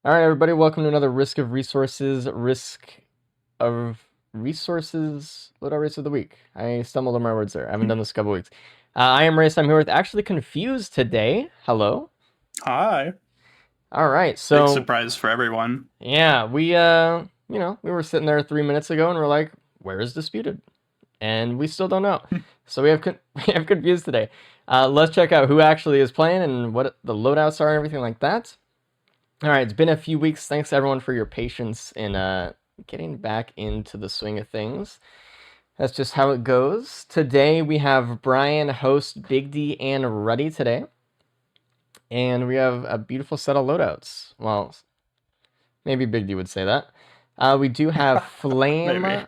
All right, everybody, welcome to another Risk of Resources Loadout Race of the Week. I stumbled on my words there. I haven't done this in a couple weeks. I am Race. I'm here with Actually Confused today. Hello. Hi. All right, Big so surprise for everyone. yeah, we were sitting there 3 minutes ago and we're like, where is Disputed? And we still don't know. So we have Confused today. Let's check out who actually is playing and what the loadouts are and everything like that. All right, it's been a few weeks. Thanks everyone for your patience in getting back into the swing of things. That's just how it goes. Today we have Brian, host, Big D, and Ruddy today. And we have a beautiful set of loadouts. Well, maybe Big D would say that. We do have Maybe. Flame,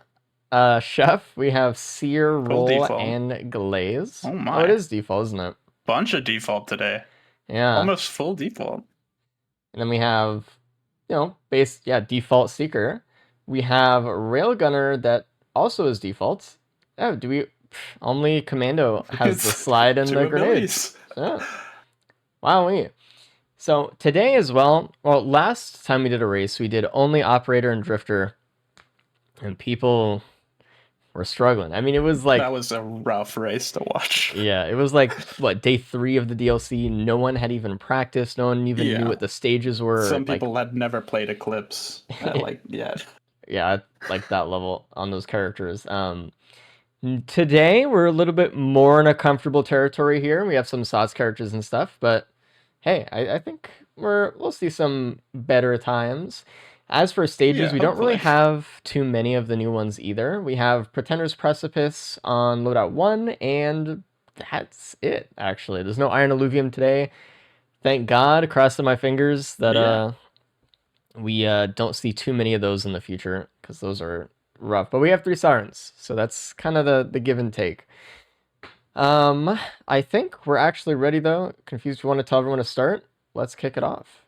Chef. We have Sear, Full Roll, default. and Glaze. Oh Oh, it my. is default, isn't it? Bunch of default today. Yeah. Almost full default. And then we have, default Seeker. We have Railgunner that also is default. Oh, only Commando has the It's slide and two the grenades. abilities. Yeah. Wow. So today as well, last time we did a race, we did only Operator and Drifter, and people were struggling. I mean, it was That like, was a rough race to watch. yeah, it was like, what, day 3 of the DLC? No one had even practiced. No one even knew Yeah. what the stages were. Some Like, people had never played Eclipse. Yet. yeah, like that level on those characters. Today we're a little bit more in a comfortable territory here. We have some sauce characters and stuff, but hey, I think we'll see some better times. As for stages, Yeah, we don't really hopefully. have too many of the new ones either. We have Pretender's Precipice on Loadout 1, and that's it, actually. There's no Iron Alluvium today. Thank God, crossing my fingers that Yeah. we don't see too many of those in the future because those are rough. But we have 3 sirens, so that's kind of the give and take. I think we're actually ready though. Confused, if you want to tell everyone to start, let's kick it off.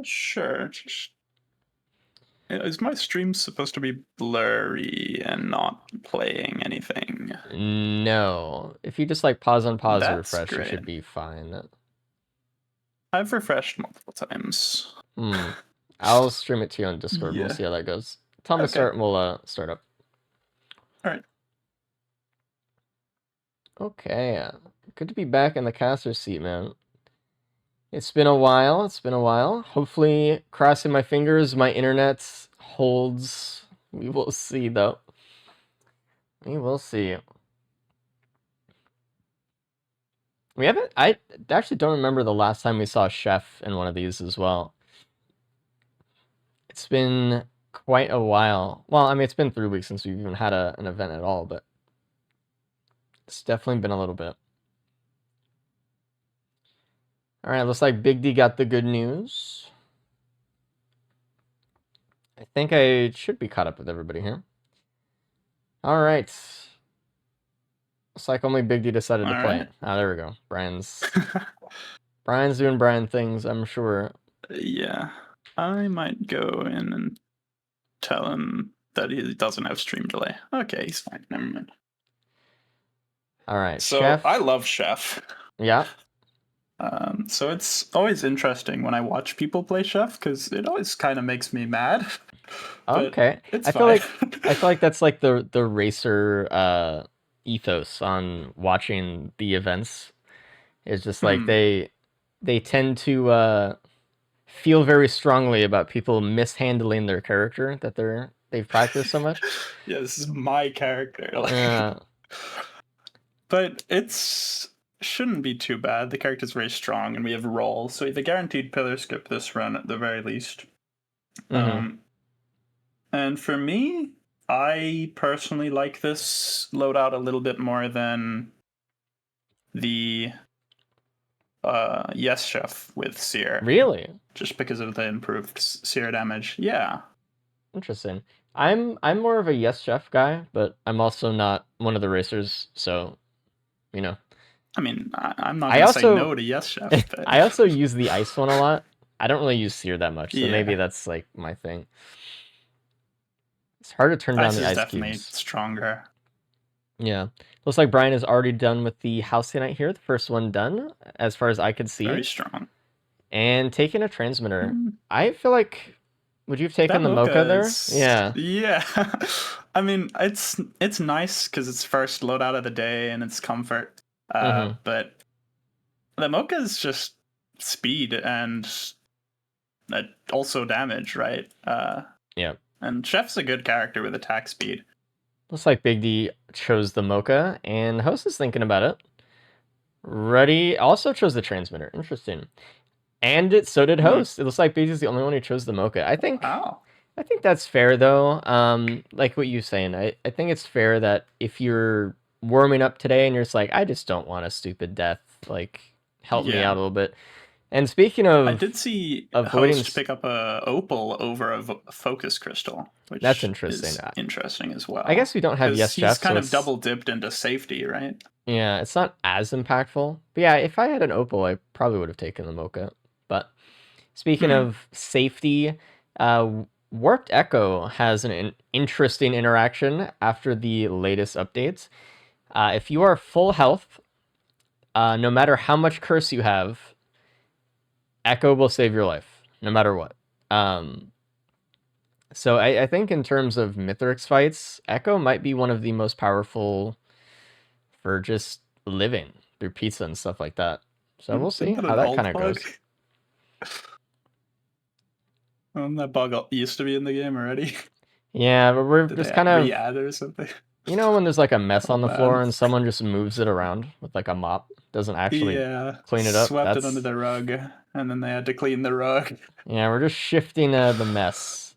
Sure. Is my stream supposed to be blurry and not playing anything? No, if you just like pause on pause or That's refresh, you great. should be fine. I've refreshed multiple times. Hmm. I'll stream it to you on Discord. We'll Yeah. see how that goes. Tell me to Okay. start, and we'll start up. All right. Okay. Good to be back in the caster seat, man. It's been a while. It's been a while. Hopefully, crossing my fingers, my internet holds. We will see, though. We will see. We haven't. I actually don't remember the last time we saw Chef in one of these as well. It's been quite a while. Well, I mean, it's been 3 weeks since we've even had an event at all, but it's definitely been a little bit. All right, looks like Big D got the good news. I think I should be caught up with everybody here. All right. Looks like only Big D decided All to play. right. Ah, there we go. Brian's doing Brian things, I'm sure. Yeah. I might go in and tell him that he doesn't have stream delay. Okay, he's fine. Never mind. All right, So I Chef. love Chef. Yeah. So it's always interesting when I watch people play Chef because it always kind of makes me mad, but Okay. it's I feel fine. like that's like the racer ethos on watching the events. It's just like Hmm. they tend to feel very strongly about people mishandling their character that they've practiced so much. Yeah, this is my character. Like, Yeah. but it's shouldn't be too bad. The character's very strong, and we have roll, so we have a guaranteed pillar skip this run at the very least. Mm-hmm. Um, and for me, I personally like this loadout a little bit more than the Yes Chef with Seer, Really? just because of the improved Seer damage. Yeah. Interesting. I'm more of a yes chef guy, but I'm also not one of the racers, so you know. I mean, I'm not I gonna say also no to Yes Chef, but I also use the ice one a lot. I don't really use sear that much, so maybe yeah, that's like my thing. It's hard to turn down Ice the is ice definitely cubes. stronger. Yeah. Looks like Brian is already done with the house tonight here. The first one done, as far as I could Very see. strong. and taking a transmitter. Mm, I feel like would you have taken that the Mocha Mocha there? is, Yeah. yeah. I mean, it's nice because it's first loadout of the day and it's comfort. Mm-hmm. But the Mocha is just speed and also damage, right? Yeah. And Chef's a good character with attack speed. Looks like Big D chose the Mocha, and Host is thinking about it. Ruddy also chose the transmitter. Interesting. And so did Hmm. Host. It looks like Big D's the only one who chose the Mocha. Wow. I think that's fair though. Like what you're saying, I think it's fair that if you're warming up today and you're just like, I just don't want a stupid death, like help me out Yeah. a little bit. And speaking I of did see avoiding, Host pick up a opal over a focus crystal, that's which interesting. is interesting as I well. guess we don't have Because Yes he's Jeff, so kind of it's double dipped into safety, right? yeah, it's not as impactful. But yeah, if I had an opal, I probably would have taken the Mocha. But speaking Hmm. of safety, Warped Echo has an interesting interaction after the latest updates. If you are full health, no matter how much curse you have, Echo will save your life, no matter what. Um, so I think in terms of Mithrix fights, Echo might be one of the most powerful for just living through pizza and stuff like that. So we'll see Isn't that how an that kind old of bug? goes. That bug used to be in the game already. Yeah, but we're Did just they kind of, re-add it or something? when there's like a mess Oh on the floor man. and someone just moves it around with like a mop, doesn't actually Yeah, clean it up. swept it under That's the rug, and then they had to clean the rug. yeah, we're just shifting the mess.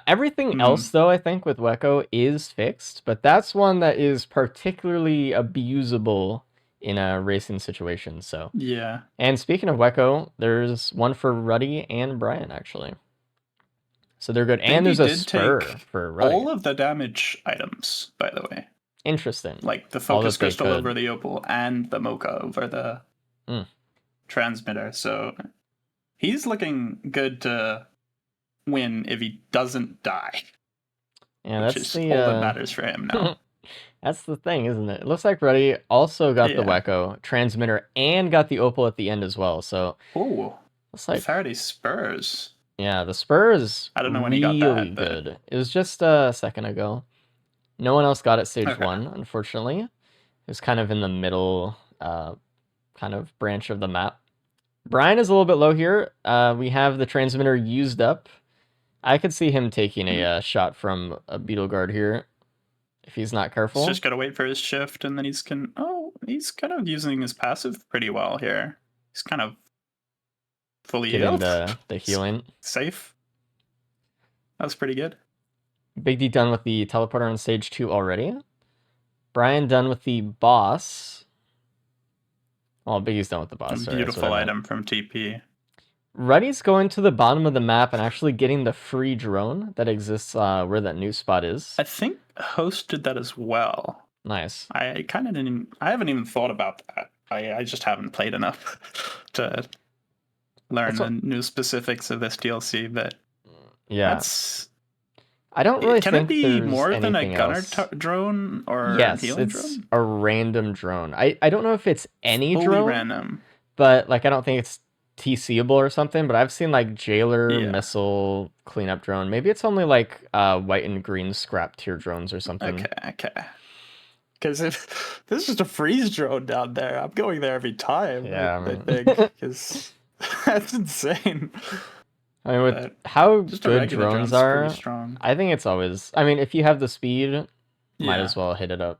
Everything Hmm. else, though, I think with Weko is fixed, but that's one that is particularly abusable in a racing situation. So, Yeah. and speaking of Weko, there's one for Ruddy and Brian actually. So they're good, Big and D there's a did spur take for Ruddy. all of the damage items, by the way. Interesting. Like the All focus that they crystal over could. the opal and the mocha over the Mm. transmitter. So he's looking good to win if he doesn't die, Yeah, which that's is all that the matters for him now. that's the thing, isn't it? It looks like Ruddy also got the Yeah. Weko transmitter and got the opal at the end as well. So Oh, looks the like Faraday Spurs. yeah, the spur is I don't know when he got really that, but good. It was just a second ago. No one else got it stage okay. 1, unfortunately. It was kind of in the middle kind of branch of the map. Brian is a little bit low here. We have the transmitter used up. I could see him taking a shot from a beetle guard here if he's not He's careful. just gotta wait for his shift, and then he's kind of using his passive pretty well here. He's kind of fully Getting healed. the healing. Safe. That was pretty good. Big D done with the teleporter on stage 2 already. Brian done with the boss. Well, Biggie's done with the boss. Sorry, that's what Beautiful I meant. item from TP. Ruddy's going to the bottom of the map and actually getting the free drone that exists where that new spot is. I think Host did that as well. Nice. I kind of didn't. I haven't even thought about that. I just haven't played enough to learn the new specifics of this DLC. But Yeah. that's. I don't really Can it think be there's more than a anything gunner else. drone or Yes, healing it's drone? a random drone. I don't know if it's any Fully drone, random. but like I don't think it's TCable or something, but I've seen like jailer, Yeah. missile, cleanup drone. Maybe it's only like white and green scrap tier drones or something. Okay. Because if this is just a freeze drone down there, I'm going there every time. Yeah, I man. think because that's insane. I mean, with But how just a good regular drones drone's pretty are, strong. I think it's always. I mean, if you have the speed, might Yeah. as well hit it up.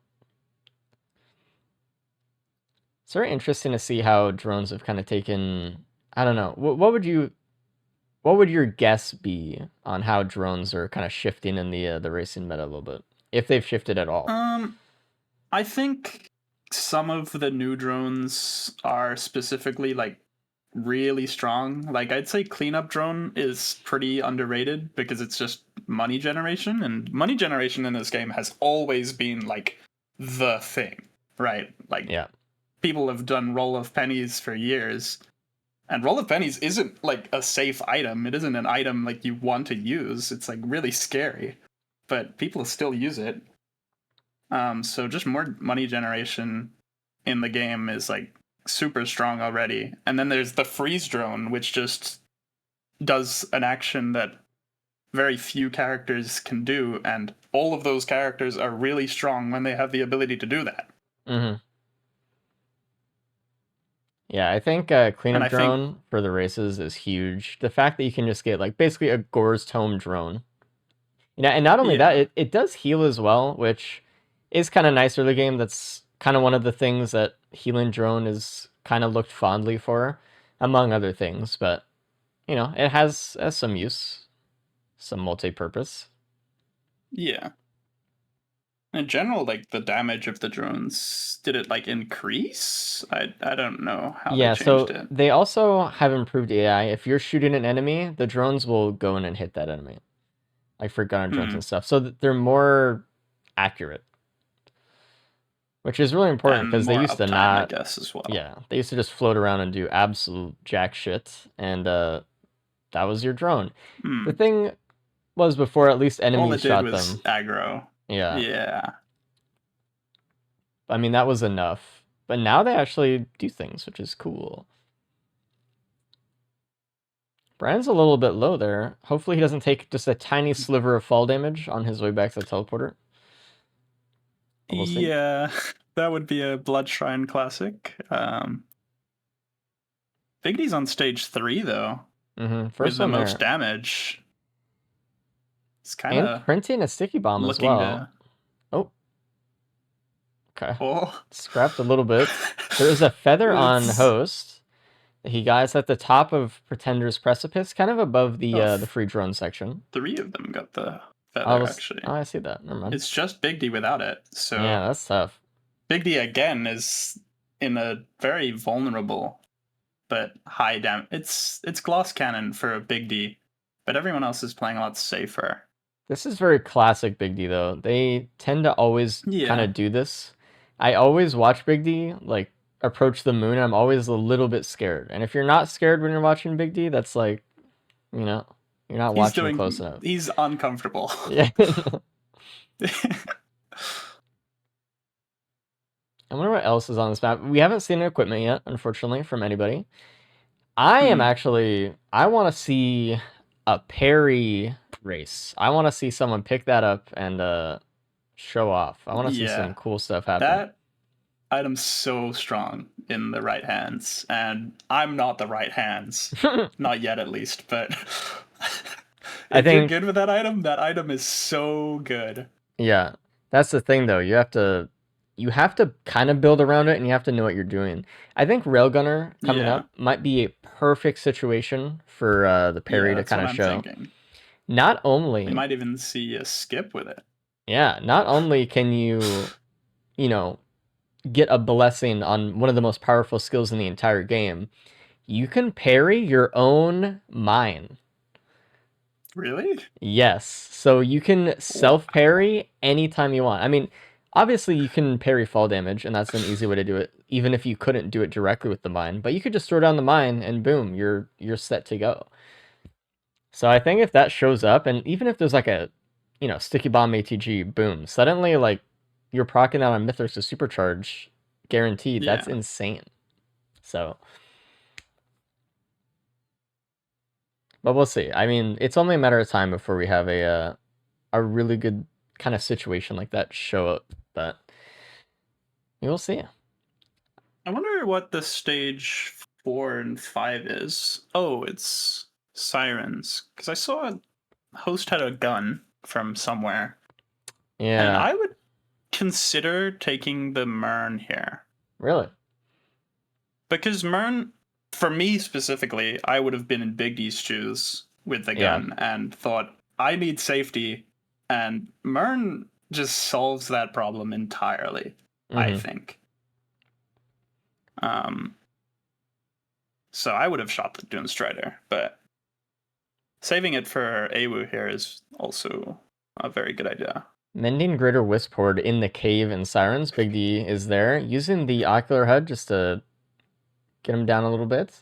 It's very interesting to see how drones have kind of taken. I don't know. What would your guess be on how drones are kind of shifting in the racing meta a little bit, if they've shifted at all? I think some of the new drones are specifically like really strong. Like I'd say cleanup drone is pretty underrated because it's just money generation, and money generation in this game has always been like the thing, right? Like Yeah. people have done roll of pennies for years. And roll of pennies isn't like a safe item. It isn't an item like you want to use. It's like really scary. But people still use it. So just more money generation in the game is like super strong already. And then there's the freeze drone, which just does an action that very few characters can do, and all of those characters are really strong when they have the ability to do that. Mm-hmm. Yeah, I think And cleanup I think, drone for the races is huge. The fact that you can just get like basically a Gore's Tome drone. You know, and not only that, yeah, it does heal as well, which is kind of nice early game. That's kind of one of the things that healing drone is kind of looked fondly for, among other things. But you know, it has some use, some multi-purpose. yeah. In general, like the damage of the drones, did it like increase? I don't know how they Yeah, changed so it. they also have improved AI. If you're shooting an enemy, the drones will go in and hit that enemy, like for gunner drones and Hmm. stuff. So they're more accurate, which is really important And because they more used to uptime, I not. guess, as well. Yeah, they used to just float around and do absolute jack shit, and that was your drone. The Hmm. thing was before at least All enemies it did shot was them. aggro. Yeah, Yeah. I mean that was enough. But now they actually do things, which is cool. Brian's a little bit low there. Hopefully he doesn't take just a tiny sliver of fall damage on his way back to the teleporter. But we'll see. Yeah, that would be a Blood Shrine classic. Big D's on stage 3, though, with First the one most there. damage. It's kind And of printing a sticky bomb as looking well. to. Oh, okay. Oh. Scrapped a little bit. There is a feather on It's. host. He guys at the top of Pretender's Precipice, kind of above Oh, the free drone section. 3 of them got the I feather, was actually. oh I see that. Never mind. It's just Big D without it. So Yeah, that's tough. Big D again is in a very vulnerable but high damage. It's gloss cannon for a Big D, but everyone else is playing a lot safer. This is very classic Big D though. They tend to always kind Yeah, of do this. I always watch Big D like approach the moon and I'm always a little bit scared. And if you're not scared when you're watching Big D, that's like, you know, you're not watching close enough. he's uncomfortable. Yeah. I wonder what else is on this map. We haven't seen equipment yet, unfortunately, from anybody. Hmm. I want to see a parry race. I want to see someone pick that up and show off. I want to see some Yeah, cool stuff happen. that item's so strong in the right hands, and I'm not the right hands, not yet at least. But I if you're think, good with that item is so good. yeah, that's the thing though. You have to kind of build around it and you have to know what you're doing. I think Railgunner coming Yeah, up might be a perfect situation for the yeah, parry to that's kind what of I'm show. thinking. Not We only, might even see a skip with it. yeah, not only can you know, get a blessing on one of the most powerful skills in the entire game, you can parry your own mine. Really? Yes. So you can self Wow. parry anytime you want. I mean, obviously you can parry fall damage, and that's an easy way to do it, even if you couldn't do it directly with the mine. But you could just throw down the mine and boom, you're set to go. So I think if that shows up, and even if there's like a, sticky bomb ATG, boom, suddenly like you're proccing out on Mythos to supercharge, guaranteed. That's Yeah. insane. So, but we'll see. I mean, it's only a matter of time before we have a really good kind of situation like that show up. But we will see. I wonder what the stage 4 and 5 is. Oh, it's sirens. Because I saw a host had a gun from somewhere. And Yeah, I would consider taking the Mern here. really. Because Mern, for me specifically, I would have been in Big D's shoes with the Yeah. gun and thought, I need safety. And Mern just solves that problem entirely, I Hmm. think. Um, so I would have shot the Doom Strider, but saving it for Awu here is also a very good idea. Mending Greater Wisp Horde in the cave in Sirens. Big D is there using the Ocular HUD just to get him down a little bit.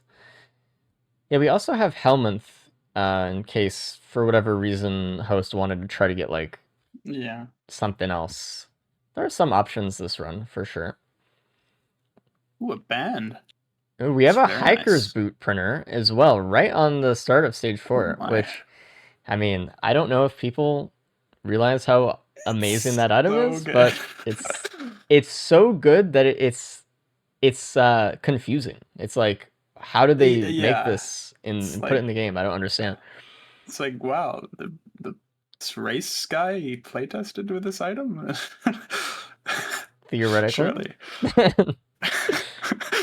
Yeah, we also have Helminth in case for whatever reason host wanted to try to get like Yeah. something else. There are some options this run for sure. Ooh, a band. We have It's a very hiker's nice. boot printer as well, right on the start of stage Oh 4, my. which, I mean, I don't know if people realize how amazing It's that item so is, good. but it's so good that it's confusing. It's like, how did they make Yeah. this It's and put it like in the game? I don't understand. it's like wow, the this race guy he playtested with this item. Theoretically. Surely.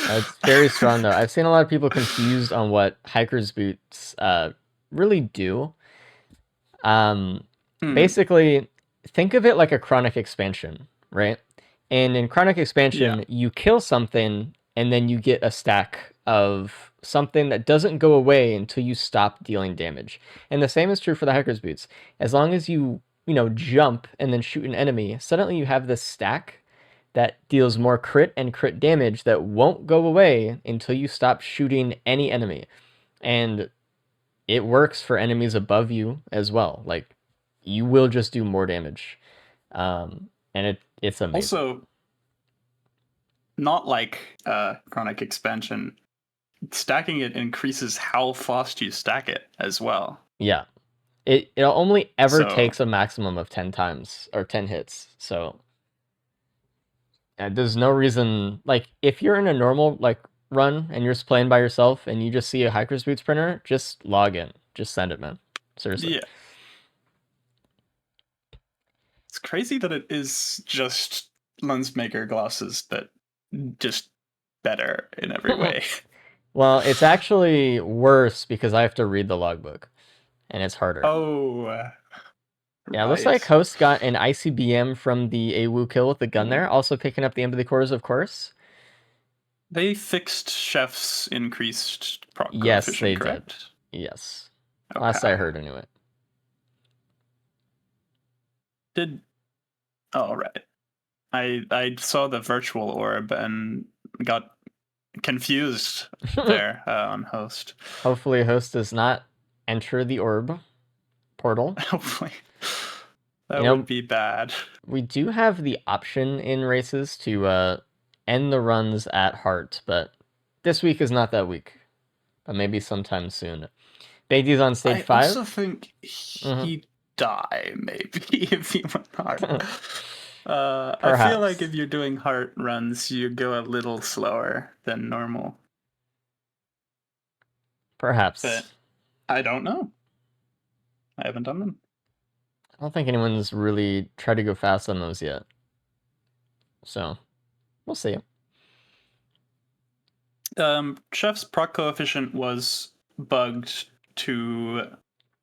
It's very strong though. I've seen a lot of people confused on what hiker's boots really do. Um, Hmm. Basically, think of it like a chronic expansion, right? And in chronic Yeah. expansion, you kill something and then you get a stack of something that doesn't go away until you stop dealing damage. And the same is true for the hiker's boots. As long as you jump and then shoot an enemy, suddenly you have this stack that deals more crit and crit damage that won't go away until you stop shooting any enemy. And it works for enemies above you as well. Like, you will just do more damage, and it's amazing. Also, not like chronic expansion. Stacking it increases how fast you stack it as well. Yeah, it only ever So takes a maximum of 10 times or 10 hits. So there's no reason, like, if you're in a normal like run and you're just playing by yourself and you just see a hiker's boots printer, just log in, just send it, man. Seriously. yeah, it's crazy that it is just Lensmaker glasses, but just better in every way. Well, it's actually worse because I have to read the logbook and it's harder. Oh, Yeah, it looks like right. Host got an ICBM from the AWU kill with the gun Mm. there, also picking up the empathy cores, of course. They fixed Chef's increased proc Yes, coefficient, they did. correct? Yes. Last I Okay. heard, anyway. Did oh right. I saw the virtual orb and got confused there on host. Hopefully, Host does not enter the orb portal. Hopefully, You that would know, be bad. we do have the option in races to end the runs at heart, but this week is not that week. But maybe sometime soon. Beatty's on stage I 5. also think Mm-hmm. he'd die maybe if he went hard. I feel like if Perhaps. you're doing heart runs, you go a little slower than normal. But Perhaps. I don't know. I haven't done them. I don't think anyone's really tried to go fast on those yet. So, we'll see. Chef's proc coefficient was bugged to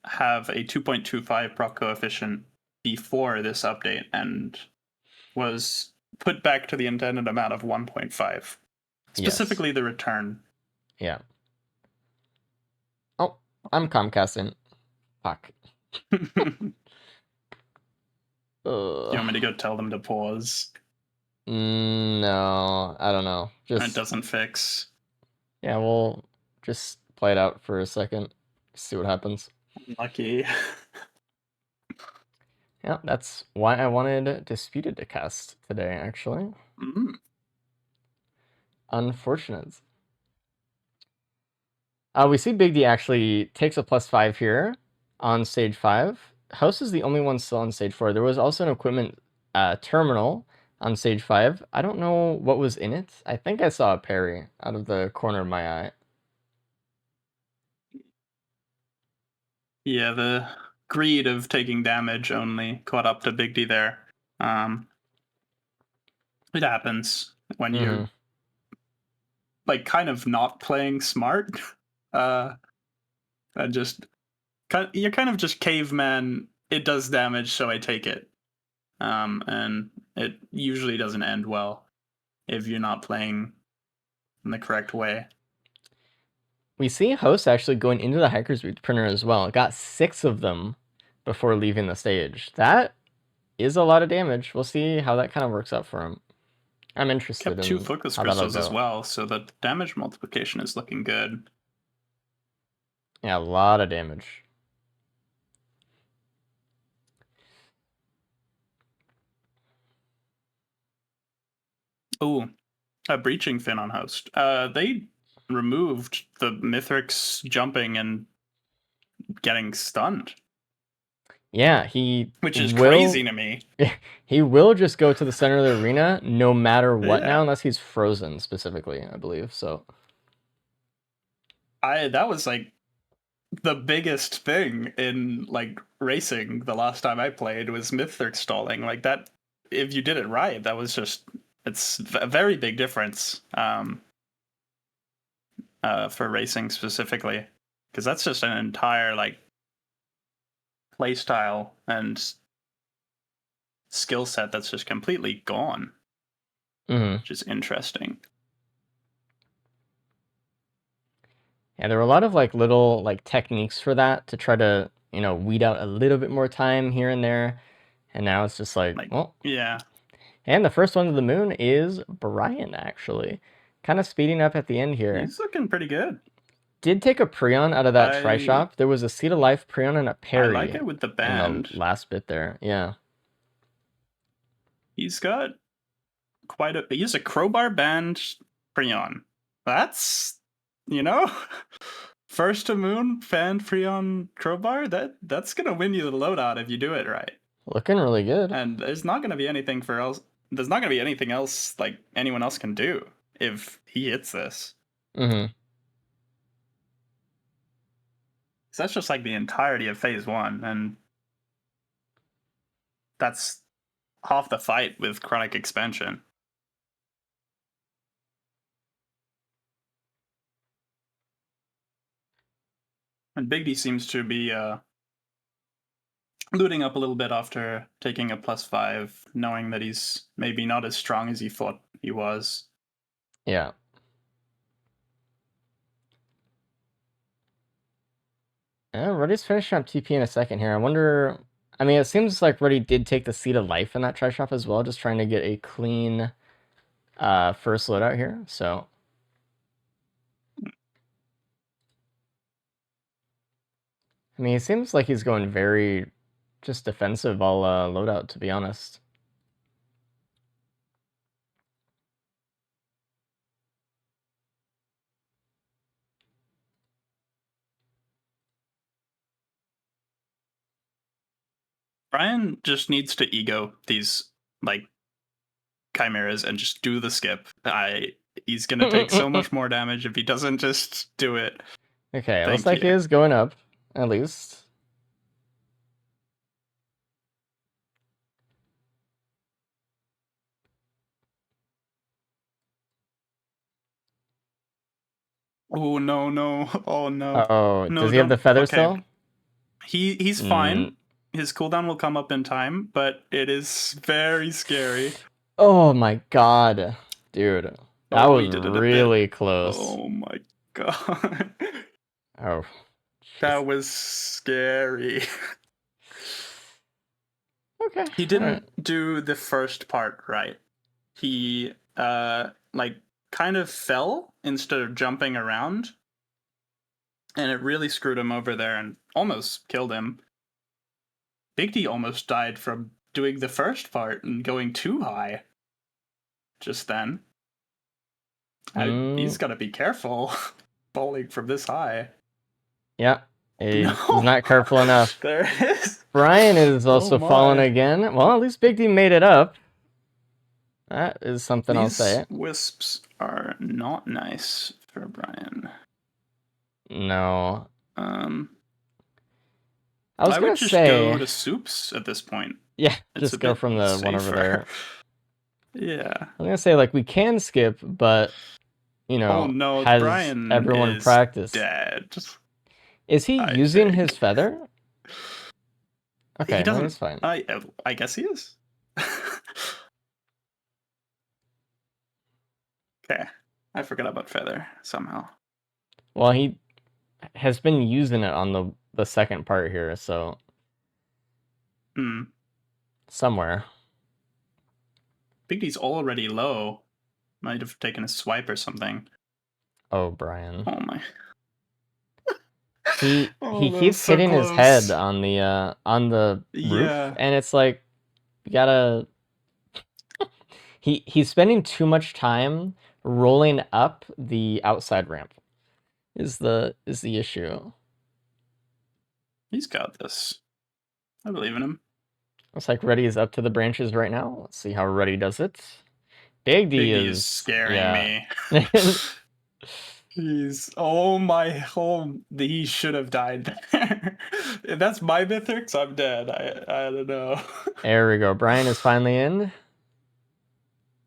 have a 2.25 proc coefficient before this update and was put back to the intended amount of 1.5. Yes. Specifically the return. Yeah. Oh, I'm Comcasting. Fuck. You Ugh. want me to go tell them to pause? No, I don't know. It Just, doesn't fix. yeah, we'll just play it out for a second. See what happens. Lucky. Yeah, that's why I wanted Disputed to cast today, actually. Mm. Unfortunate. We see Big D actually takes a +5 here on stage 5. House is the only one still on stage 4. There was also an equipment terminal on stage 5. I don't know what was in it. I think I saw a parry out of the corner of my eye. Yeah, the greed of taking damage only caught up to Big D there. Um, it happens when Mm-hmm. you're like kind of not playing smart. Uh, and just you're kind of just caveman. It does damage, so I take it. And it usually doesn't end well if you're not playing in the correct way. We see Host actually going into the Hiker's Boot printer as well. Got 6 of them before leaving the stage. That is a lot of damage. We'll see how that kind of works out for him. I'm interested Kept 2 in focus how that'll crystals as go. well, so the damage multiplication is looking good. Yeah, a lot of damage. Ooh, a breaching fin on host. They removed the Mithrix jumping and getting stunned, Yeah, he which is will. crazy to me. He will just go to the center of the arena no matter what now, Yeah, unless he's frozen specifically, I believe. So that was like the biggest thing in like racing the last time I played was Mithrix stalling. Like that, if you did it right, that was just it's a very big difference for racing specifically, because that's just an entire like play style and skill set that's just completely gone, which is interesting. yeah, there were a lot of like little like techniques for that to try to, weed out a little bit more time here and there. And now it's just like, Like, well, yeah, and the first one to the moon is Brian, actually. Kind of speeding up at the end here. he's looking pretty good. Did take a Prion out of that I Tri-Shop. There was a Seed of Life Prion and a I like parry it with the in the band. last bit there. Yeah. He's got he's a crowbar band Prion. That's you know first to moon fan Prion crowbar, that's gonna win you the loadout if you do it right. Looking really good. And there's not gonna be anything there's not gonna be anything else like anyone else can do if he hits this. Mm-hmm. So that's just like the entirety of phase one, and that's half the fight with chronic expansion. And Big D seems to be looting up a little bit after taking a +5, knowing that he's maybe not as strong as he thought he was. Yeah. Ruddy's finishing up TP in a second here. I wonder. I mean, it seems like Ruddy did take the Seed of Life in that Tri-Shop as well, just trying to get a clean first loadout here. So. I mean, it seems like he's going very just defensive all loadout, to be honest. Brian just needs to ego these like chimeras and just do the skip. He's gonna take so much more damage if he doesn't just do it. Okay, looks Thank like he you. is going up, at least. Oh no, no, oh no, Oh, no, does he have the don't. feather Okay, still? he's fine. His cooldown will come up in time, but it is very scary. Oh my god, dude, that Oh, was he did it a bit. really close. Oh my god. Oh, That was scary. okay. He didn't do the first part right. He like kind of fell instead of jumping around. And it really screwed him over there and almost killed him. Big D almost died from doing the first part and going too high just then. He's got to be careful falling from this high. Yeah, he's not careful enough. There it is. Brian is also fallen again. Well, at least Big D made it up. That is something I'll say. These wisps are not nice for Brian. No. I was would just go to soups at this point. Yeah, just go from the one over there. Yeah. I'm gonna say like we can skip, but oh no, has Brian everyone is practiced? Dead. Is he using his feather? Okay, he doesn't. That's fine. I guess he is. Okay, I forgot about feather somehow. Well, he has been using it on the second part here, so somewhere. Big D's already low. Might have taken a swipe or something. Oh, Brian. Oh my. He keeps hitting his head on the roof, and it's like you gotta. He's spending too much time rolling up the outside ramp is the issue. He's got this. I believe in him. Looks like Reddy is up to the branches right now. Let's see how Reddy does it. Big D Big D is is scaring yeah. me. He's oh my home. He should have died there. If that's my Mythics, I'm dead. I don't know. There we go. Brian is finally in.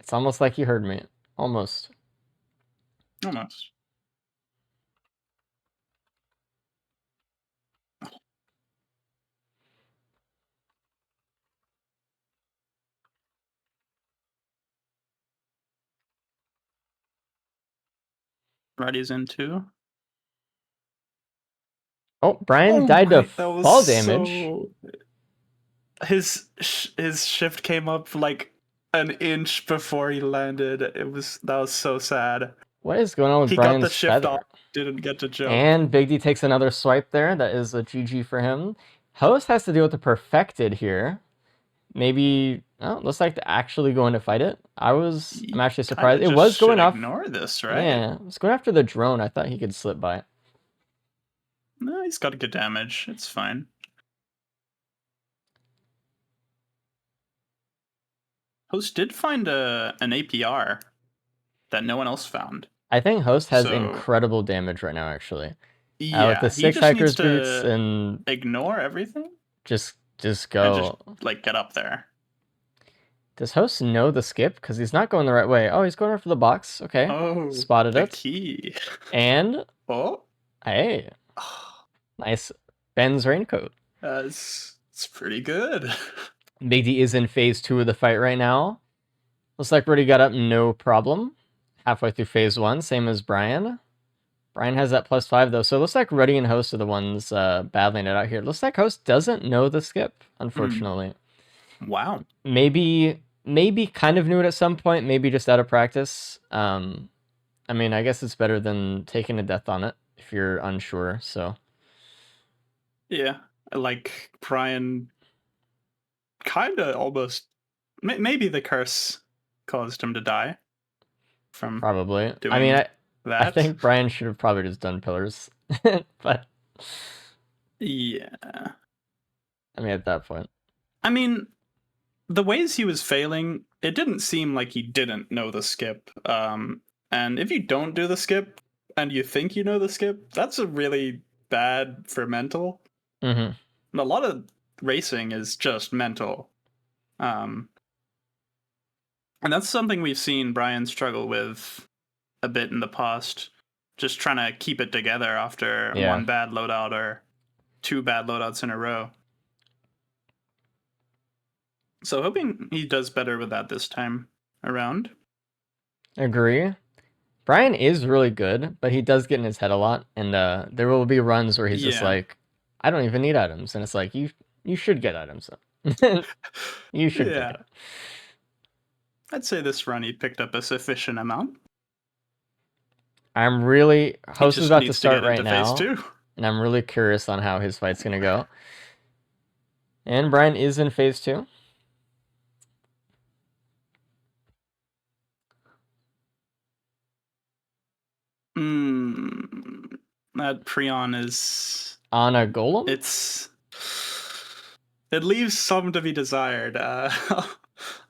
It's almost like he heard me. Almost. Almost. Roddy's in too. Oh, Brian Oh died to my, that was fall damage. so. His shift came up like an inch before he landed. That was so sad. What is going on with He got the Brian's shift feather? off, didn't get to jump. And Big D takes another swipe there. That is a GG for him. Host has to deal with the perfected here. Maybe, oh, looks like they're actually going to fight it. I'm actually surprised. It was going off. Ignore this, right? Yeah, it was going after the drone. I thought he could slip by. No, he's got good damage. It's fine. Host did find an APR that no one else found. I think Host has incredible damage right now, actually. Yeah, with the 6 Hiker's boots and ignore everything. Just go. And just get up there. Does Host know the skip? Because he's not going the right way. Oh, he's going for the box. Okay. Oh, spotted the it. Key. And hey, nice Ben's raincoat. It's pretty good. Big D is in phase 2 of the fight right now. Looks like Brody got up no problem. Halfway through phase 1, same as Brian. Brian has that +5 though, so it looks like Ruddy and Host are the ones battling it out here. It looks like Host doesn't know the skip, unfortunately. Wow. Maybe kind of knew it at some point, maybe just out of practice. I mean, I guess it's better than taking a death on it if you're unsure, so. Yeah, like Brian kind of almost, maybe the curse caused him to die from probably. I mean, I think Brian should have probably just done pillars, but yeah. I mean, at that point. I mean, the ways he was failing, it didn't seem like he didn't know the skip. And if you don't do the skip and you think you know the skip, that's a really bad for mental. Mm-hmm. A lot of racing is just mental. And that's something we've seen Brian struggle with a bit in the past. Just trying to keep it together after one bad loadout or 2 bad loadouts in a row. So hoping he does better with that this time around. Agree. Brian is really good, but he does get in his head a lot, and there will be runs where he's just like, I don't even need items, and it's like, you should get items. You should pick it. I'd say this run he picked up a sufficient amount. I'm really Host is about to start right now, and I'm really curious on how his fight's gonna go. And Brian is in phase 2. That Prion is on a golem. It leaves some to be desired.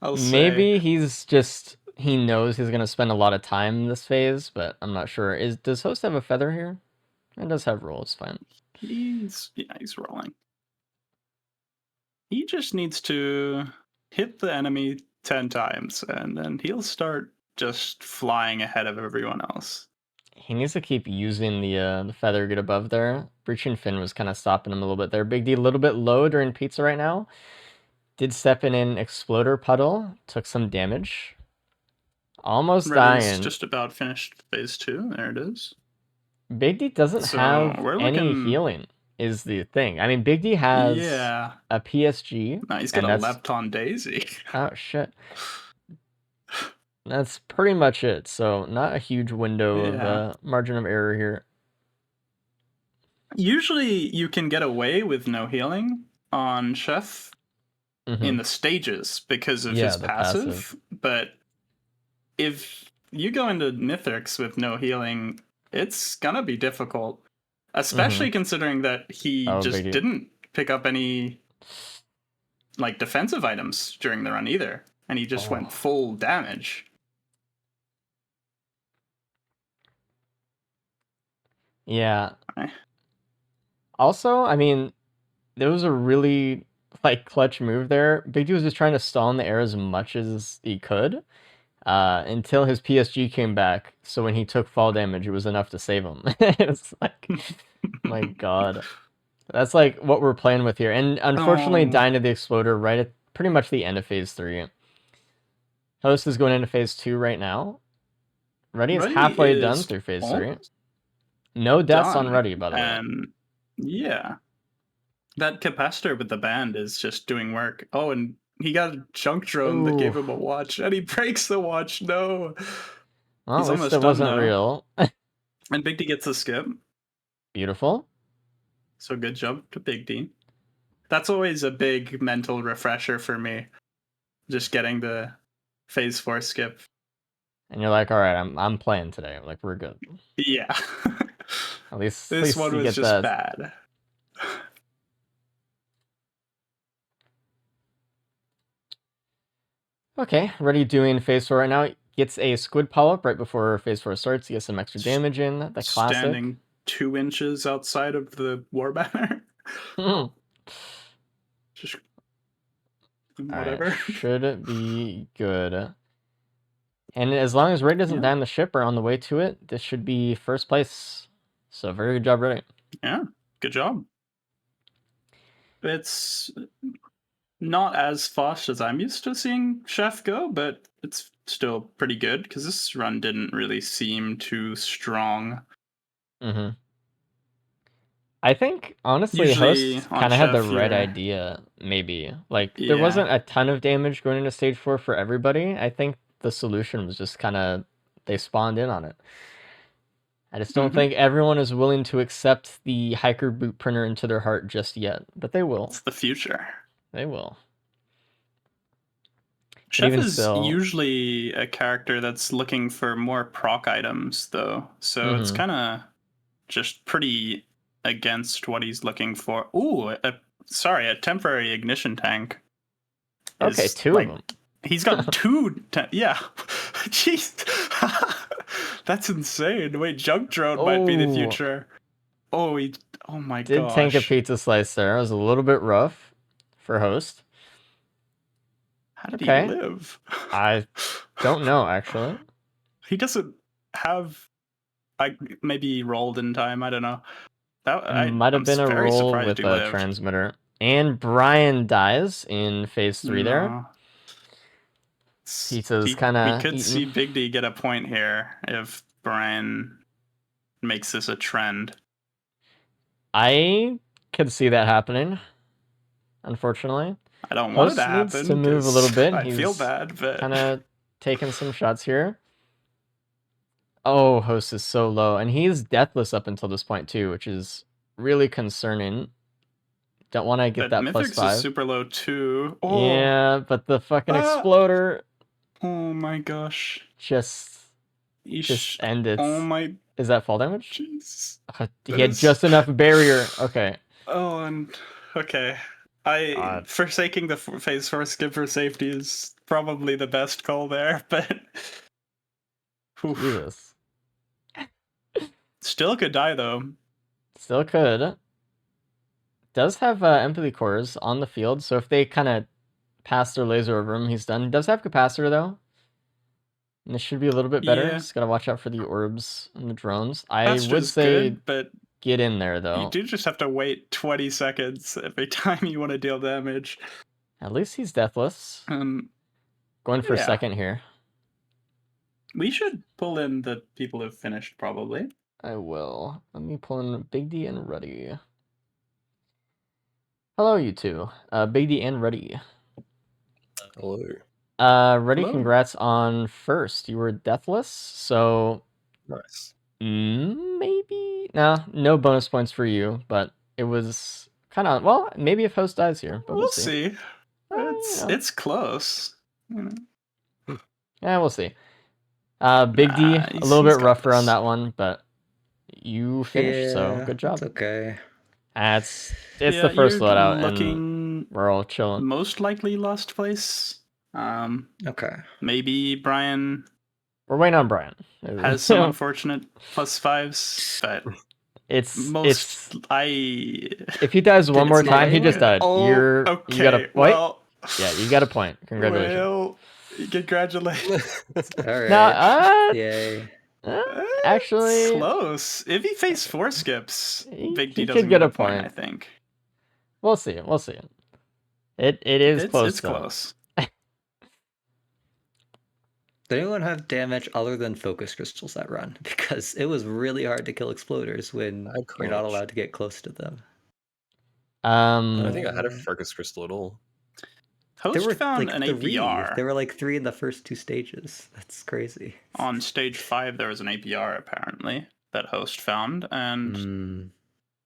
Maybe he knows he's gonna spend a lot of time in this phase, but I'm not sure. Does Host have a feather here? It does have roll. It's fine. He's rolling. He just needs to hit the enemy 10 times, and then he'll start just flying ahead of everyone else. He needs to keep using the feather to get above there. Breaching Fin was kind of stopping him a little bit there. Big D a little bit low during pizza right now. Did step in an Exploder Puddle. Took some damage. Almost dying. Just about finished phase 2. There it is. Big D doesn't have any healing, is the thing. I mean, Big D has a PSG. No, he's got a Lepton Daisy. Oh, shit. That's pretty much it. So not a huge window of margin of error here. Usually you can get away with no healing on Chef in the stages because of his passive. But if you go into Mithrix with no healing, it's gonna be difficult. Mm-hmm. Especially considering that he Oh, just biggie. didn't pick up any like defensive items during the run either. And he just went Oh, full damage. yeah. Eh, Also, I mean, there was a really like clutch move there. Big D was just trying to stall in the air as much as he could, until his PSG came back. So when he took fall damage, it was enough to save him. It's like, my God, that's like what we're playing with here. And unfortunately, oh, dying to the exploder right at pretty much the end of phase 3. Host is going into phase 2 right now. Ruddy is Ruddy halfway done is through phase 3. almost No deaths on done. Ruddy, by the way. And yeah, that capacitor with the band is just doing work. Oh, and he got a junk drone that Ooh. gave him a watch, and he breaks the watch. No. Well, He's at least almost it done wasn't though. real. And Big D gets a skip. Beautiful. So good job to Big D. That's always a big mental refresher for me. Just getting the phase 4 skip. And you're like, all right, I'm playing today. Like, we're good. Yeah. At This least one you was get just that. bad. Okay, Ready doing phase 4 right now. Gets a squid polyp right before phase 4 starts. He gets some extra damage in. The classic. Standing 2 inches outside of the war banner. All Just right, whatever. should be good. And as long as Ray doesn't Yeah. die on the ship or on the way to it, this should be first place. So very good job, Ready. Yeah. Good job. It's not as fast as I'm used to seeing Chef go, but it's still pretty good because this run didn't really seem too strong. Mm-hmm. I think honestly, Usually Host on kind of had the Chef, right you're idea. Maybe like there yeah. wasn't a ton of damage going into stage 4 for everybody. I think the solution was just kind of they spawned in on it. I just don't think everyone is willing to accept the hiker boot printer into their heart just yet, but they will. It's the future. They will. But Chef even is still, usually a character that's looking for more proc items, though. So it's mm-hmm. kind of just pretty against what he's looking for. Ooh, sorry, a temporary ignition tank Okay, is 2 of like them. he's got two. Yeah, jeez, that's insane. Wait, junk drone might be the Oh, future. Oh, he. Oh my did tank a gosh, pizza slice there. It was a little bit rough for Host. how did he Okay, live? I don't know actually. He doesn't have. I maybe he rolled in time. I don't know. Might have I'm been a very roll surprised with he a lived. transmitter. And Brian dies in phase 3 there. No, Pizza's kind we of could eaten. see Big D get a point here if Brian makes this a trend. I could see that happening, unfortunately. I don't want it to Host needs to happen move a little because bit. I'd feel He's bad, but kind of taking some shots here. Oh, Host is so low. And he's deathless up until this point, too, which is really concerning. Don't want to get that plus Mythic's is 5. super low too. Oh, Yeah, but the fucking ah, exploder oh my gosh. just Eesh. end it. Oh my Is that fall damage? jeez. He That had is. just enough barrier. Okay. Oh, and okay. I God. forsaking the phase 4 skip for safety is probably the best call there, but oof. Jesus. Still could die though. Still could. Does have empathy cores on the field, so if they kind of pass their laser over him, he's done. He does have capacitor though. And this should be a little bit better. Yeah, Just gotta watch out for the orbs and the drones. I would Capacitor's say good, but get in there you though. do just have to wait 20 seconds every time you want to deal damage. At least he's deathless. Going for Yeah, second here. we should pull in the people who've finished probably. I will. Let me pull in Big D and Ruddy. Hello, you two. Big D and Ruddy. Hello. Ruddy, Hello. congrats on first. You were deathless, so Nice. maybe no bonus points for you, but it was kind of well. Maybe if host dies here, but We'll see. You know. It's close. You know. Yeah, we'll see. Big D, a little he's bit got rougher on this. that one, but you finished, so good job. It's okay. It's Yeah, the first you're loadout, and looking we're all chilling. most likely lost place. Okay. Maybe Brian We're waiting on Brian. has some unfortunate +5s, but it's I. if he dies one It's more not time, he looking just good. died. Oh, You got a okay. wait. Well, Yeah, you got a point. Congratulations. well, congratulations. All right. No, Yay. It's actually, close. If he faced 4 skips, Big D he doesn't could get get a a point. point. I think we'll see. We'll see. It is close. It's though. close. Does anyone have damage other than focus crystals that run? Because it was really hard to kill exploders when you're not allowed to get close to them. I don't think I had a focus crystal at all. Host found an three. APR. There were like 3 in the first 2 stages. That's crazy. On stage 5, there was an APR apparently that Host found, and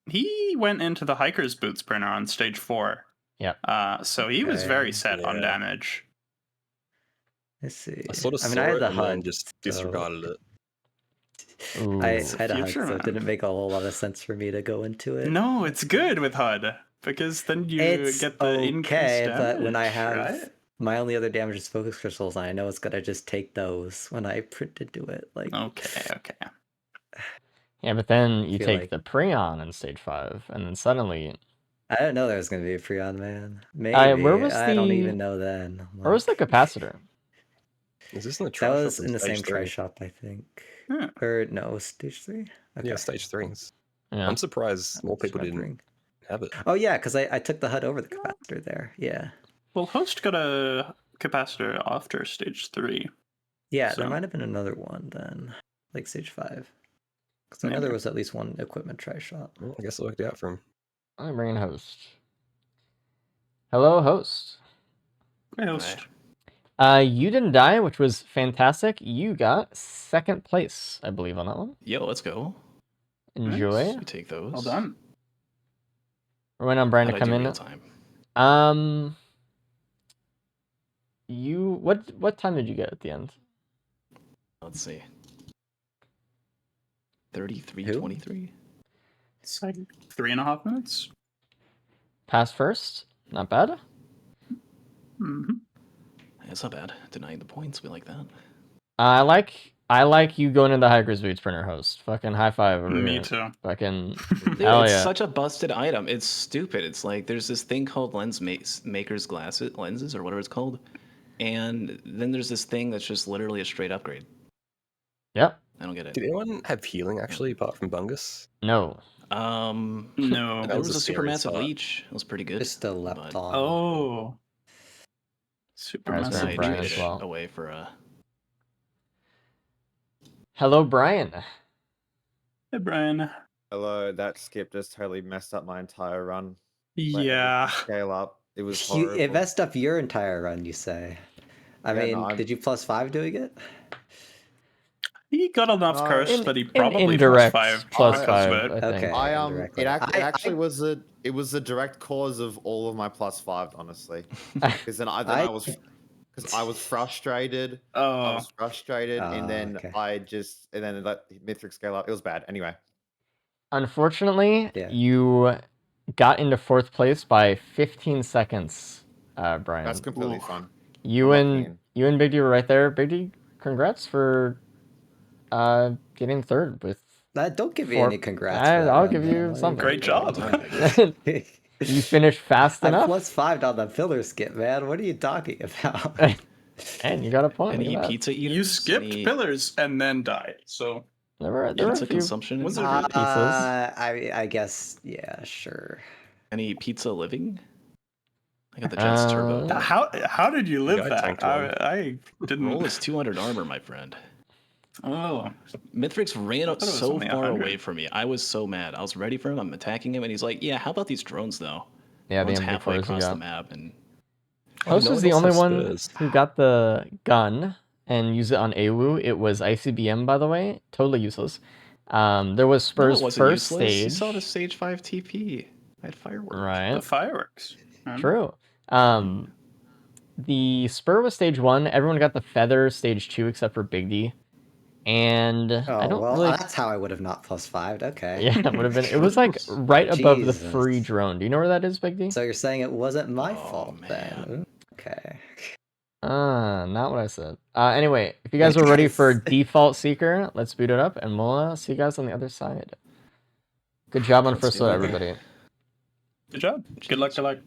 he went into the hiker's boots printer on stage 4. Yeah. So he was very set on Yeah. damage. Let's see. I sort of saw I had it the and then HUD, just so disregarded it. Ooh. I It's a had a HUD, future, so it man. didn't make a whole lot of sense for me to go into it. No, it's good with HUD because then you It's get the increased okay, damage. but when I have right? my only other damage is focus crystals, and I know it's gonna just take those when I print into it. Like, Okay. Yeah, but then you feel take like- the Prion in stage 5, and then suddenly, I didn't know there was gonna be a Freon, man. Maybe where was I don't the- even know then. where was the capacitor? Is this in the try That shop was or in the stage same 3? try shop, I think. Yeah. Or no, it was stage 3. Okay. Yeah, stage 3s. Yeah. I'm surprised more people didn't Remembering. have it. Oh yeah, because I took the HUD over the capacitor there. Yeah. Well, Host got a capacitor after stage 3. Yeah, So- there might have been another one then, like stage 5. Because I know Maybe. there was at least one equipment try shop. Well, I guess it worked out for him. I'm bringing Host. Hello, Host. Hey, Host. You didn't die, which was fantastic. You got second place, I believe, on that one. Yo, let's go. Enjoy. Nice. We take those. Well done. We're waiting on Brian How'd to I come do in. real time? You what time did you get at the end? Let's see. 33:23. It's like 3.5 minutes. Pass first. Not bad. Mm-hmm. That's not bad. Denying the points, we like that. I like you going into the hiker's boots printer, Host. Fucking high five over Me here. too. Fucking Dude, hell it's yeah. such a busted item. It's stupid. It's like there's this thing called maker's lenses or whatever it's called, and then there's this thing that's just literally a straight upgrade. Yep. I don't get it. Did anyone have healing actually, apart from Bungus? No. No. There was was a a scary supermassive thought. leech. It was pretty good. Just a but lepton. Oh. Super Alright, massive so I Brian traded as well. it away for a. Hello, Brian. Hey, Brian. Hello, that skip just totally messed up my entire run. Like, Yeah. Scale up. It was You, horrible. it messed up your entire run, you say. I Yeah, mean, no, I'm- did you +5 doing it? He got enough No, curse, in- but he in probably indirect +5 plus because five, of it. I think. Okay. it, indirectly. it actually was a direct cause of all of my +5, honestly. Because then I was frustrated. I Oh. was frustrated, and then okay. and then let Mythic scale up. It was bad. Anyway, Unfortunately, Yeah. you got into fourth place by 15 seconds, Brian. that's completely Oof. fine. You I'm and not you and Big D were right there. Big D, congrats for getting third with. Don't give me 4. any congrats. for that I'll run, give man. you What are something. Great job. You finished fast I'm enough, +5 on the filler skip, man. What are you talking about? and you got a point. Any Look at that. pizza eaters? You skipped Any pillars and then died. So There were a pizza few. consumption? Was it really? pizzas. I guess, yeah, sure. Any pizza living? I got the Jets turbo. how did you live got that? tanked one. I didn't. Roll is 200 armor, my friend. Oh. Mithrix ran up thought it was so only far 100. away from me. I was so mad. I was ready for him. I'm attacking him, and he's like, "Yeah, how about these drones, though?" Yeah, the One's halfway M4s you across the got. map, and Host no was one the else only has one Spurs. who got the gun and used it on AWU. It was ICBM, by the way. Totally useless. There was no, Spurs' it wasn't first useless. You stage. saw the stage 5 TP. I had fireworks. Right. The fireworks. True. The Spur was stage 1. Everyone got the Feather stage 2 except for Big D. and I Oh don't well, really. that's how I would have not +5'd. Okay. Yeah, it would have been. It was like right above the Jesus. free drone. Do you know where that is, Big D? So you're saying it wasn't my Oh, fault then? man. Okay. Not what I said. Anyway, if you guys are ready for default seeker, let's boot it up, and we'll see you guys on the other side. Good job on Let's first do load, it. everybody. Good job. Good luck. Good luck.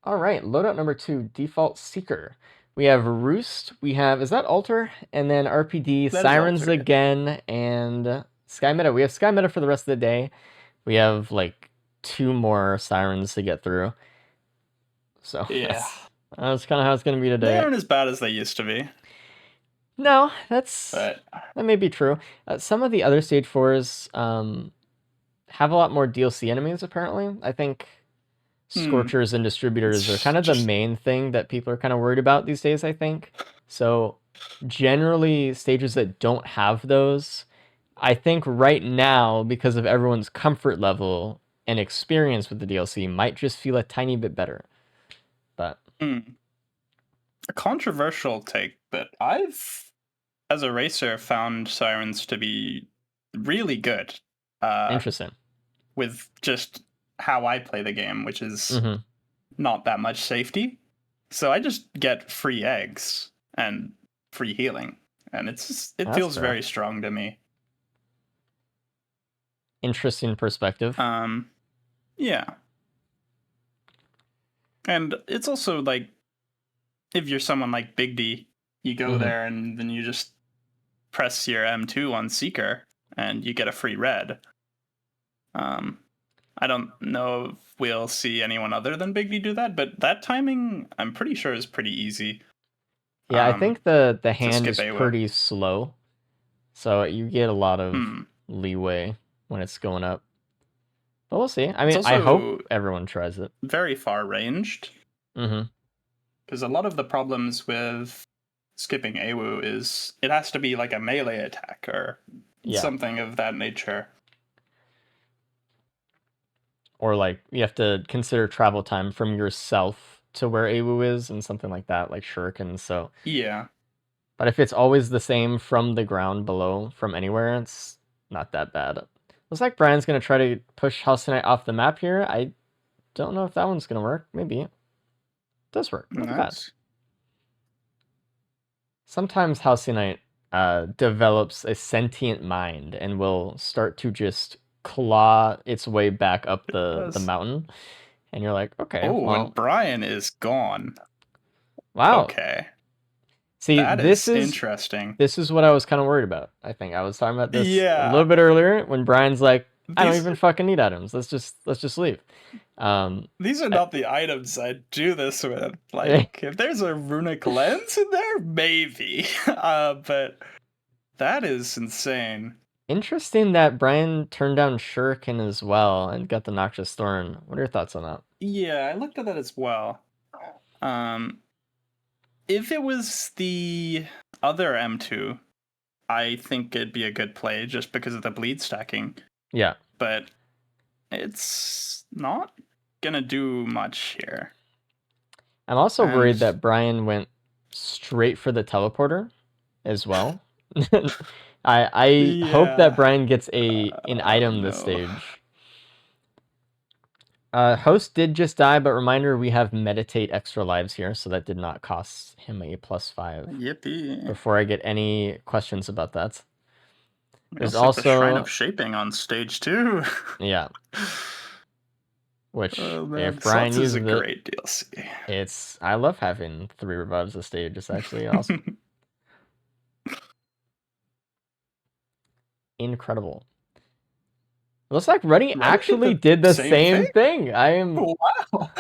All right, loadout number 2, default seeker. We have Roost. We have, is that Alter? And then RPD, That is Sirens Alter, yeah. again, and Sky Meta. We have Sky Meta for the rest of the day. We have like 2 more Sirens to get through. So Yeah. that's kind of how it's going to be They today. aren't as bad as they used to be. No, that may be true. Some of the other stage 4s have a lot more DLC enemies, apparently. I think Scorchers and Distributors are kind of the main thing that people are kind of worried about these days, I think. So generally, stages that don't have those, I think right now, because of everyone's comfort level and experience with the DLC, might just feel a tiny bit better. But a controversial take, but I've, as a racer, found Sirens to be really good. Interesting. With just how I play the game, which is Mhm. not that much safety. So I just get free eggs and free healing, and it That's feels fair. very strong to me. Interesting perspective. Yeah. And it's also like, if you're someone like Big D, you go there and then you just press your M2 on Seeker and you get a free red. I don't know if we'll see anyone other than Big D do that, but that timing, I'm pretty sure, is pretty easy. Yeah, I think the hand skip is AWA. pretty slow, so you get a lot of leeway when it's going up. But we'll see. I mean, It's I hope also everyone tries it. very far ranged, because a lot of the problems with skipping AWU is it has to be like a melee attack or something of that nature. Or like you have to consider travel time from yourself to where AWU is and something like that, like shurikens. So Yeah. But if it's always the same from the ground below, from anywhere, it's not that bad. Looks like Brian's gonna try to push Halcyon off the map here. I don't know if that one's gonna work. Maybe it does work. Not bad. Sometimes Halcyon develops a sentient mind and will start to just claw its way back up the mountain, and you're like, okay, Oh, well, and Brian is gone. wow. Okay. See, That this is interesting. This is what I was kind of worried about. I think I was talking about this a Yeah. little bit earlier when Brian's like, I don't even fucking need items. Let's just leave. These are not the items I do this with. Like, if there's a runic lens in there, maybe. But that is insane. Interesting that Brian turned down Shuriken as well and got the Noxious Thorn. What are your thoughts on that? Yeah, I looked at that as well. If it was the other M2, I think it'd be a good play just because of the bleed stacking. Yeah. But it's not gonna do much here. I'm also worried that Brian went straight for the teleporter as well. I hope that Brian gets an item this stage. Host did just die, but reminder, we have meditate extra lives here, so that did not cost him a +5. Yippee. Before I get any questions about that. There's also the Shrine also of Shaping on stage 2. Yeah. Which man, if Brian Suns is uses a it, great DLC. I love having 3 revives a stage. It's actually awesome. Incredible. Looks like Ruddy actually did the same thing. I am. Wow.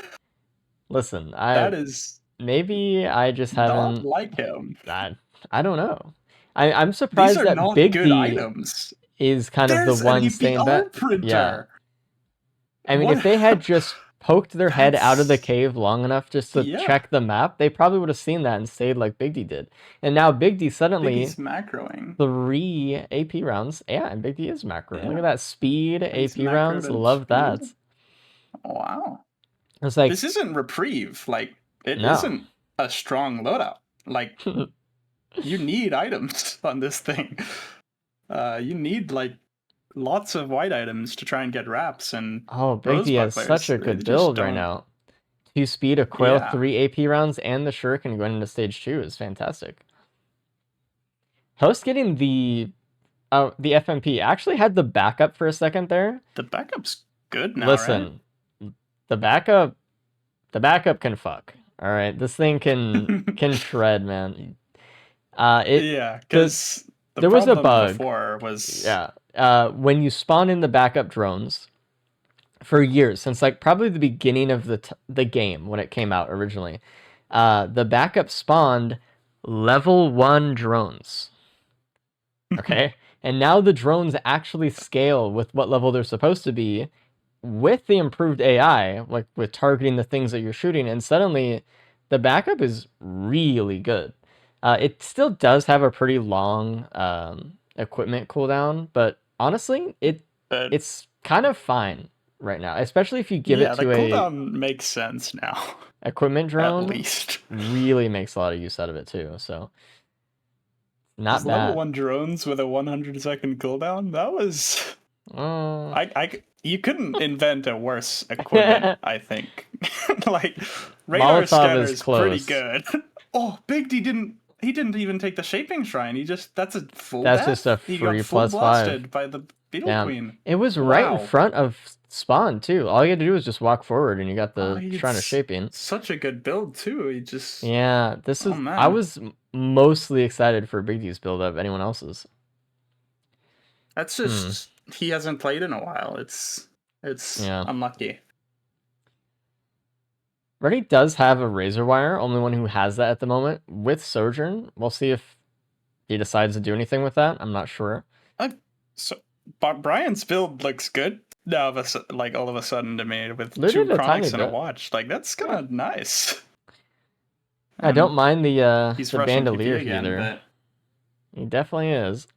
Listen, That is maybe I just haven't not like him. I don't know. I'm surprised These are that not Big good D items. is kind of the one staying back. Yeah. I mean, if they had just poked their head out of the cave long enough just to check the map, they probably would have seen that and stayed like Big D did. And now Big D suddenly Big D's macroing. 3 AP rounds. Yeah, and Big D is macroing. Look at that speed, AP rounds. Love that. Wow. It's like this isn't Reprieve. Like, it isn't a strong loadout. Like, you need items on this thing. You need like lots of white items to try and get wraps, and Oh, Big Rose D has Bucklers, such a they good just build right don't- now. 2 speed, a Quail, Yeah. 3 AP rounds, and the Shuriken going into stage 2 is fantastic. Host getting the FMP actually had the backup for a second there. The backup's good now, Listen, the backup can fuck. All right, this thing can shred, man. Yeah, because there was a problem bug. before was When you spawn in the backup drones for years, since like probably the beginning of the game when it came out originally, the backup spawned level 1 drones. Okay, and now the drones actually scale with what level they're supposed to be, with the improved AI, like with targeting the things that you're shooting, and suddenly the backup is really good. It still does have a pretty long equipment cooldown, but honestly, it's kind of fine right now, especially if you give it to the a cooldown makes sense now. equipment drone. At least really makes a lot of use out of it too. So not level bad. 1 drones with a 100-second cooldown. That was you couldn't invent a worse equipment. I think like radar Molotov scanner is is pretty close. good. Oh, Big D didn't even take the shaping shrine. That's a full. That's death. just a He got free full +5. blasted by the Beetle Damn. Queen. It was right in Wow. front of spawn too. All you had to do was just walk forward and you got the shrine of It's shaping. Such a good build too. He just Yeah, this is. man. I was mostly excited for Big D's build of anyone else's. That's just he hasn't played in a while. It's unlucky. Reddy does have a Razor Wire, only one who has that at the moment, with Sojourn. We'll see if he decides to do anything with that. I'm not sure. So, but Brian's build looks good now. All of a sudden to me with Looted 2 a chronics tiny and a bit. watch. Like that's kind of nice. I don't mind the He's the rushing bandolier PP again, either. but He definitely is.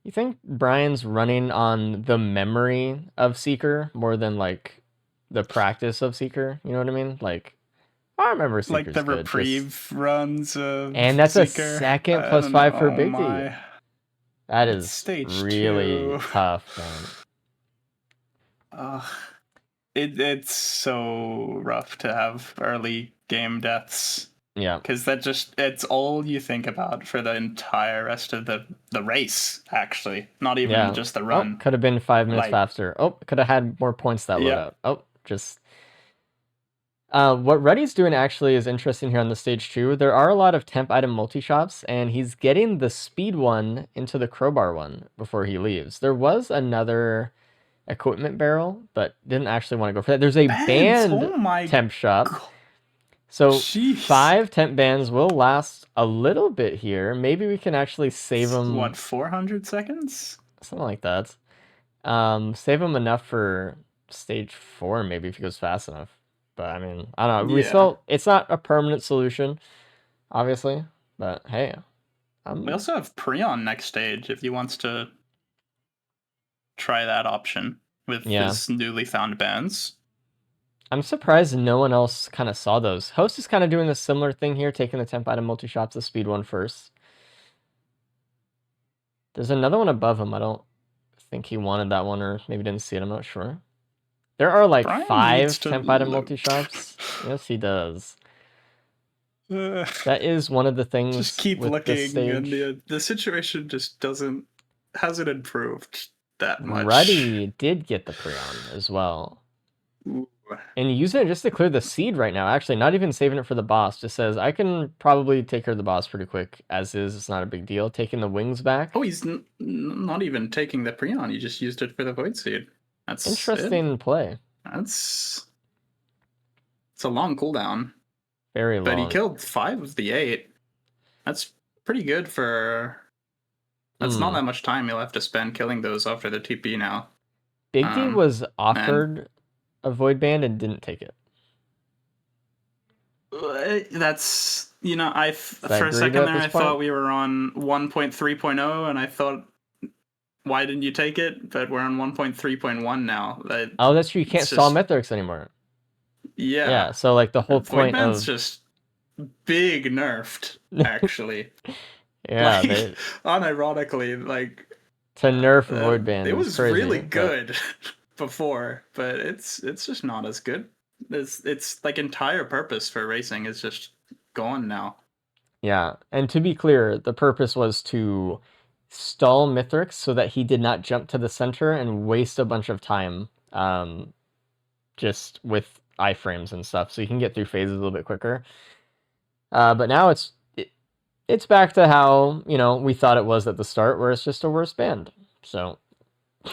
You think Brian's running on the memory of Seeker more than like the practice of Seeker? You know what I mean? Like, I remember Seeker's like the good, reprieve runs of and that's a Seeker. second I +5 don't for know, Big D. my- That It's is stage really 2. tough, man. It's so rough to have early game deaths. Yeah. Because it's all you think about for the entire rest of the race, actually. Not even just the run. Could have been 5 minutes Like- faster. Oh, could have had more points that Yeah. loadout. Oh, just. What Reddy's doing actually is interesting here on the stage 2. There are a lot of temp item multi-shops, and he's getting the speed one into the crowbar one before he leaves. There was another equipment barrel, but didn't actually want to go for that. There's a band Oh my temp shop. God. So Jeez. 5 temp bands will last a little bit here. Maybe we can actually save them. What, 400 seconds? Something like that. Save them enough for stage 4, maybe, if he goes fast enough. But I mean, I don't know. Yeah. It's not a permanent solution, obviously. But hey, We also have Prion next stage if he wants to try that option with his newly found bands. I'm surprised no one else kind of saw those. Host is kind of doing a similar thing here, taking the temp item multi-shops, the speed one first. There's another one above him. I don't think he wanted that one, or maybe didn't see it. I'm not sure. There are like Brian 5 needs to temp item look. multi-shops. Yes, he does. Uh, That is one of the things. just keep with this looking, and stage. the situation just hasn't improved that much. Ruddy did get the Prion as well. Ooh. And using it just to clear the seed right now. Actually, not even saving it for the boss. Just says, I can probably take care of the boss pretty quick. As is, it's not a big deal. Taking the wings back. Oh, he's not even taking the Prion. He just used it for the Void Seed. That's Interesting play. It's a long cooldown. Very long. But he killed 5 of the 8. That's pretty good for... That's not that much time you'll have to spend killing those after the TP now. Big D was offered a Void Band and didn't take it. That's... You know, for a agree second at there this I thought point? we were on 1.3.0 and I thought, why didn't you take it? But we're on 1.3.1 now. Oh, that's true. You can't It's stall just- Mythrix anymore. Yeah. Yeah, so like the whole Void point Band's of... just big nerfed, actually. Yeah, Like, they, unironically, like to nerf Void Band it is was crazy. really but- good before, but it's just not as good. It's like entire purpose for racing is just gone now. Yeah, and to be clear, the purpose was to stall Mithrix so that he did not jump to the center and waste a bunch of time, just with iframes and stuff, so you can get through phases a little bit quicker. But now it's back to how, you know, we thought it was at the start, where it's just a worse band. So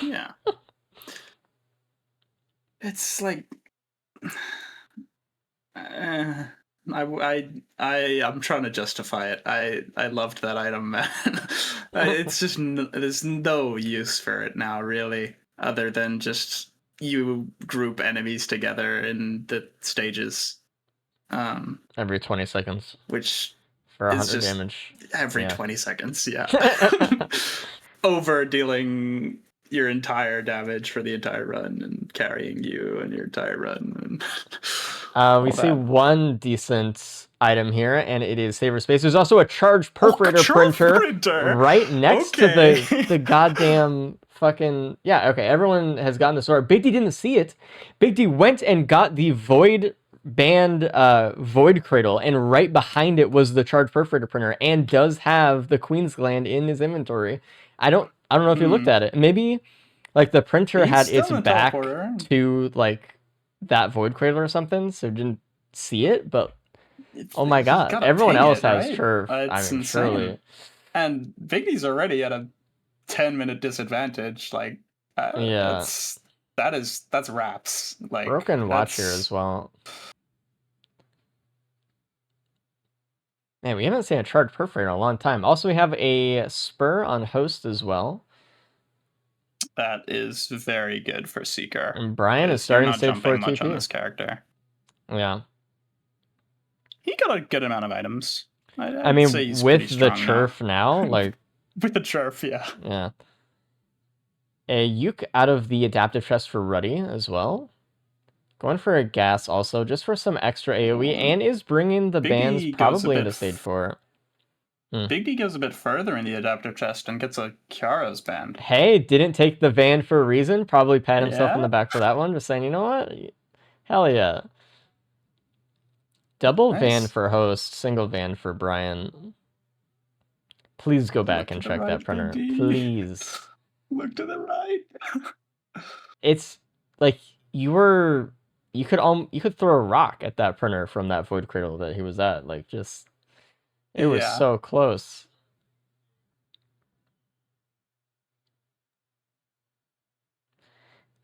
Yeah. It's like I'm trying to justify it. I loved that item, man. It's just there's no use for it now, really, other than just you group enemies together in the stages, every 20 seconds which for It's 100 just- damage. every Yeah. 20 seconds, yeah, over dealing your entire damage for the entire run and carrying you and your entire run. And We all see that. one decent item here, and it is Saber Space. There's also a charge perforator charge printer printer! right next Okay. to the goddamn fucking... Yeah, okay, everyone has gotten the sword. Big D didn't see it. Big D went and got the Void Band Void Cradle, and right behind it was the charge perforator printer, and does have the Queen's Gland in his inventory. I don't know if you looked at it. Maybe like the printer He's had still its in a back teleporter. to like that Void Cradle or something, so didn't see it, but oh my You god, gotta everyone ping else it, has right? turf. It's I mean, insane. surely. And Biggie's already at a 10-minute disadvantage. Like, Yeah. that's raps. Like, Broken watch here that's- as well. Man, we haven't seen a charge perforator in a long time. Also, we have a spur on host as well. That is very good for Seeker. And Brian is 'cause you're starting not stage 4 jumping much on TP. this character. Yeah. He got a good amount of items. I I'd mean, say he's with pretty the strong now. turf now, like, With the turf, yeah. yeah. A uke out of the adaptive chest for Ruddy as well. Going for a gas also, just for some extra AoE, and is bringing the Big bands D goes a probably bit into stage 4. Big D goes a bit further in the adaptive chest and gets a Kiara's band. Hey, didn't take the van for a reason. Probably pat himself on Yeah. the back for that one. Just saying, you know what? Hell yeah. Double van Nice. for host, single van for Brian. Please go back Look and to the check right, that printer. Big D. Please. Look to the right. It's like you could throw a rock at that printer from that void cradle that he was at. Like, just it was Yeah. so close.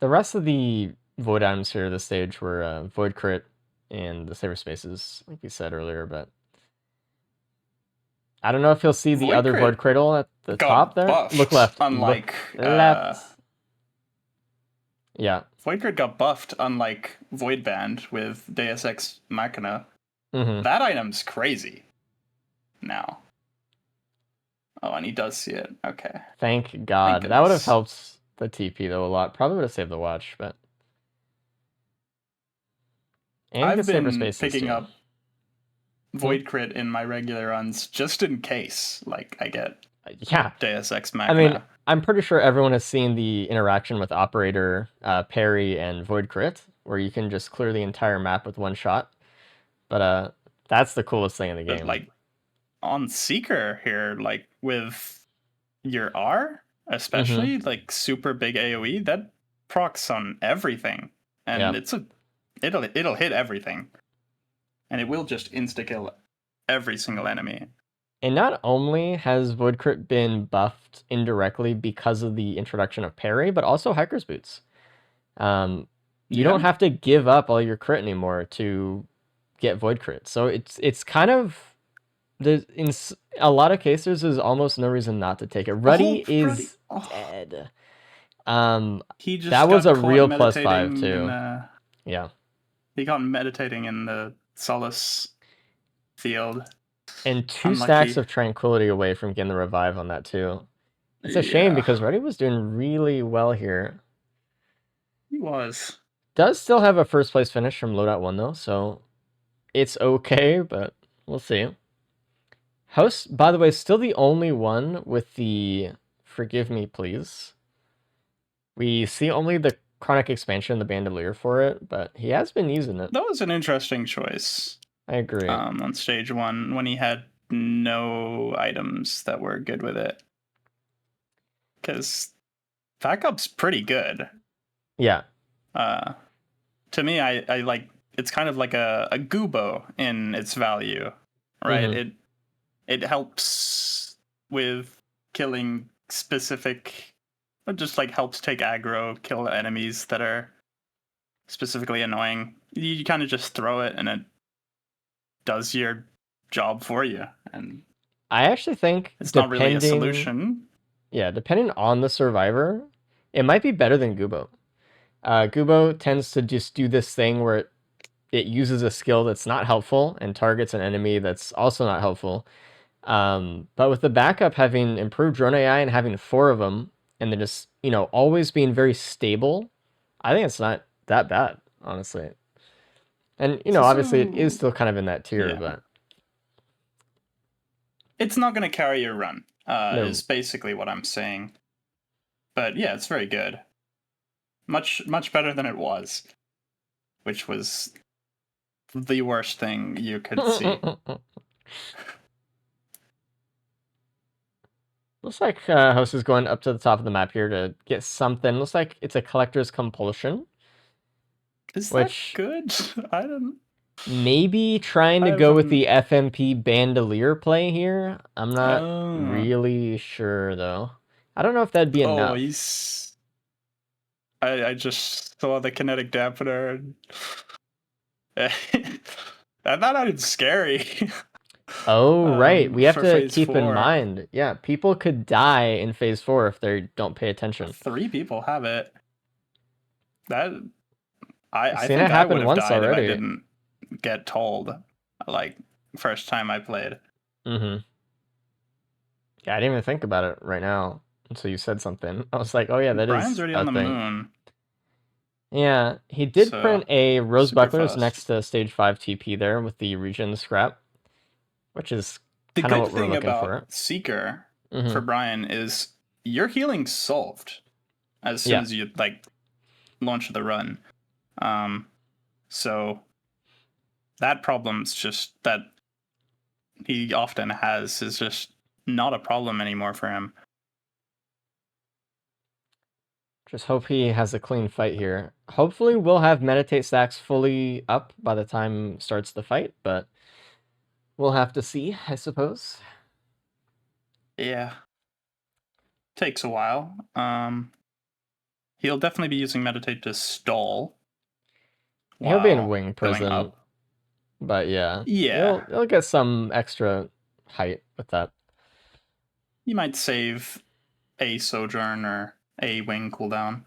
The rest of the void items here this stage were void crit and the saber spaces, like we said earlier, but I don't know if you'll see the Void other Crit void cradle at the got top there. buffed, Look left. unlike, Look left. Yeah. Void Crit got buffed, unlike Void Band with Deus Ex Machina. Hmm. That item's crazy. Now. Oh, and he does see it. Okay. Thank God. That would have goodness. helped the TP though a lot. Probably would have saved the watch, but. And I've the saber been spaces picking too. up Void Crit in my regular runs just in case, like, I get Yeah. Deus Ex I Machina. mean, I'm pretty sure everyone has seen the interaction with Operator, Parry, and Void Crit, where you can just clear the entire map with one shot. But that's the coolest thing in the But, game. like, on Seeker here, like, with your R, especially, like, super big AoE, that procs on everything. And Yeah. it'll hit everything. And it will just insta-kill every single enemy. And not only has Void Crit been buffed indirectly because of the introduction of Parry, but also Hiker's Boots. You don't have to give up all your crit anymore to get Void Crit. So it's kind of, in a lot of cases, there's almost no reason not to take it. Ruddy is dead. He just That was got a caught real +5 meditating too. Yeah. He got meditating in the Solace field. And 2 Unlucky. stacks of Tranquility away from getting the revive on that too. It's a shame because Ruddy was doing really well here. He was. Does still have a first place finish from Loadout 1 though, so it's okay, but We'll see. Host, by the way, is still the only one with the Forgive Me Please. We see only the Chronic Expansion, the Bandolier for it, but he has been using it. That was an interesting choice. I agree. On stage 1 when he had no items that were good with it. Because backup's pretty good. Yeah. To me, I like it's kind of like a Goobo in its value, right? Mhm. It helps with killing specific, or just like helps take aggro, kill enemies that are specifically annoying. You kind of just throw it and it does your job for you, and I actually think it's not really a solution. Yeah, depending on the survivor, it might be better than Gubo. Gubo tends to just do this thing where it uses a skill that's not helpful and targets an enemy that's also not helpful. But with the backup having improved drone AI and having 4 of them, and then just, always being very stable, I think it's not that bad, honestly. And, obviously it is still kind of in that tier, Yeah. but It's not going to carry your run, No. is basically what I'm saying. But yeah, it's very good. Much better than it was, which was the worst thing you could see. Looks like Host is going up to the top of the map here to get something. Looks like it's a Collector's Compulsion. Is Which- that good? I don't. Maybe trying to I go with haven't- the FMP Bandolier play here. I'm not Oh. really sure, though. I don't know if that'd be Oh, enough. he's. I just saw the kinetic dampener. That sounded scary. Oh, right. We have for to phase keep in 4. mind. Yeah, people could die in phase 4 if they don't pay attention. 3 people have it. That I I've seen think it I happen would have once died already. if I didn't get told. Like first time I played. Mm-hmm. Yeah, I didn't even think about it right now until you said something. I was like, oh yeah, that is Brian's already a on the thing. moon. Yeah, he did So, print a Rose super Bucklers fast. next to stage 5 TP there with the regen scrap, which is The kind of good what we're thing looking about for. Seeker Mhm. for Brian is your healing solved as soon Yeah. as you launch the run. So that problem's just that he often has is just not a problem anymore for him. Just hope he has a clean fight here. Hopefully we'll have meditate stacks fully up by the time starts the fight, but we'll have to see, I suppose. Yeah. Takes a while. He'll definitely be using meditate to stall. He'll be in while wing going prison, up. but yeah. Yeah. He'll get some extra height with that. You might save a sojourn or a wing cooldown.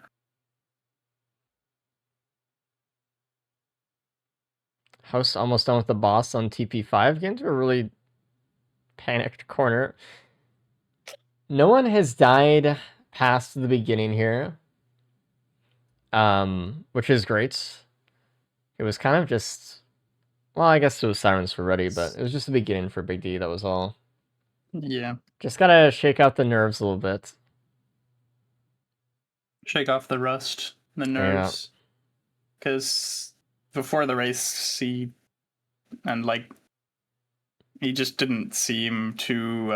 House almost done with the boss on TP5. Getting into a really panicked corner. No one has died past the beginning here. Which is great. It was kind of just... Well, I guess it was Sirens for Ready, but it was just the beginning for Big D, that was all. Yeah. Just gotta shake out the nerves a little bit. Shake off the rust, the nerves. Because before the race, he just didn't seem too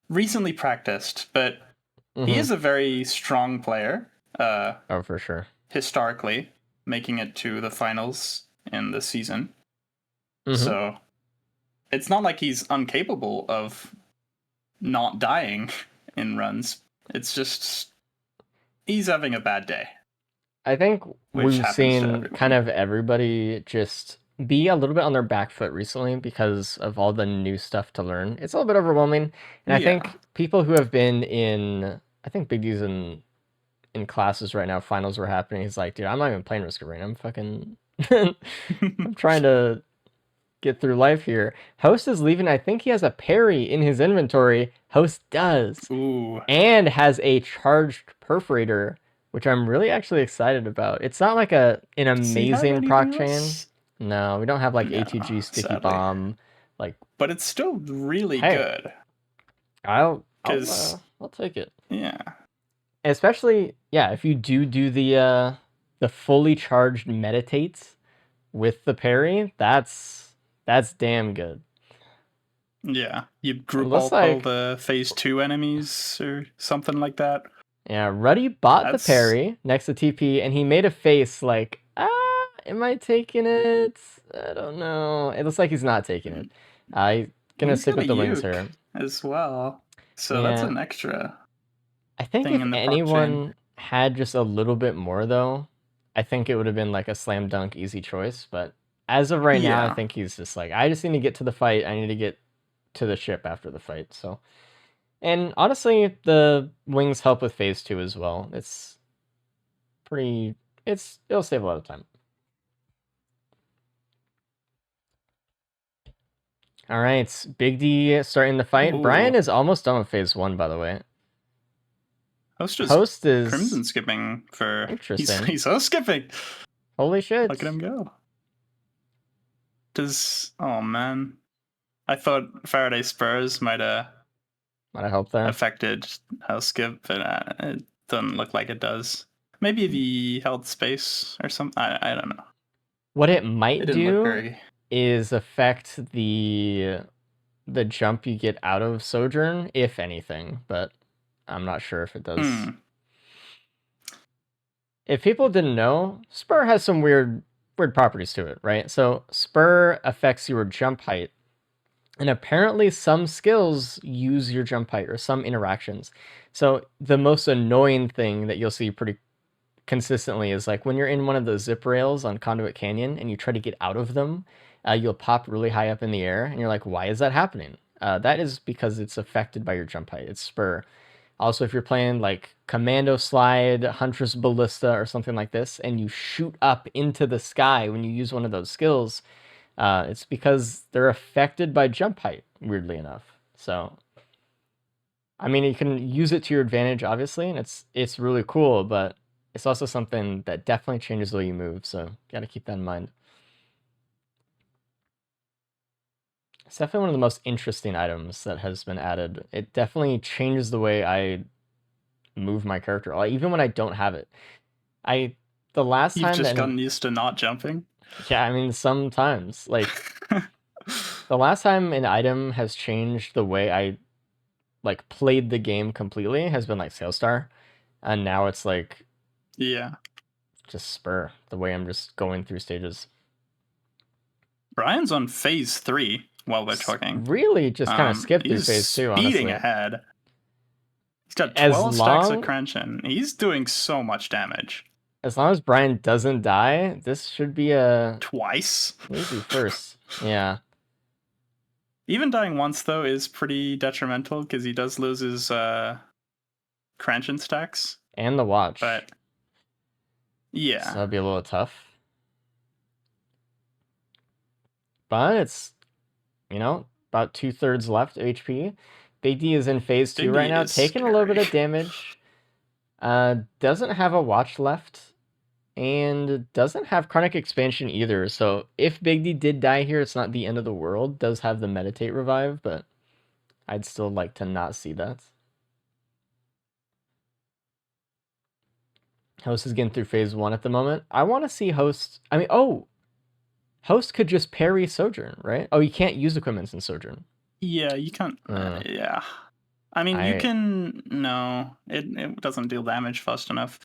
recently practiced, but he is a very strong player. Oh, for sure. Historically, making it to the finals in the season. Mhm. So it's not like he's incapable of not dying in runs. It's just he's having a bad day. I think Which we've happens to seen everyone. kind of everybody just be a little bit on their back foot recently because of all the new stuff to learn. It's a little bit overwhelming. And I Yeah. think people who have been in, I think Big D's in classes right now, finals were happening. He's like, dude, I'm not even playing Risk of Rain. I'm fucking, I'm trying to get through life here. Host is leaving. I think he has a parry in his inventory. Host does. Ooh. And has a charged perforator, which I'm really actually excited about. It's not like an Does he have amazing proc anything chain. else? No, we don't have like No, ATG sticky sadly. bomb. Like, But it's still really Hey. good. I'll 'Cause- take it. Yeah. Especially, yeah, if you do the fully charged meditates with the parry, that's damn good. Yeah. You group looks all like- the phase 2 enemies or something like that. Yeah, Ruddy bought That's- the parry next to TP, and he made a face like, am I taking it? I don't know. It looks like he's not taking it. I'm gonna He's stick got with a the wings uke here. as well. So that's Yeah. an extra. I think thing if in the prop anyone had just a little bit more, though, I think it would have been like a slam dunk easy choice. But as of right now, I Yeah. think he's just like, I just need to get to the fight. I need to get to the ship after the fight. So, and honestly, the wings help with phase 2 as well. It's pretty. It'll save a lot of time. All right, Big D starting the fight. Ooh. Brian is almost done with phase 1, by the way. Host is Host is crimson skipping for. Interesting. He's host skipping. Holy shit! Look at him go. Oh man. I thought Faraday Spurs might have Might have helped there. affected house skip, but it doesn't look like it does. Maybe if he held space or something. I don't know. What it It might didn't do look very. is affect the jump you get out of Sojourn, if anything, but I'm not sure if it does. Hmm. If people didn't know, Spur has some weird properties to it, right? So Spur affects your jump height, and apparently some skills use your jump height or some interactions. So the most annoying thing that you'll see pretty consistently is like when you're in one of those zip rails on Conduit Canyon and you try to get out of them, you'll pop really high up in the air, and you're like, why is that happening? That is because it's affected by your jump height. It's Spur. Also, if you're playing like Commando Slide, Huntress Ballista, or something like this, and you shoot up into the sky when you use one of those skills, it's because they're affected by jump height, weirdly enough. So, I mean, you can use it to your advantage, obviously, and it's really cool, but it's also something that definitely changes the way you move, so got to keep that in mind. It's definitely one of the most interesting items that has been added. It definitely changes the way I move my character, like, even when I don't have it. The last You've time just that gotten used to not jumping. yeah, I mean sometimes like the last time an item has changed the way I like played the game completely has been like Sailstar, and now it's like Yeah. just Spur, the way I'm just going through stages. Brian's on phase 3 while we're talking. Really just kind of skipped through he's phase 2, speeding honestly. ahead. He's got As 12 stacks long- of Crenshin. He's doing so much damage. As long as Brian doesn't die, this should be a Twice. easy first. Yeah. Even dying once, though, is pretty detrimental because he does lose his Crenshin stacks. And the watch. But yeah. So that'd be a little tough. But it's, about 2/3 left HP. Big D is in phase 2 Big right D now, is taking a little bit of scary. damage. Doesn't have a watch left. And doesn't have chronic expansion either. So if Big D did die here, it's not the end of the world. Does have the meditate revive, but I'd still like to not see that. Host is getting through phase 1 at the moment. I want to see Host. I mean, Host could just parry Sojourn, right? Oh, you can't use equipments in Sojourn. Yeah, you can't. Yeah. I mean, you can. No, it doesn't deal damage fast enough.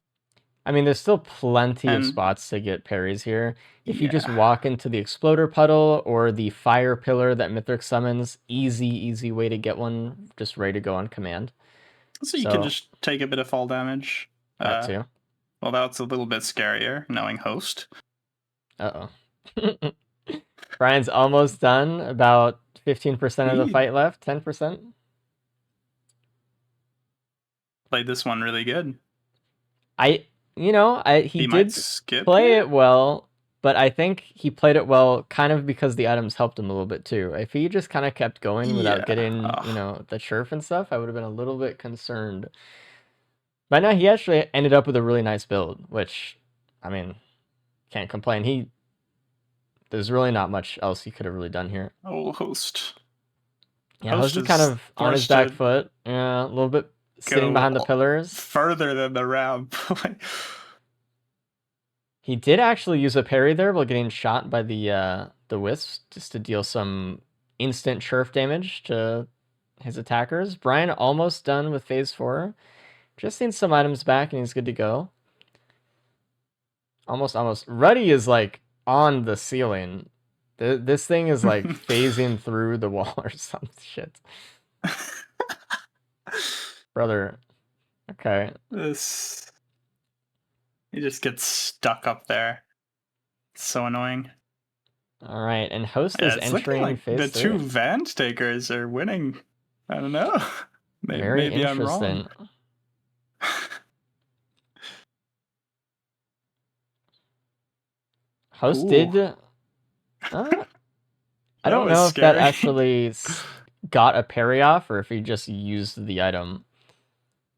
I mean, there's still plenty of And- spots to get parries here. If you just Yeah. walk into the Exploder Puddle or the Fire Pillar that Mithrix summons, easy way to get one, just ready to go on command. So you can just take a bit of fall damage. That too. Well, that's a little bit scarier, knowing Host. Uh-oh. Brian's almost done. About 15% of the He- fight left. 10%. Played this one really good. He might did skip play here? it well, but I think he played it well kind of because the items helped him a little bit too. If he just kind of kept going without Yeah. getting, the churf and stuff, I would have been a little bit concerned. But now he actually ended up with a really nice build, which, I mean, can't complain. there's really not much else he could have really done here. Oh, host. Yeah, Host is kind of on his back foot. Yeah, a little bit sitting behind the pillars. Further than the ramp. He did actually use a parry there while getting shot by the wisps, just to deal some instant churf damage to his attackers. Brian almost done with phase 4. Just needs some items back and he's good to go. Almost. Ruddy is like on the ceiling. This thing is like phasing through the wall or some shit. Brother. Okay. He just gets stuck up there. It's so annoying. All right, and Host is entering like phase the 3. two Vant takers are winning. I don't know. Very maybe I'm interesting. wrong. Host Ooh. did. I don't know if that actually got a parry off or if he just used the item.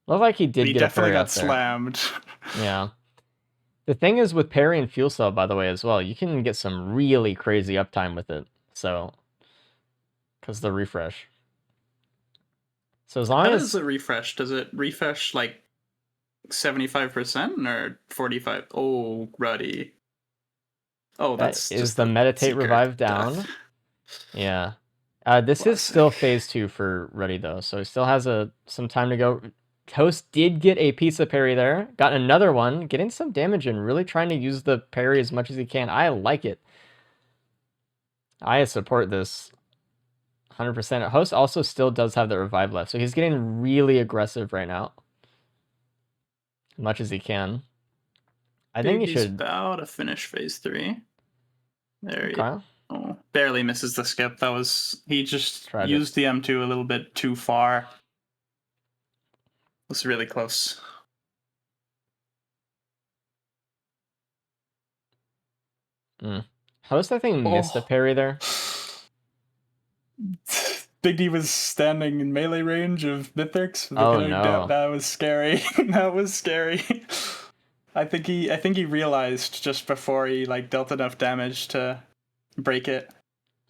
Looked like he did get a parry off there. He definitely got slammed. Yeah. The thing is with parry and fuel cell, by the way, as well, you can get some really crazy uptime with it. So, because the refresh. So as long How as does it refresh? Does it refresh like 75% or 45? Oh, Ruddy. Oh, that's that is just the meditate secret revive down. death. Yeah. This is still phase 2 for Ruddy though, so he still has some time to go. Host did get a piece of parry there. Got another one. Getting some damage in. Really trying to use the parry as much as he can. I like it. I support this 100%. Host also still does have the revive left. So he's getting really aggressive right now. As much as he can. I think he should... about to finish phase 3. There he Okay. Oh, barely misses the skip. That was... He just Tried used the M2 a little bit too far. Was really close. Host, I think, missed a parry there. Big D was standing in melee range of Mythix. Oh no, that was scary. That was scary. I think he realized just before he like dealt enough damage to break it.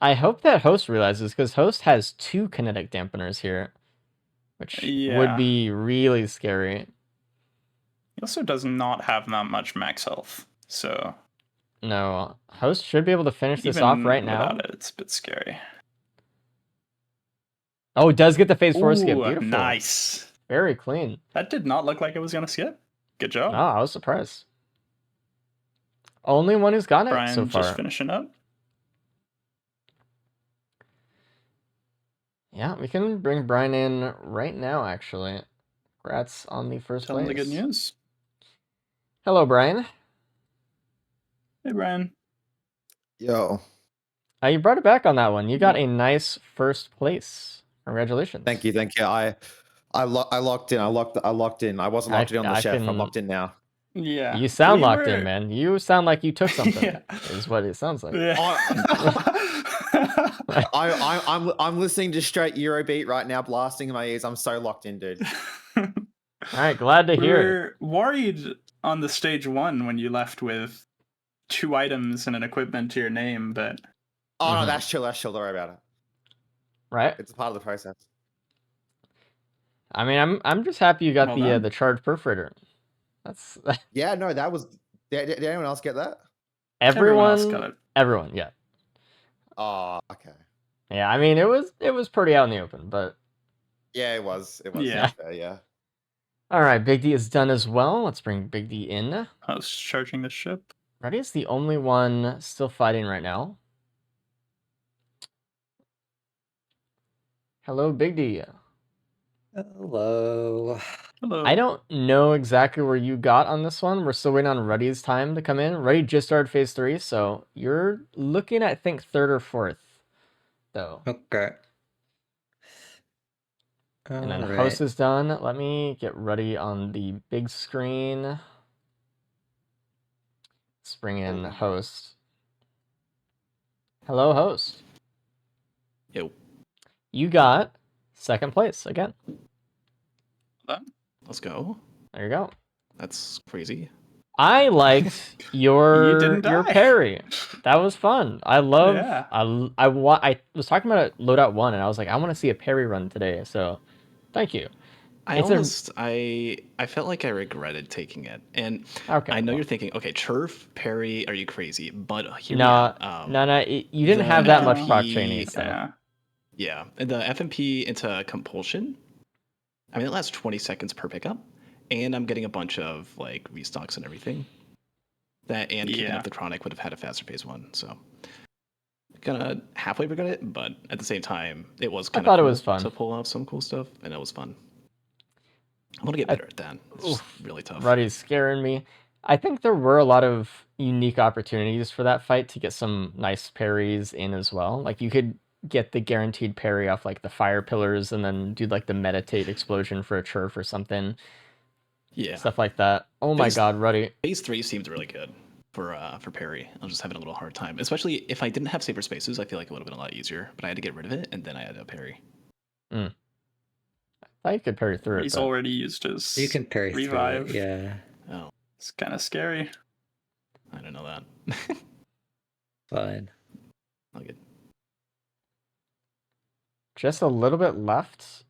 I hope that Host realizes, because Host has 2 kinetic dampeners here, which would be really scary. He also does not have that much max health, so no, Host should be able to finish this off right now. It's a bit scary. Oh, it does get the phase 4 skip. Beautiful. Nice. Very clean. That did not look like it was gonna skip. Good job. No, I was surprised. Only one who's gotten it so far. Just finishing up. Yeah, we can bring Brian in right now, actually. Congrats on the first Tell him place. the good news. Hello, Brian. Hey, Brian. Yo. You brought it back on that one. You got a nice first place. Congratulations. Thank you. I locked in. I locked in. I wasn't locked in on the chef. I'm locked in now. Yeah. You sound locked in, man. You sound like you took something. Yeah. Is what it sounds like. Yeah. I'm listening to straight Eurobeat right now, blasting in my ears. I'm so locked in, dude. All right, glad to hear. We're worried on the stage 1 when you left with 2 items and an equipment to your name, but oh no, that's chill. Don't worry about it. Right? It's a part of the process. I mean, I'm just happy you got the charged perforator. That's yeah. No, that was. Did anyone else get that? Everyone else got it. Everyone, yeah. Oh, okay. Yeah, I mean, it was pretty out in the open, but yeah, it was. Yeah. Fair, yeah. All right, Big D is done as well. Let's bring Big D in. I was charging the ship. Ruddy is the only one still fighting right now. Hello, Big D. Hello. Hello. I don't know exactly where you got on this one. We're still waiting on Ruddy's time to come in. Ruddy just started phase 3, so you're looking at, I think, 3rd or 4th, though. Okay. And then Host is done. Let me get Ruddy on the big screen. Let's bring in Host. Hello, Host. Yo. You got 2nd place again. Let's go. There you go. That's crazy. I liked your didn't your die. parry. That was fun. I love. Yeah. I was talking about it Loadout 1, and I was like, I want to see a parry run today. So, thank you. I felt like I regretted taking it, and Okay, I know well. you're thinking, okay, Churf, parry, are you crazy? But hear me No, out. no. You didn't the have that much FMP, proc training, so. Yeah. Yeah, the FMP into compulsion. I mean, it lasts 20 seconds per pickup, and I'm getting a bunch of like restocks and everything. That and keeping Yeah. up the chronic would have had a faster pace one, so gonna halfway regret it, but at the same time, it was kind of thought it cool was fun. to pull off some cool stuff, and it was fun. I want to get better at that. It's just really tough. Ruddy's scaring me. I think there were a lot of unique opportunities for that fight to get some nice parries in as well. Like you could get the guaranteed parry off like the fire pillars and then do like the meditate explosion for a churf or something. Yeah, Stuff like that. Oh my god, Ruddy. Phase 3 seemed really good for parry. I was just having a little hard time, especially if I didn't have saber spaces. I feel like it would have been a lot easier, but I had to get rid of it, and then I had to parry. I thought you could parry through it. He's but... already used his You can parry revive. through it, yeah. Oh, It's kind of scary. I didn't know that. Fine. All good. Just a little bit left.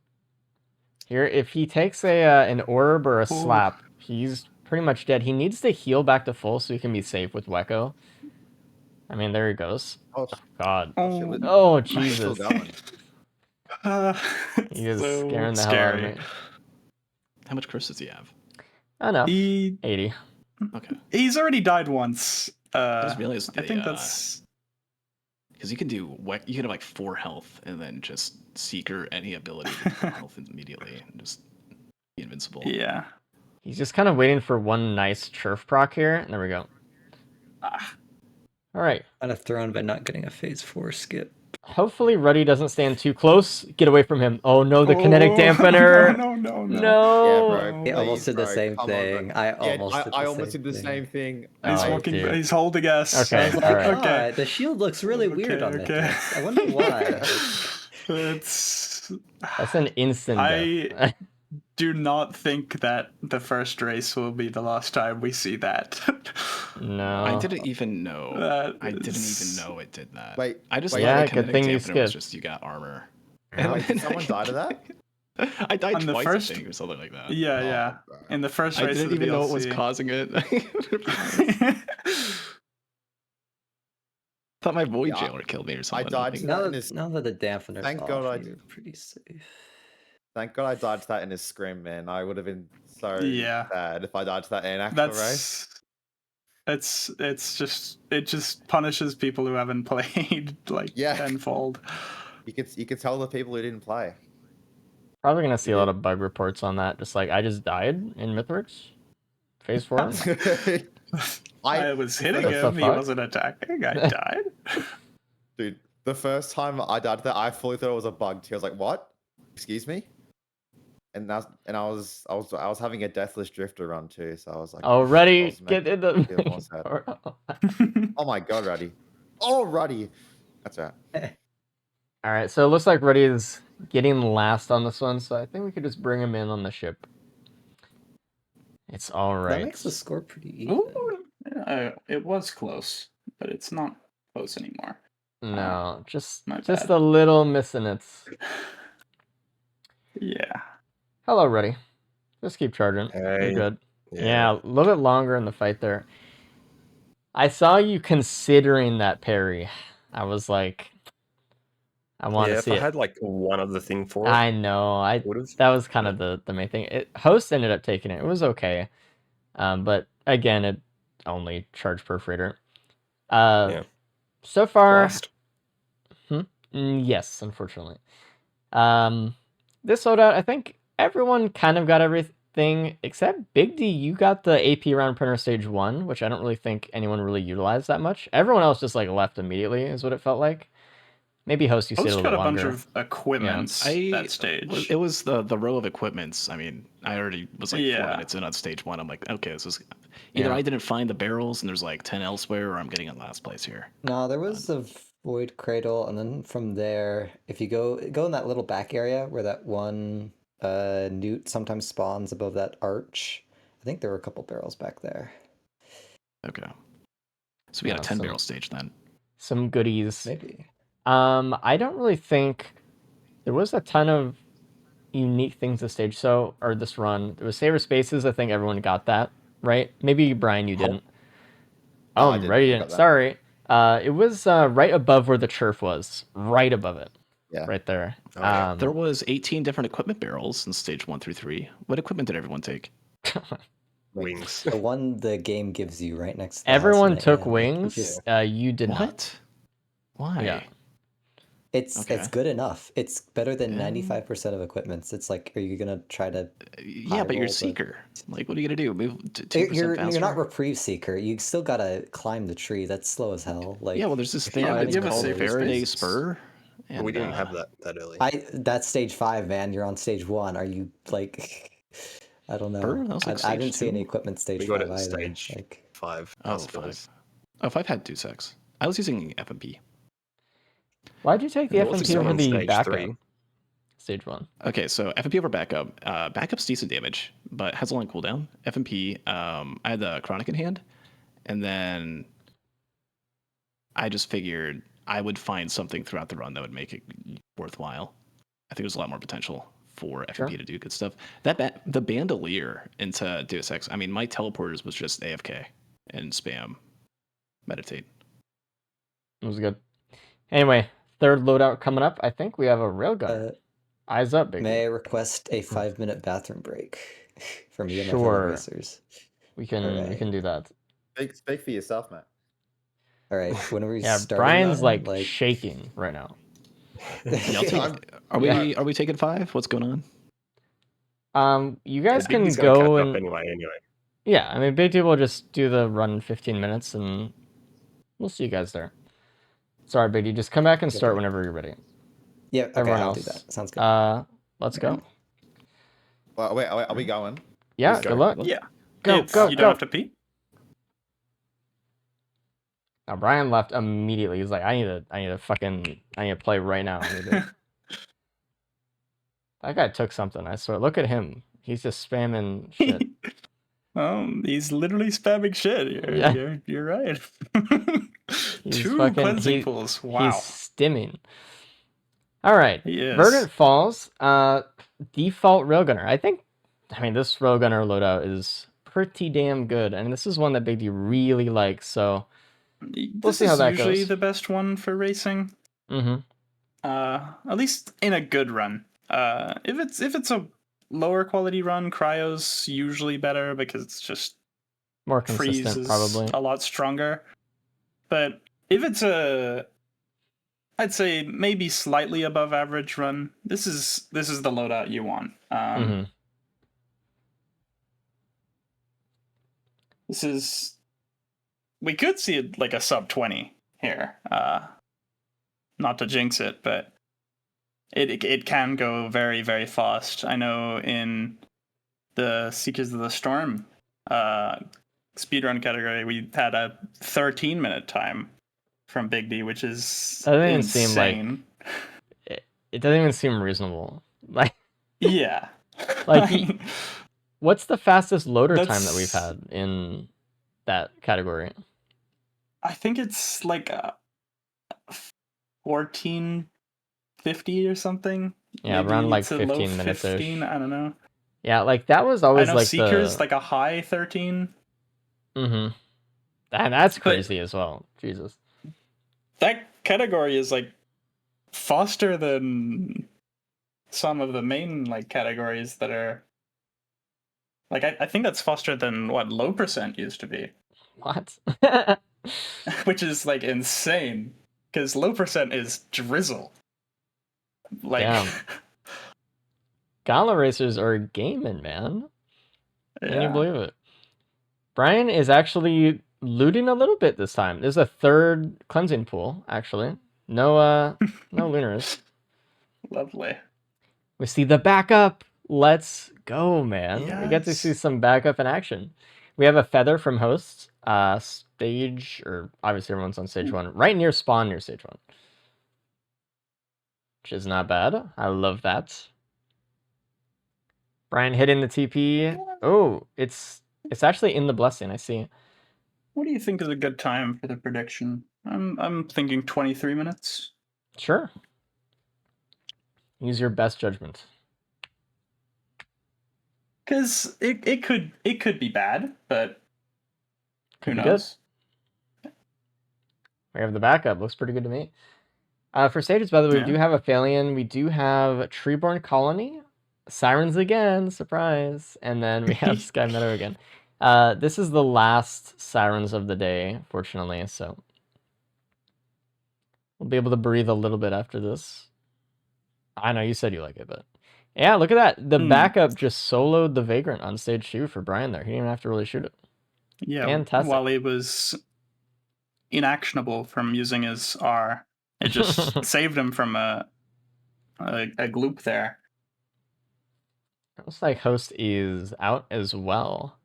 Here, if he takes an orb or a slap, he's pretty much dead. He needs to heal back to full so he can be safe with Wecco. I mean, there he goes. Oh, God. shit, Oh, it's still Jesus. going. He is so scaring the hell out of scary. me. How much curse does he have? Enough. 80. Okay. He's already died once. I just realized I think that's because you can have like 4 health and then just Seeker any ability to 4 health immediately and just be invincible. Yeah. He's just kind of waiting for one nice churf proc here, and there we go. All right. On a throne, but not getting a phase 4 skip. Hopefully Ruddy doesn't stand too close. Get away from him. Oh no, the kinetic dampener. No. Yeah, bro. He almost did the bro, same come on, thing. bro. I almost did the same thing. He's Oh, walking. dude. He's holding us. Okay, I was all like, right. Okay. the shield looks really weird on Okay. this. I wonder why. It's. That's an instant death. Do not think that the first race will be the last time we see that. No. I didn't even know. I didn't even is- know it did that. Wait, I just wait, thought yeah, the good kinetic thing you dampener was skipped. just you got armor. Wait, did someone die to that? I died On the twice, first- I think, or something like that. Yeah. bro. In the first I race, didn't of the even know what was DLC. causing it. Thought my void Yeah, jailer killed me or something. died to that in his. Now that the dampener's Thank off, God you're pretty safe. Thank God I died to that in his scrim, man. I would have been so Yeah. sad if I died to that in actual race. It's just punishes people who haven't played like Yeah. tenfold. You could tell the people who didn't play. Probably gonna see a lot of bug reports on that. Just like I just died in Mythrix, phase 4. I was hitting What the him. He fuck? wasn't attacking. I died. Dude, the first time I died to that, I fully thought it was a bug too. I was like, "What? Excuse me?" And I was having a deathless drifter run too, so I was like, Oh, I ready? was Get in feel more sad. the. Oh my God, Ruddy! Oh, Ruddy! That's right. All right, so it looks like Ruddy is getting last on this one, so I think we could just bring him in on the ship. It's all right. That makes the score pretty even. It was close, but it's not close anymore. No, just my just bad. a little missing it. Yeah. Hello, Ruddy. Just keep charging. You're Hey. good. Yeah, a little bit longer in the fight there. I saw you considering that parry. I was like, I want Yeah, to if see I it. had like one other thing for it, I know. would've. That was kind of the main thing. Host ended up taking it. It was okay. But again, it only charged perforator. Yeah. So far, Last. yes, unfortunately. This loadout, I think everyone kind of got everything except Big D. You got the AP round printer stage 1, which I don't really think anyone really utilized that much. Everyone else just like left immediately, is what it felt like. Maybe Host, you stayed a Host little got a longer. bunch of equipments that stage. It was the row of equipments. I mean, I already was like 4 Yeah. minutes in on stage 1. I'm like, okay, this is either Yeah. I didn't find the barrels and there's like 10 elsewhere, or I'm getting in last place here. No, there was a void cradle, and then from there, if you go in that little back area where that one newt sometimes spawns above that arch, I think there were a couple barrels back there. Okay. So we got Yeah, a 10 some- barrel stage then. Some goodies. Maybe. I don't really think there was a ton of unique things this stage. So, or this run, there was Saber Spaces. I think everyone got that right. Maybe Brian, you didn't. No, Oh, I didn't. right, you I got didn't. that. Sorry. It was right above where the turf was, right above it. Yeah. Right there. Oh, yeah. There was 18 different equipment barrels in stage 1 through 3. What equipment did everyone take? Wings. The one the game gives you right next to the Everyone house in the took inn, like, wings. just- You did not. What? Why? Yeah. It's Okay. good enough. It's better than Yeah. 95% of equipments. It's like, are you gonna try to? Yeah, but you're roll the- Seeker. Like, what are you gonna do? Move 2% You're faster? not reprieve seeker. You still gotta climb the tree. That's slow as hell. Like Yeah, well, there's this if thing you're Yeah, but it's you have a called safer Faraday space. Spur. But we and, didn't have that early. that's stage 5, man. You're on stage 1. Are you like? I don't know. Spur? That was like I stage didn't see any 2. equipment stage We got 5 it either. stage Like 5. Oh, hospitals. 5. Oh, 5 had 2 secs. I was using FMP. Why'd you take the There was FMP some over on the stage backup? 3. Stage 1. Okay, so FMP over backup. Backup's decent damage, but has a long cooldown. FMP, I had the Chronic in hand, and then I just figured I would find something throughout the run that would make it worthwhile. I think there's a lot more potential for FMP Sure. to do good stuff. The Bandolier into Deus Ex, I mean, my teleporters was just AFK and spam meditate. It was good. Anyway, third loadout coming up. I think we have a railgunner. Eyes up, big. may I request a 5-minute bathroom break for me and my fellow Sure. racers? We can do that. Speak for yourself, man. All right. When are we Yeah, starting? Brian's that? like shaking right now. Are we taking 5? What's going on? You guys Yeah, can Bigby's gonna go catch up and anyway. yeah, I mean, Big D will just do the run in 15 minutes, and we'll see you guys there. Sorry, Big D, just come back and start whenever you're ready. Yeah. Okay. Everyone I'll else, do that. Sounds good. Let's go. Well, wait, are we going? Yeah, Let's good go. luck. Yeah. Go, It's- go, You go. don't have to pee. Now Brian left immediately. He's like, I need to play right now. That guy took something, I swear. Look at him. He's just spamming shit. He's literally spamming shit. Yeah. You're right. He's 2 cleansing pools. Wow. He's stimming. All right. He is. Verdant Falls, default railgunner. I mean, this railgunner loadout is pretty damn good, and this is one that Big D really likes. So This see how is that usually goes. the best one for racing. At least in a good run. If it's a lower quality run, cryo's usually better because it's just more consistent, freezes probably. a lot stronger. But if it's I'd say maybe slightly above average run, this is the loadout you want. This is, we could see it like a sub 20 here. Not to jinx it, but it can go very, very fast. I know in the Seekers of the Storm speedrun category, we had a 13-minute time from Big D, which is That doesn't even insane. seem it doesn't even seem reasonable. Like, Yeah. like what's the fastest loader time that That's- we've had in that category? I think it's like a 1450 or something. Yeah, Maybe around like to low 15 minutes. 15, I don't know. Yeah, like that was I always know like Seekers the. like a high 13. And that's crazy as well. Jesus. That category is like faster than some of the main like categories that are like I think that's faster than what low percent used to be, What? which is like insane because low percent is drizzle. Like Damn. Gala racers are gaming, man. Can you yeah. believe it? Brian is actually looting a little bit this time. There's a third cleansing pool, actually. No lunars. Lovely. We see the backup. Let's go, man. We get to see Yes. some backup in action. We have a feather from hosts. Stage, or obviously everyone's on stage 1. Right near spawn near stage 1. Which is not bad. I love that. Brian hitting the TP. Oh, it's actually in the blessing. I see. What do you think is a good time for the prediction? I'm thinking 23 minutes. Sure. Use your best judgment. Because it could be bad, but Could who be good. knows? We have the backup. Looks pretty good to me. For stages, by the way, we do have a Phalian. We do have Treeborn Colony, Sirens again, surprise, and then we have Sky Meadow again. This is the last Sirens of the day, fortunately, so we'll be able to breathe a little bit after this. I know you said you like it, but yeah, look at that. The backup just soloed the Vagrant on stage 2 for Brian there. He didn't even have to really shoot it. Yeah, Fantastic. while he was inactionable from using his R, it just saved him from a gloop there. Looks like Host is out as well.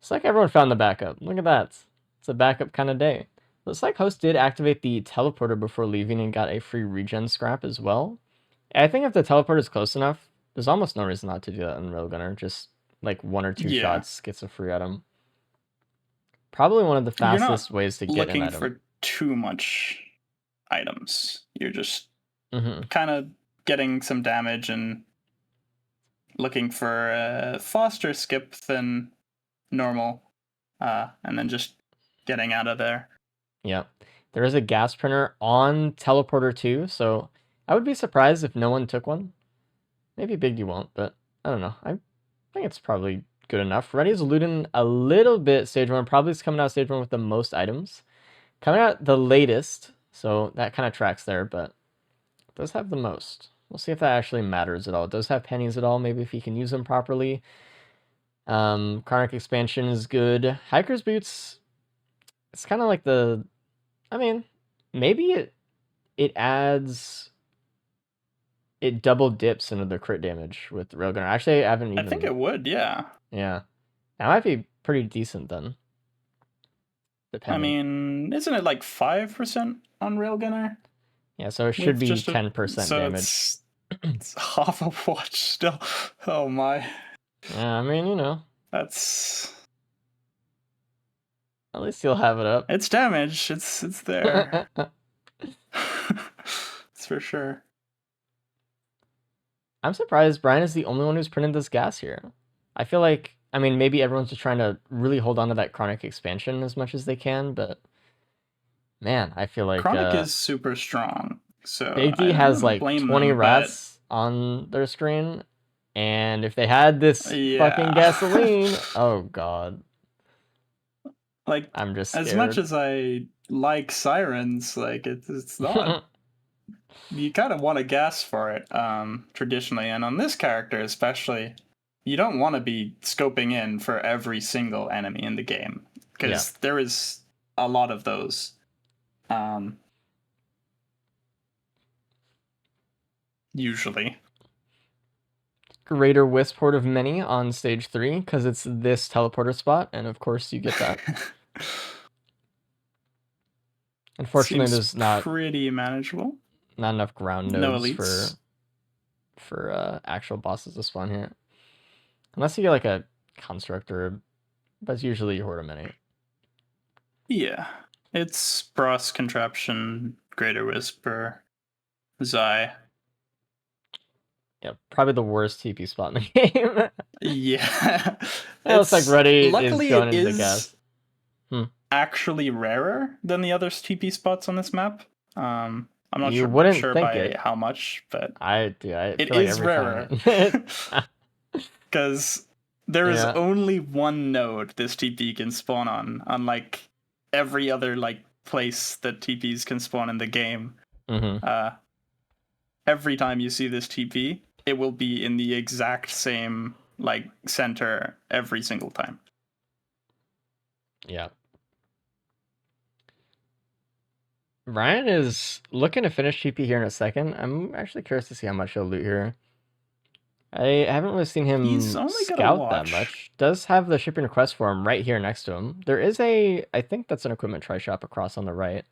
Looks like everyone found the backup. Look at that. It's a backup kind of day. Looks like Host did activate the teleporter before leaving and got a free regen scrap as well. I think if the teleporter is close enough, there's almost no reason not to do that in Railgunner. Just like 1 or 2 shots gets a free item. Probably one of the fastest ways to get an item. Looking for too much items. You're just kind of getting some damage and looking for a faster skip than normal, and then just getting out of there. Yep. There is a gas printer on teleporter too, so I would be surprised if no one took one. Maybe Big D won't, but I don't know. I think it's probably good enough. Reddy's looting a little bit stage 1. Probably is coming out stage 1 with the most items. Coming out the latest, so that kind of tracks there, but it does have the most. We'll see if that actually matters at all. It does have pennies at all, maybe if he can use them properly. Karnak expansion is good. Hiker's boots, it's kind of like the, I mean, maybe it adds, it double dips into the crit damage with Railgunner. Actually, I haven't even... I think it would, yeah. Yeah. That might be pretty decent then. Depending. I mean, isn't it like 5% on Railgunner? Yeah, so it should be 10% damage. It's half a watch still. Oh my. Yeah, I mean, you know. That's... At least you'll have it up. It's damage. It's there. It's for sure. I'm surprised Brian is the only one who's printed this gas here. I feel like, I mean, maybe everyone's just trying to really hold on to that chronic expansion as much as they can, but man, I feel like chronic is super strong. So Big D has like 20 rats on their screen, and if they had this fucking gasoline, oh god. Like, I'm just scared. As much as I like sirens, like it's not. You kind of want a gas for it, traditionally, and on this character especially, you don't want to be scoping in for every single enemy in the game because there is a lot of those. Usually. Greater Wisp Horde of Many on stage 3 because it's this teleporter spot, and of course you get that. Unfortunately, there's not pretty manageable. Not enough ground nodes for actual bosses to spawn here, unless you get like a constructor, but it's usually Horde of Many. Yeah, it's Bros, Contraption, Greater Whisper, Zai. Yeah, probably the worst TP spot in the game. Yeah. It looks like Reddy is going into the gas. Actually rarer than the other TP spots on this map. I'm not sure by how much, but it is rarer. Because there is only one node this TP can spawn on, unlike every other place that TPs can spawn in the game. Every time you see this TP, it will be in the exact same center every single time. Yeah. Ryan is looking to finish TP here in a second. I'm actually curious to see how much he'll loot here. I haven't really seen him scout that much. Does have the shipping request for him right here next to him. There is I think that's an equipment try shop across on the right.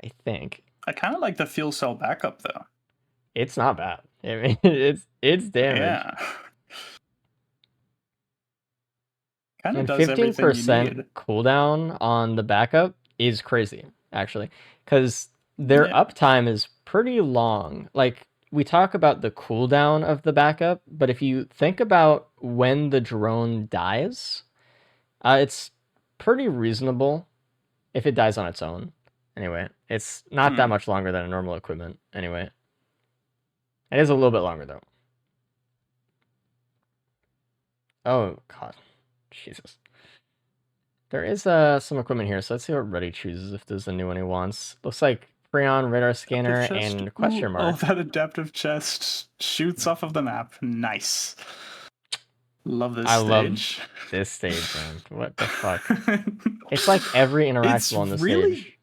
I think. I kind of like the fuel cell backup though. It's not bad. I mean, it's damage. Yeah. Kind of And does everything you 15% need. cooldown on the backup is crazy, actually, because their Yeah. uptime is pretty long. Like, we talk about the cooldown of the backup, but if you think about when the drone dies, it's pretty reasonable if it dies on its own. Anyway, it's not that much longer than a normal equipment. Anyway, it is a little bit longer, though. Oh, God. Jesus. There is some equipment here, so let's see what Reddy chooses if there's a new one he wants. Looks like Freon, radar scanner, Adaptive chest. and question Ooh, mark. Oh, that adaptive chest shoots off of the map. Nice. Love this I love stage. this stage, man. What the fuck? It's like every interactable on the stage.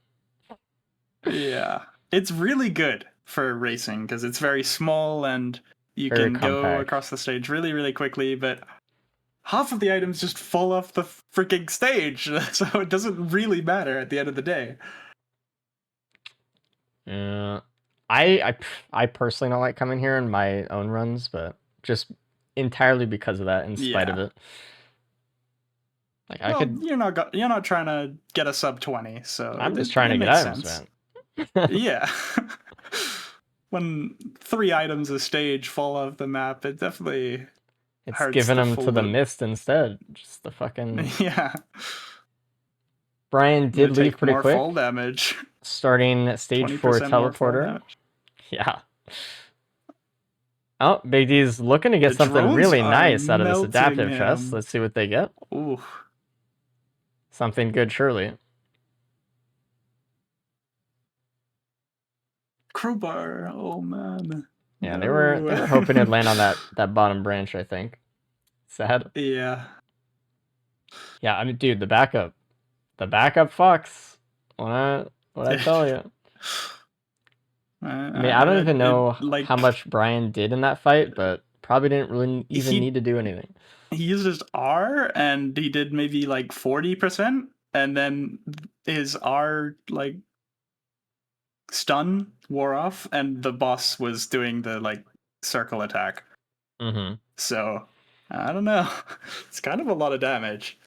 Yeah. It's really good for racing because it's very small and you Very can go compact. across the stage really, really quickly, but half of the items just fall off the freaking stage, so it doesn't really matter at the end of the day. Yeah. I personally don't like coming here in my own runs, but just entirely because of that, in spite of Yeah. it. Like Well, I could. you're not trying to get a sub 20, so I'm just it trying to get makes items, sense. man. Yeah. When 3 items a stage fall off the map, it definitely It's hurts giving the them full to the loop. mist instead. Just the fucking. Yeah. Brian They did leave take pretty more quick, fall damage. starting stage 4 20% more fall teleporter. damage. Yeah. Oh, Big D's looking to get The something drones really are nice out of this melting adaptive chest. him. Let's see what they get. Ooh. Something good, surely. Crowbar. Oh man. Yeah, No. they were hoping it'd land on that bottom branch, I think. Sad. Yeah. Yeah, I mean, dude, the backup fucks. What I tell you. I mean, I don't even know how much Brian did in that fight, but probably didn't really even need to do anything. He used his R and he did maybe like 40%, and then his R like stun wore off, and the boss was doing the like circle attack. Mm-hmm. So I don't know. It's kind of a lot of damage.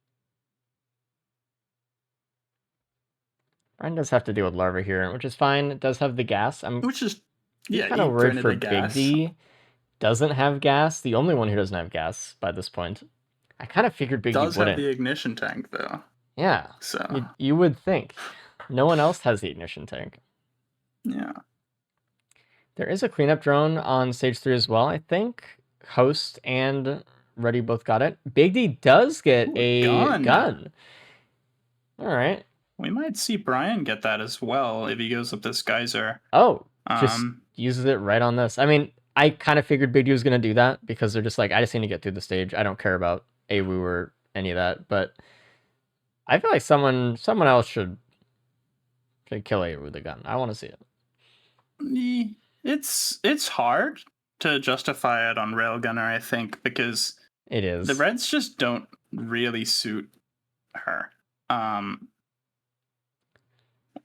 Brian does have to deal with larva here, which is fine. It does have the gas. Which is kind of worried for Big D. Doesn't have gas. The only one who doesn't have gas by this point. I kind of figured Big D wouldn't. Does have the ignition tank though. Yeah. So you would think. No one else has the ignition tank. Yeah. There is a cleanup drone on stage 3 as well, I think. Host and Reddy both got it. Big D does get a gun. All right. We might see Brian get that as well if he goes up this geyser. Oh, just uses it right on this. I mean, I kind of figured Big D was going to do that because they're just like, I just need to get through the stage. I don't care about AWU or any of that. But I feel like someone else should kill AWU with a gun. I want to see it. It's hard to justify it on Railgunner, I think, because it is. The Reds just don't really suit her.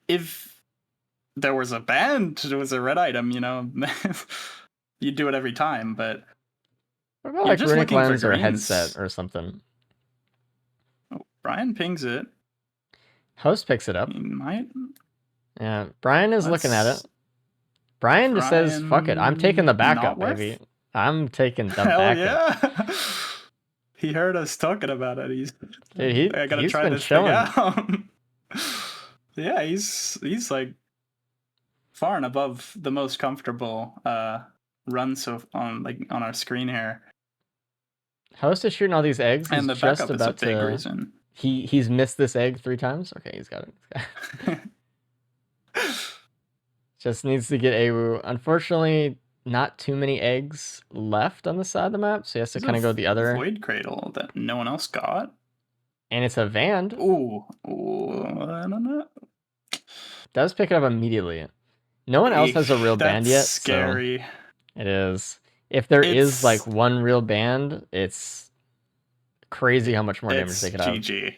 If there was a band, there was a red item, you'd do it every time, but what about like runic lens or headset or something? Oh, Brian pings it. Host picks it up. He might. Yeah, Brian is looking at it. Brian just says, fuck it, I'm taking the backup, baby. I'm taking the backup. Yeah. He heard us talking about it. I gotta try this thing out. Yeah, he's like far and above the most comfortable run on our screen here. Host is shooting all these eggs. And the backup is a big reason. He's missed this egg 3 times. Okay, he's got it. Just needs to get AWU. Unfortunately, not too many eggs left on the side of the map, so he has to kind of go the other. Void Cradle that no one else got. And it's a Vand. Ooh, I don't know. Does pick it up immediately. No one else has a real band yet. Scary. So it is. If there is like one real band, it's crazy how much more damage they could have. GG.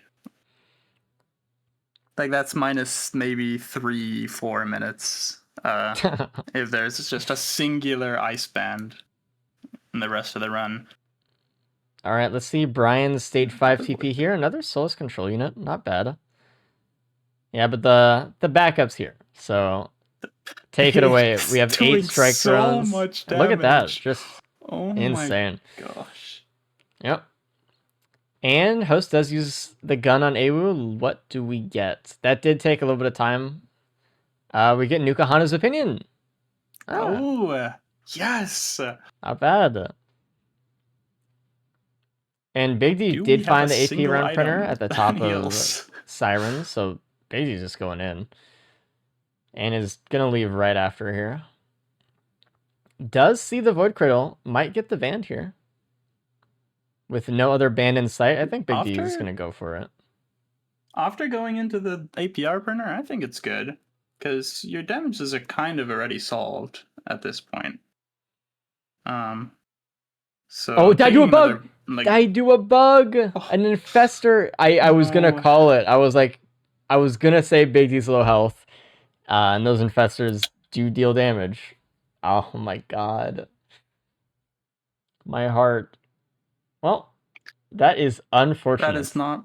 Like that's minus maybe 3-4 minutes. If there's just a singular ice band in the rest of the run. All right, let's see Brian's stage 5 TP here. Another Solus control unit, not bad. Yeah, but the backup's here, so take it away. We have 8 Doing strike so drones. much Look at that, damage. just Oh insane. my gosh. Yep. And host does use the gun on Awu. What do we get? That did take a little bit of time. We get Nukahana's opinion. Oh, yes. Not bad. And Big D Do we did have find a the AP single round printer item at the top of heals? Sirens, so Big D's just going in. And is going to leave right after here. Does see the Void Cradle. Might get the Vand here. With no other band in sight, I think Big D is going to go for it. After going into the APR printer, I think it's good. Because your damages are kind of already solved at this point. So Oh, did I do a bug? another, like, I do a bug. Oh. An infestor. I was going to No. call it. I was going to say Big D's low health. And those infestors do deal damage. Oh my god. My heart. Well, that is unfortunate. that is not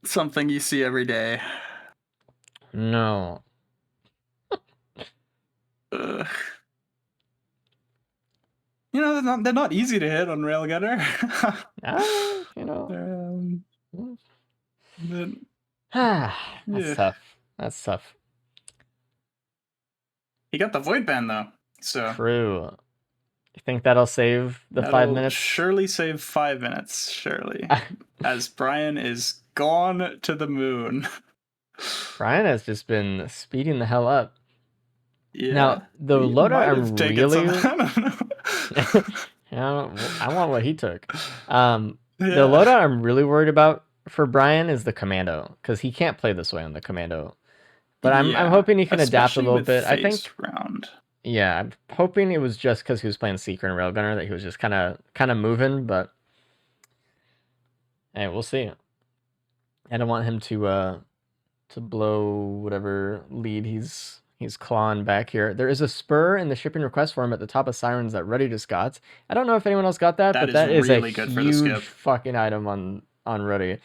something you see every day. No. Ugh. You know, they're not easy to hit on Railgunner. You know. But, That's yeah. tough. That's tough. He got the Void Band, though. So True. You think that'll save the 5 that'll minutes? surely save 5 minutes, surely. As Brian is gone to the moon. Brian has just been speeding the hell up. Yeah. Now, the He loadout might I'm have taken really... I don't know. I want what he took. The Yeah. loadout I'm really worried about for Brian is the Commando, because he can't play this way on the Commando. But I'm Yeah, hoping he can adapt a especially little with bit. I think, phased round. yeah, I'm hoping it was just because he was playing Secret and Railgunner that he was just kind of moving. But hey, we'll see. I don't want him to blow whatever lead he's clawing back here. There is a spur in the shipping request form at the top of Sirens that Ruddy just got. I don't know if anyone else got that, but that is really a good for the huge skip. fucking item on Ruddy.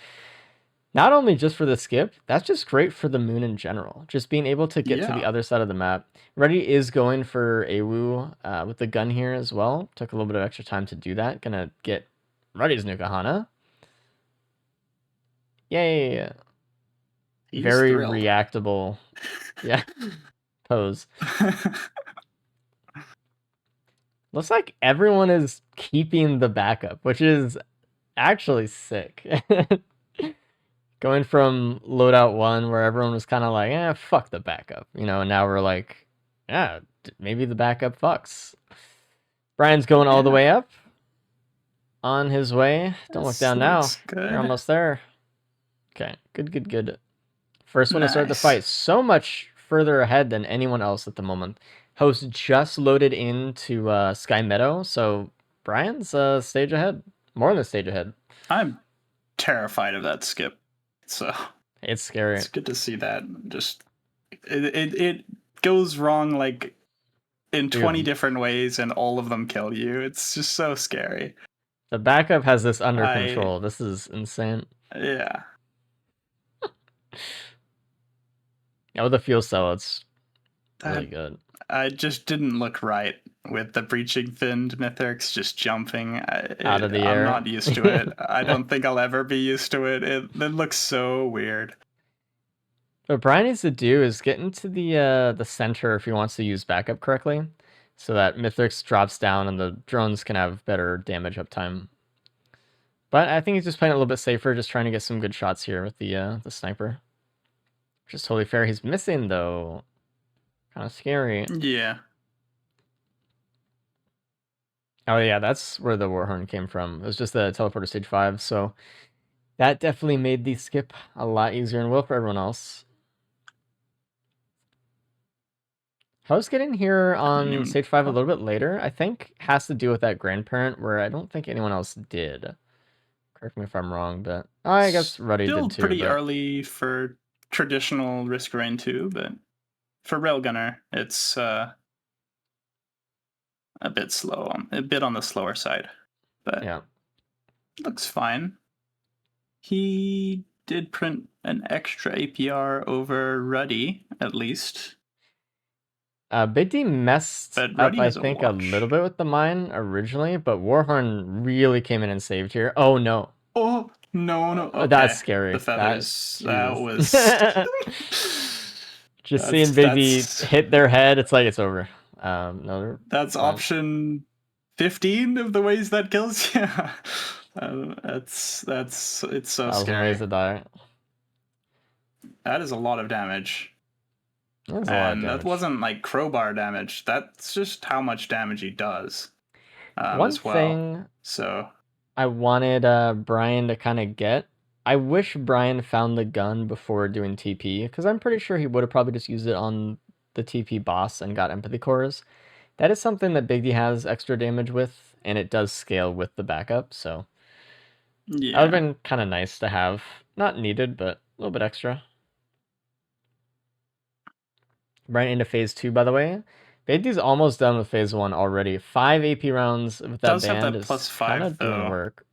Not only just for the skip, that's just great for the moon in general. Just being able to get to the Yeah. other side of the map. Ruddy is going for Awu with the gun here as well. Took a little bit of extra time to do that. Gonna get Ruddy's Nukahana. Yay! He's Very thrilled. reactable. Yeah. Pose. Looks like everyone is keeping the backup, which is actually sick. Going from Loadout 1, where everyone was kind of like, fuck the backup, and now we're like, yeah, maybe the backup fucks. Brian's going all the way up. On his way. Don't look down now. Good. You're almost there. Okay, good. First one to start the fight. So much further ahead than anyone else at the moment. Host just loaded into Sky Meadow, so Brian's stage ahead. More than a stage ahead. I'm terrified of that skip. So it's scary. It's good to see that. Just it goes wrong like in 20 different ways, and all of them kill you. It's just so scary. The backup has this under control. This is insane. Yeah. Oh, the fuel cell, it's really good. I just didn't look right with the breaching finned Mythrix just jumping out of the air. I'm not used to it. I don't think I'll ever be used to it. It looks so weird. What Brian needs to do is get into the center if he wants to use backup correctly, so that Mythrix drops down and the drones can have better damage uptime. But I think he's just playing it a little bit safer, just trying to get some good shots here with the sniper. Which is totally fair. He's missing though. Kind of scary. Yeah. Oh yeah, that's where the Warhorn came from. It was just the teleporter stage 5, so that definitely made the skip a lot easier and will for everyone else. Host getting here on stage 5 a little bit later, I think, has to do with that grandparent where I don't think anyone else did. Correct me if I'm wrong, but I guess Ruddy did too. Still pretty early for traditional Risk Rain 2, but for Railgunner, it's a bit slow, a bit on the slower side. But yeah, Looks fine. He did print an extra APR over Ruddy, at least. Big D messed But up, Ruddy I has a think, a watch. little bit with the mine originally, but Warhorn really came in and saved here. Oh no. Oh, no. Okay. That's scary. The feathers. That was... Just seeing Big D hit their head, it's like it's over. No, that's option 15 of the ways that kills you. It's so scary. ways to die. That is a lot of damage. That's a lot of And damage. that wasn't like crowbar damage. That's just how much damage he does. One as well. thing So I wanted Brian to kind of get. I wish Brian found the gun before doing TP, because I'm pretty sure he would have probably just used it on the TP boss and got empathy cores. That is something that Big D has extra damage with, and it does scale with the backup, so yeah, that would have been kind of nice to have. Not needed, but a little bit extra. Right into phase 2, by the way. Big D's almost done with phase 1 already. 5 AP rounds with that does have band that is plus kind 5 of doing though. work.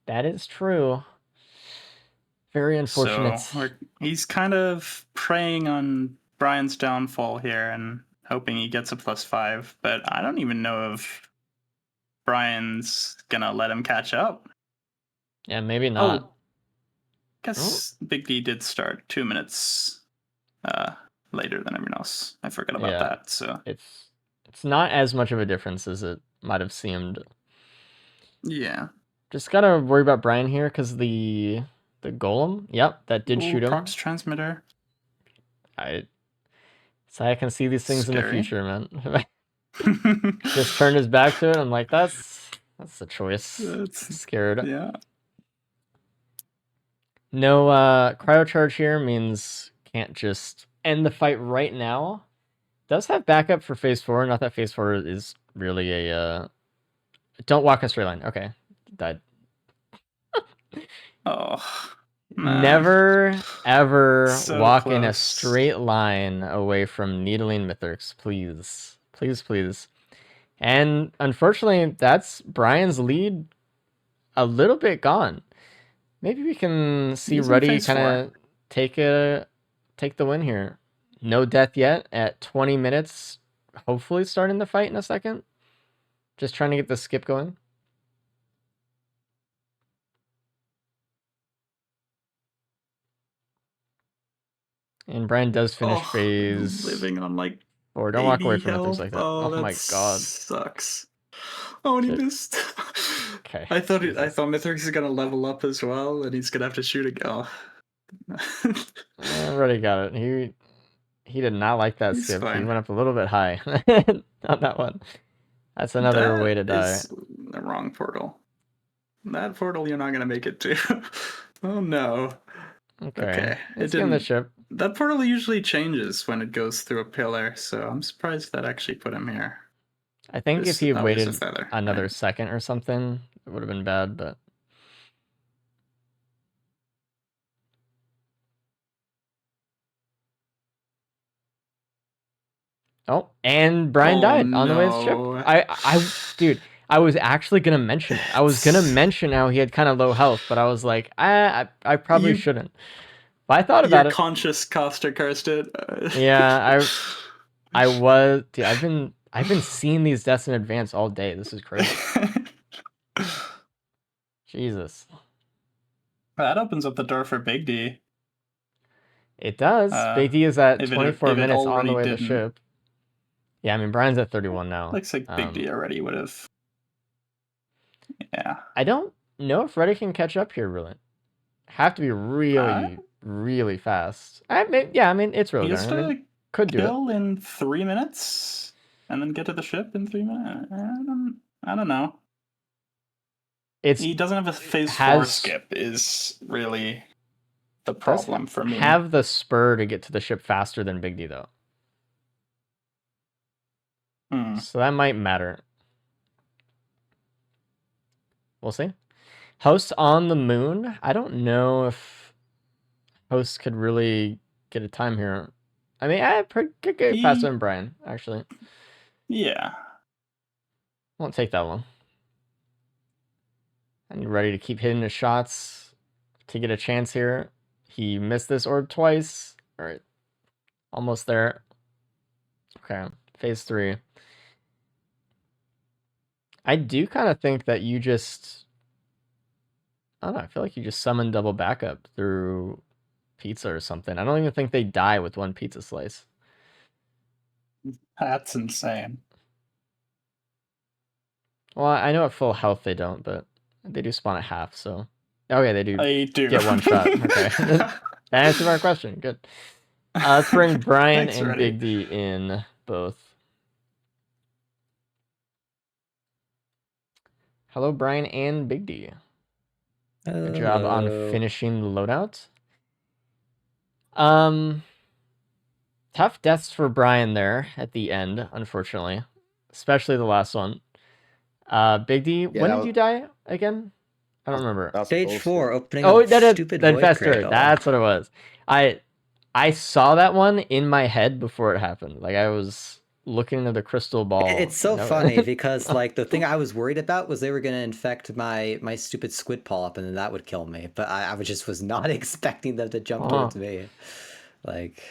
That is true. Very unfortunate. So he's kind of preying on Brian's downfall here and hoping he gets a plus 5, but I don't even know if Brian's gonna let him catch up. Yeah, maybe not. Oh, guess Big D did start 2 minutes later than everyone else. I forgot about that. So it's not as much of a difference as it might have seemed. Yeah. Just gotta worry about Brian here because the golem, yep, that did shoot him. Prox transmitter. So I can see these things in the Scary. future, man. Just turned his back to it. I'm like, that's a choice. Scared. Yeah. No cryo charge here means can't just end the fight right now. Does have backup for phase 4. Not that phase 4 is really a don't walk a straight line. Okay. Died. Oh. Man. Never ever So walk in a close. straight line away from needling Mythrix, please. Please, please. And unfortunately, that's Brian's lead a little bit gone. Maybe we can see He's in Ruddy phase kind of take the win here. No death yet at 20 minutes. Hopefully starting the fight in a second. Just trying to get the skip going. And Brian does finish phase. Living on like. Or don't walk away from Mythrix like that. Oh my god. Sucks. Oh, and he missed. Okay. I thought Mythrix is gonna level up as well, and he's gonna have to shoot again. Already got it. He did not like that He's skip. He fine. went up a little bit high on that one. That's another way to die. Is the wrong portal. That portal you're not gonna make it to. Oh no. Okay. Let's get in the ship. That portal usually changes when it goes through a pillar, so I'm surprised that actually put him here. I think if he That was a waited feather, another right? second or something, it would have been bad, but. Oh, and Brian died on the way to the ship. Dude, I was actually gonna mention it. I was gonna mention how he had kind of low health, but I was like, I probably shouldn't. But I thought about it. Conscious caster cursed it. Yeah, I was. Dude, I've been seeing these deaths in advance all day. This is crazy. Jesus. That opens up the door for Big D. It does. Big D is at 24 minutes on the way to the didn't. ship. Yeah, I mean, Brian's at 31 now. Looks like Big D already would have. Yeah. I don't know if Reddy can catch up here, really. Have to be really, really fast. I mean, it's really He has to could do kill in 3 minutes and then get to the ship in 3 minutes. I don't know. He doesn't have a phase 4 skip is really the problem for me. Have the spur to get to the ship faster than Big D, though. So that might matter. We'll see. Host on the moon. I don't know if Host could really get a time here. I mean, I could get faster than Brian, actually. Yeah. Won't take that long. And ready to keep hitting his shots to get a chance here. He missed this orb twice. All right. Almost there. Okay. Phase 3. I do kind of think that you just... I don't know. I feel like you just summon double backup through pizza or something. I don't even think they die with one pizza slice. That's insane. Well, I know at full health they don't, but they do spawn at half, so... Okay, they do I do. get one shot. Okay. That answered my question. Good. Let's bring Brian Thanks, and Reddy. Big D in both. Hello, Brian and Big D. Good job on finishing the loadout. Tough deaths for Brian there at the end, unfortunately. Especially the last one. Big D, when did you die again? I don't remember. Stage 4, opening Oh, up that is stupid the void Infestor. cradle. That's what it was. I saw that one in my head before it happened. Like I was looking into the crystal ball. It's so funny because like the thing I was worried about was they were gonna infect my stupid squid polyp and then that would kill me. But I was not expecting them to jump towards me. Like,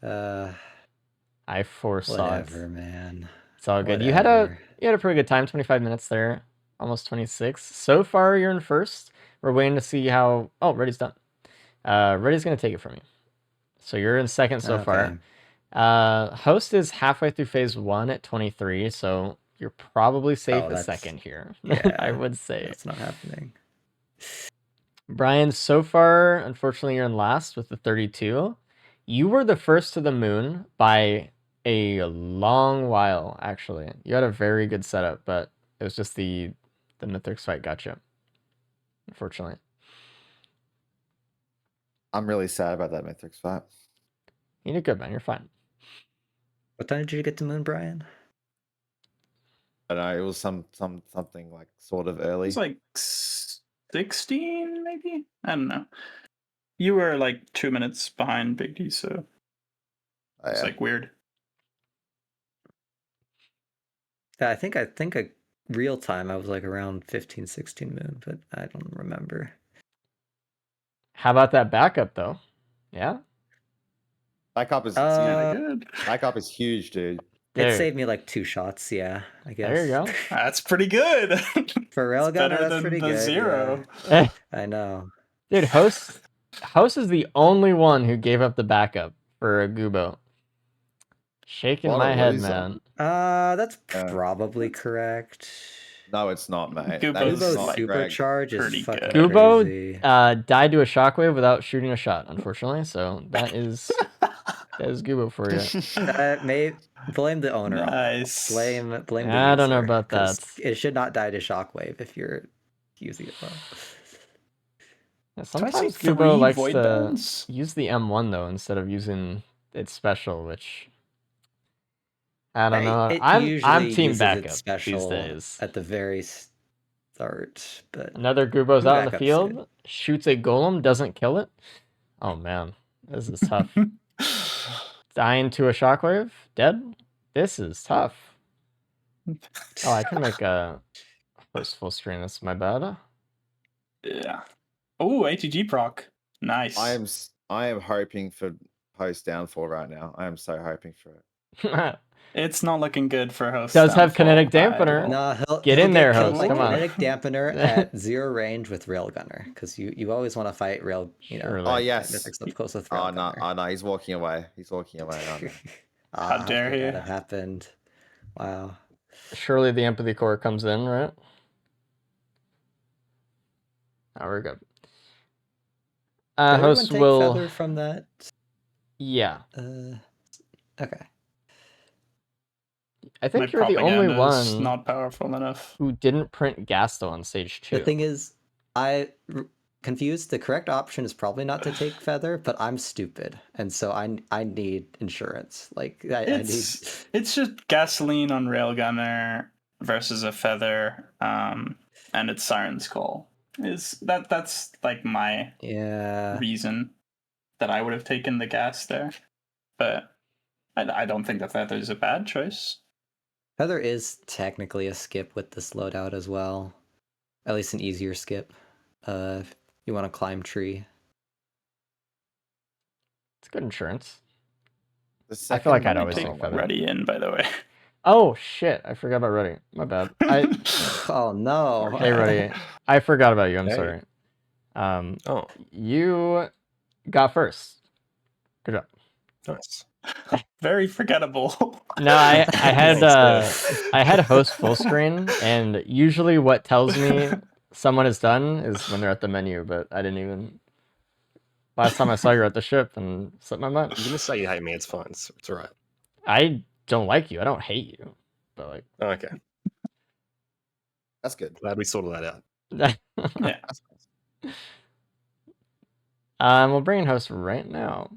I foresaw whatever, it. man. It's all good. Whatever. You had a pretty good time. 25 minutes there, almost 26. So far, you're in first. We're waiting to see how. Oh, Reddy's done. Reddy's gonna take it from you. So you're in second so far. Host is halfway through phase 1 at 23, so you're probably safe at second here. Yeah, I would say. That's not happening. Brian, so far, unfortunately, you're in last with the 32. You were the first to the moon by a long while, actually. You had a very good setup, but it was just the Mythics fight got you, unfortunately. I'm really sad about that Mythics fight. You did good, man. You're fine. What time did you get to moon, Brian? I don't know. It was something like sort of early. It's like 16, maybe? I don't know. You were like 2 minutes behind Big D, so it's like weird. Yeah, I think a real time I was like around 15, 16 moon, but I don't remember. How about that backup though? Yeah? Backup is good. Backup is huge, dude. It saved me like 2 shots, yeah, I guess. There you go. That's pretty good. For railgun, that's than pretty the good. 0. Yeah. I know. Dude, Host is the only one who gave up the backup for a Gubo. Shaking my head, man. That's probably correct. No, it's not, mate. Gubo's not supercharge is fucking Gubo crazy. died to a shockwave without shooting a shot, unfortunately. So that is Gubo for you. May blame the owner. Nice. Blame the user. I don't know about that. It should not die to shockwave if you're using it well. Yeah, sometimes Gubo likes to use the M1 though instead of using its special, which I don't know. I'm team backup these days. At the very start, but another Gubo's out in the field, shoots a golem, doesn't kill it. Oh man, this is tough. Dying to a shockwave, dead. This is tough. Oh, I can make a post full screen. That's my bad. Yeah. Oh, ATG proc. Nice. I am hoping for post downfall right now. I am so hoping for it. It's not looking good for host. Does have kinetic dampener. No, he'll get in there, host. Come on. Kinetic dampener at 0 range with railgunner, because you always want to fight rail. You know. Oh yes. Up close with oh no! Oh no! He's walking away. He's walking away. How dare he? That happened. Wow. Surely the empathy core comes in, right? Oh, we're good. Host will feather from that. Yeah. Okay. I think you're the only one not powerful enough who didn't print Gasto on stage 2. The thing is, confused. The correct option is probably not to take feather, but I'm stupid, and so I need insurance. Like it's just gasoline on railgunner versus a feather, and it's Siren's Call. That's like my reason that I would have taken the gas there, but I don't think that feather is a bad choice. Feather is technically a skip with this loadout as well. At least an easier skip. If you want to climb tree. It's good insurance. The I feel like second I'd Let me always take take feather. Ready in, by the way. Oh shit! I forgot about Ruddy. My bad. Oh no. Hey Ruddy, I forgot about you. I'm Hey. sorry. Oh, You got first. Good job. nice. Very forgettable. No, I had Thanks, I had host full screen, and usually what tells me someone is done is when they're at the menu. But I didn't even. Last time I saw you were at the ship and slipped my mind. You can just say you hate me. It's fine. It's all right. I don't like you. I don't hate you, but like. Okay. That's good. Glad we sorted that out. Yeah. That's nice. We'll bring in host right now.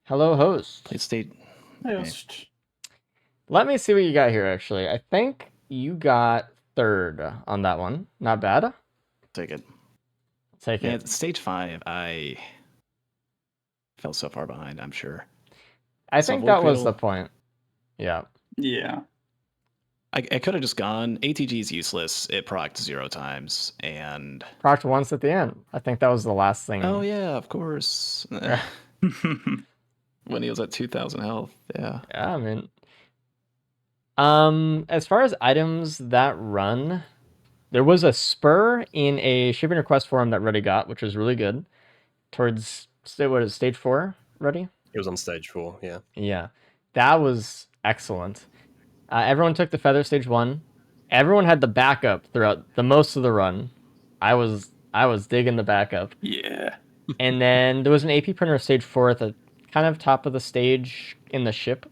Hello, host. Play state. Just Let me see what you got here. Actually, I think you got third on that one. Not bad. Take it. Take Yeah, it. stage 5, I fell so far behind, I'm sure. I So think Void that was Cradle- the point. Yeah. yeah. I could have just gone. ATG is useless. It procced 0 times. And. Procced once at the end. I think that was the last thing. Oh, yeah, of course. Yeah. When he was at 2,000 health. Yeah. Yeah, I mean. As far as items that run, there was a spur in a shipping request form that Ruddy got, which was really good. Towards what is it, stage 4, Ruddy? It was on stage 4. Yeah. Yeah, that was excellent. Everyone took the feather stage 1. Everyone had the backup throughout the most of the run. I was digging the backup. Yeah. And then there was an AP printer stage 4 at the kind of top of the stage in the ship.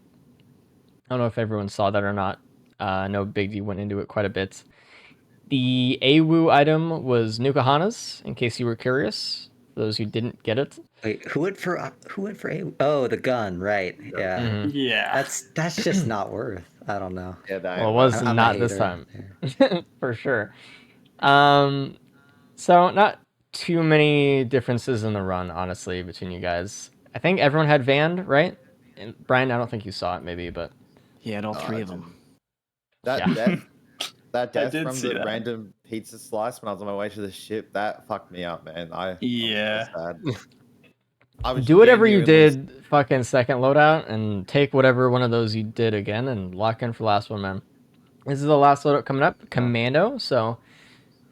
I don't know if everyone saw that or not. I know Big D went into it quite a bit. The AWU item was Nukahana's, in case you were curious. For those who didn't get it. Wait, who went for A? Oh, the gun, right? Yeah. Mhm. Yeah. That's just not worth. I don't know. Yeah, that Well, it ain't was right. I'm a not this hater time. there. For sure. So not too many differences in the run, honestly, between you guys. I think everyone had Vand, right? And Brian, I don't think you saw it, maybe, but Yeah, and all No, 3 I of them. That Yeah. death, that I death did from see the that. random pizza slice when I was on my way to the ship, that fucked me up, man. Yeah. I was so sad. I was do whatever you genuinely- did fucking second loadout and take whatever one of those you did again and lock in for the last one, man. This is the last loadout coming up, Commando, so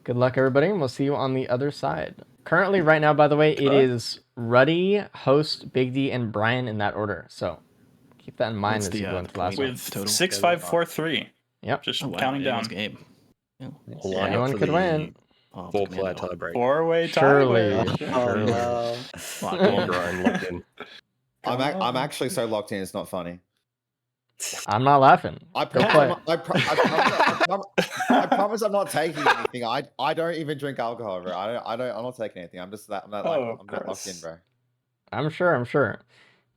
good luck, everybody, and we'll see you on the other side. Currently, right now, by the way, it is Ruddy, Host, Big D, and Brian in that order, so keep that in mind What's as the, you go the into the last point? one. With Total. 6543. Yep. Just Oh, wow, counting down. anyone's game. Yeah. I'll line Anyone up for could the win. Oh, 4-player Commando. tiebreak. 4-way Surely. tiebreak. Oh Surely. no. Locked in. Grind locked in. I'm actually so locked in. It's not funny. I'm not laughing. I Go promise, play. I promise I'm not taking anything. I don't even drink alcohol, bro. I'm not taking anything. I'm just that. I'm that Oh, I'm that locked in, gross. bro. I'm sure.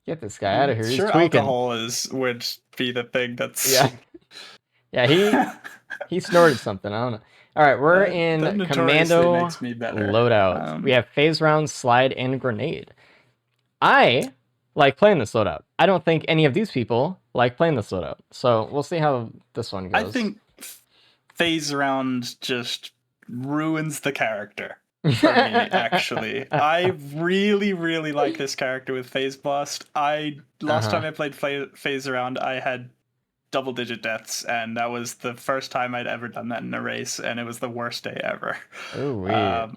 Get this guy out of here. He's Sure, tweaking. alcohol would be the thing that's. Yeah. Yeah, he snorted something. I don't know. All right, we're That in notoriously Commando makes me better. loadout. We have phase round, slide, and grenade. I like playing this loadout. I don't think any of these people like playing this loadout. So we'll see how this one goes. I think phase round just ruins the character for me, actually. I really, really like this character with Phase Blast. Last time I played phase round, I had double-digit deaths, and that was the first time I'd ever done that in a race, and it was the worst day ever. Oh, weird.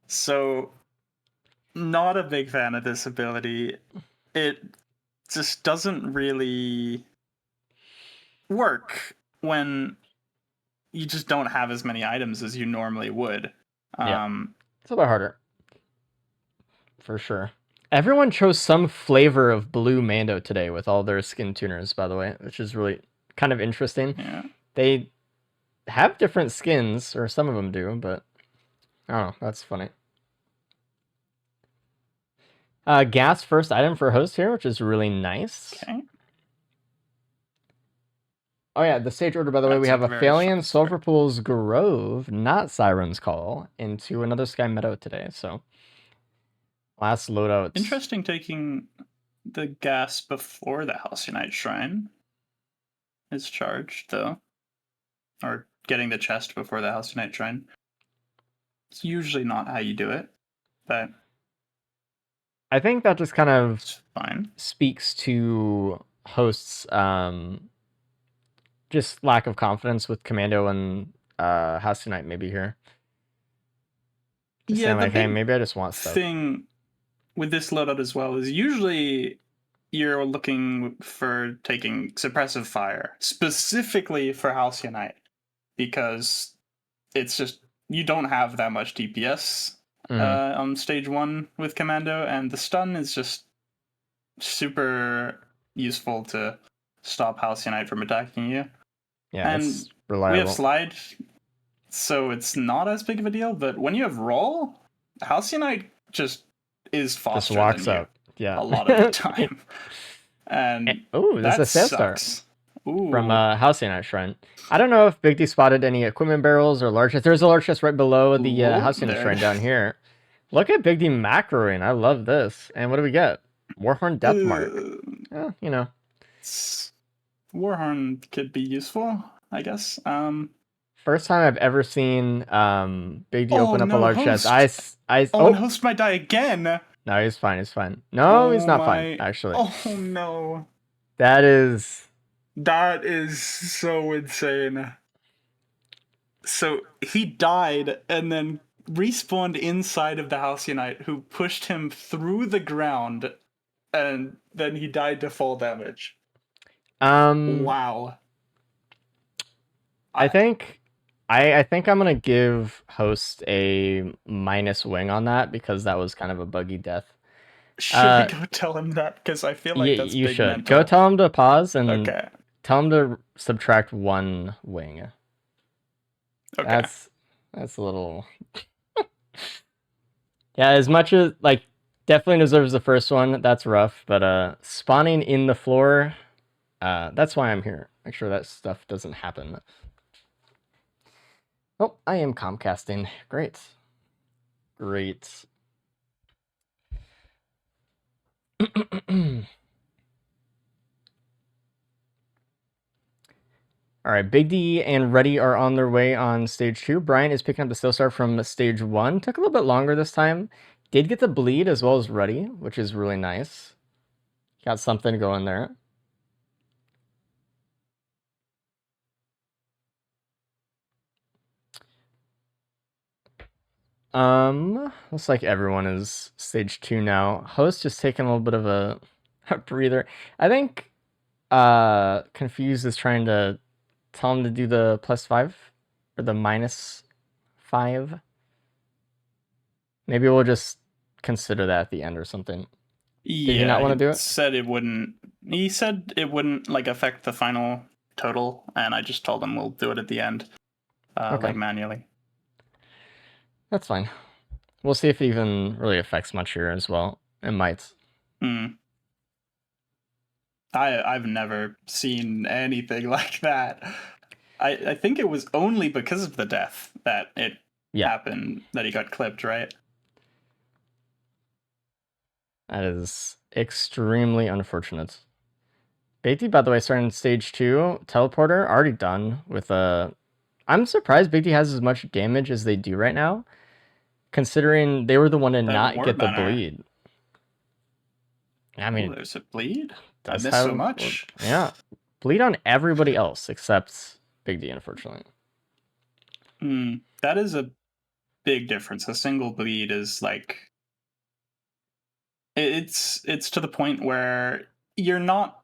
So, not a big fan of this ability. It just doesn't really work when you just don't have as many items as you normally would. Yeah. It's a bit harder. For sure. Everyone chose some flavor of blue Mando today with all their skin tuners, by the way, which is really kind of interesting. Yeah. They have different skins, or some of them do, but I don't know. That's funny. Gas first item for host here, which is really nice. Okay. Oh yeah, the stage order, by the way, we That's have a very Aphelion, short start. Sulfurpool's Grove, not Siren's Call, into another Sky Meadow today, so last loadout. Interesting taking the gas before the Halcyon Shrine is charged, though. Or getting the chest before the Halcyon Shrine. It's usually not how you do it, but I think that just kind of it's fine. speaks to hosts just lack of confidence with Commando and Halcyon maybe here. Just saying The like, hey, big maybe I just want stuff. thing with this loadout as well is usually you're looking for taking suppressive fire, specifically for Halcyon, because it's just you don't have that much DPS on stage 1 with Commando, and the stun is just super useful to stop Halcyon from attacking you. Yeah, and it's reliable. we have slide, so it's not as big of a deal. But when you have roll, Halcyon just is faster Just walks than you up. Yeah, a lot of the time, and oh, there's that a sales star sucks. Ooh. from Halcyon Shrine. I don't know if Big D spotted any equipment barrels or large chest. There's a large chest right below the Halcyon there Shrine it down here. Look at Big D macroing. I love this. And what do we get? Warhorn Depth Mark. You know. Warhorn could be useful, I guess. First time I've ever seen Big D open up a large chest. And host might die again. No, he's fine. He's fine. No, he's not fine. Actually. Oh no. That is so insane. So he died and then respawned inside of the Halcyon, who pushed him through the ground, and then he died to fall damage. Wow. I think I'm gonna give host a minus wing on that because that was kind of a buggy death. Should we go tell him that? Because I feel like that's you big should mental. go tell him to pause and Okay. tell him to subtract 1 wing. Okay. That's a little. Yeah, as much as like definitely deserves the first one. That's rough, but spawning in the floor, that's why I'm here. Make sure that stuff doesn't happen. Oh, I am Comcasting. Great. All right, Big D and Reddy are on their way on stage 2. Brian is picking up the Still Star from stage 1. Took a little bit longer this time. Did get the bleed as well as Reddy, which is really nice. Got something going there. Looks like everyone is stage 2 now. Host just taking a little bit of a breather. I think Confused is trying to tell him to do the +5 or the -5. Maybe we'll just consider that at the end or something. Yeah, Did he not want to do it? Said it wouldn't. He said it wouldn't like affect the final total, and I just told him we'll do it at the end, Okay. like manually. That's fine. We'll see if it even really affects much here as well. It might. I've never seen anything like that. I think it was only because of the death that it happened, that he got clipped, right? That is extremely unfortunate. Big D, by the way, starting stage 2. Teleporter, already done with a... I'm surprised Big D has as much damage as they do right now, considering they were the one to not get the bleed. I mean... there's a bleed? I missed so much. Yeah. Bleed on everybody else except Big D, unfortunately. That is a big difference. A single bleed is like... It's to the point where you're not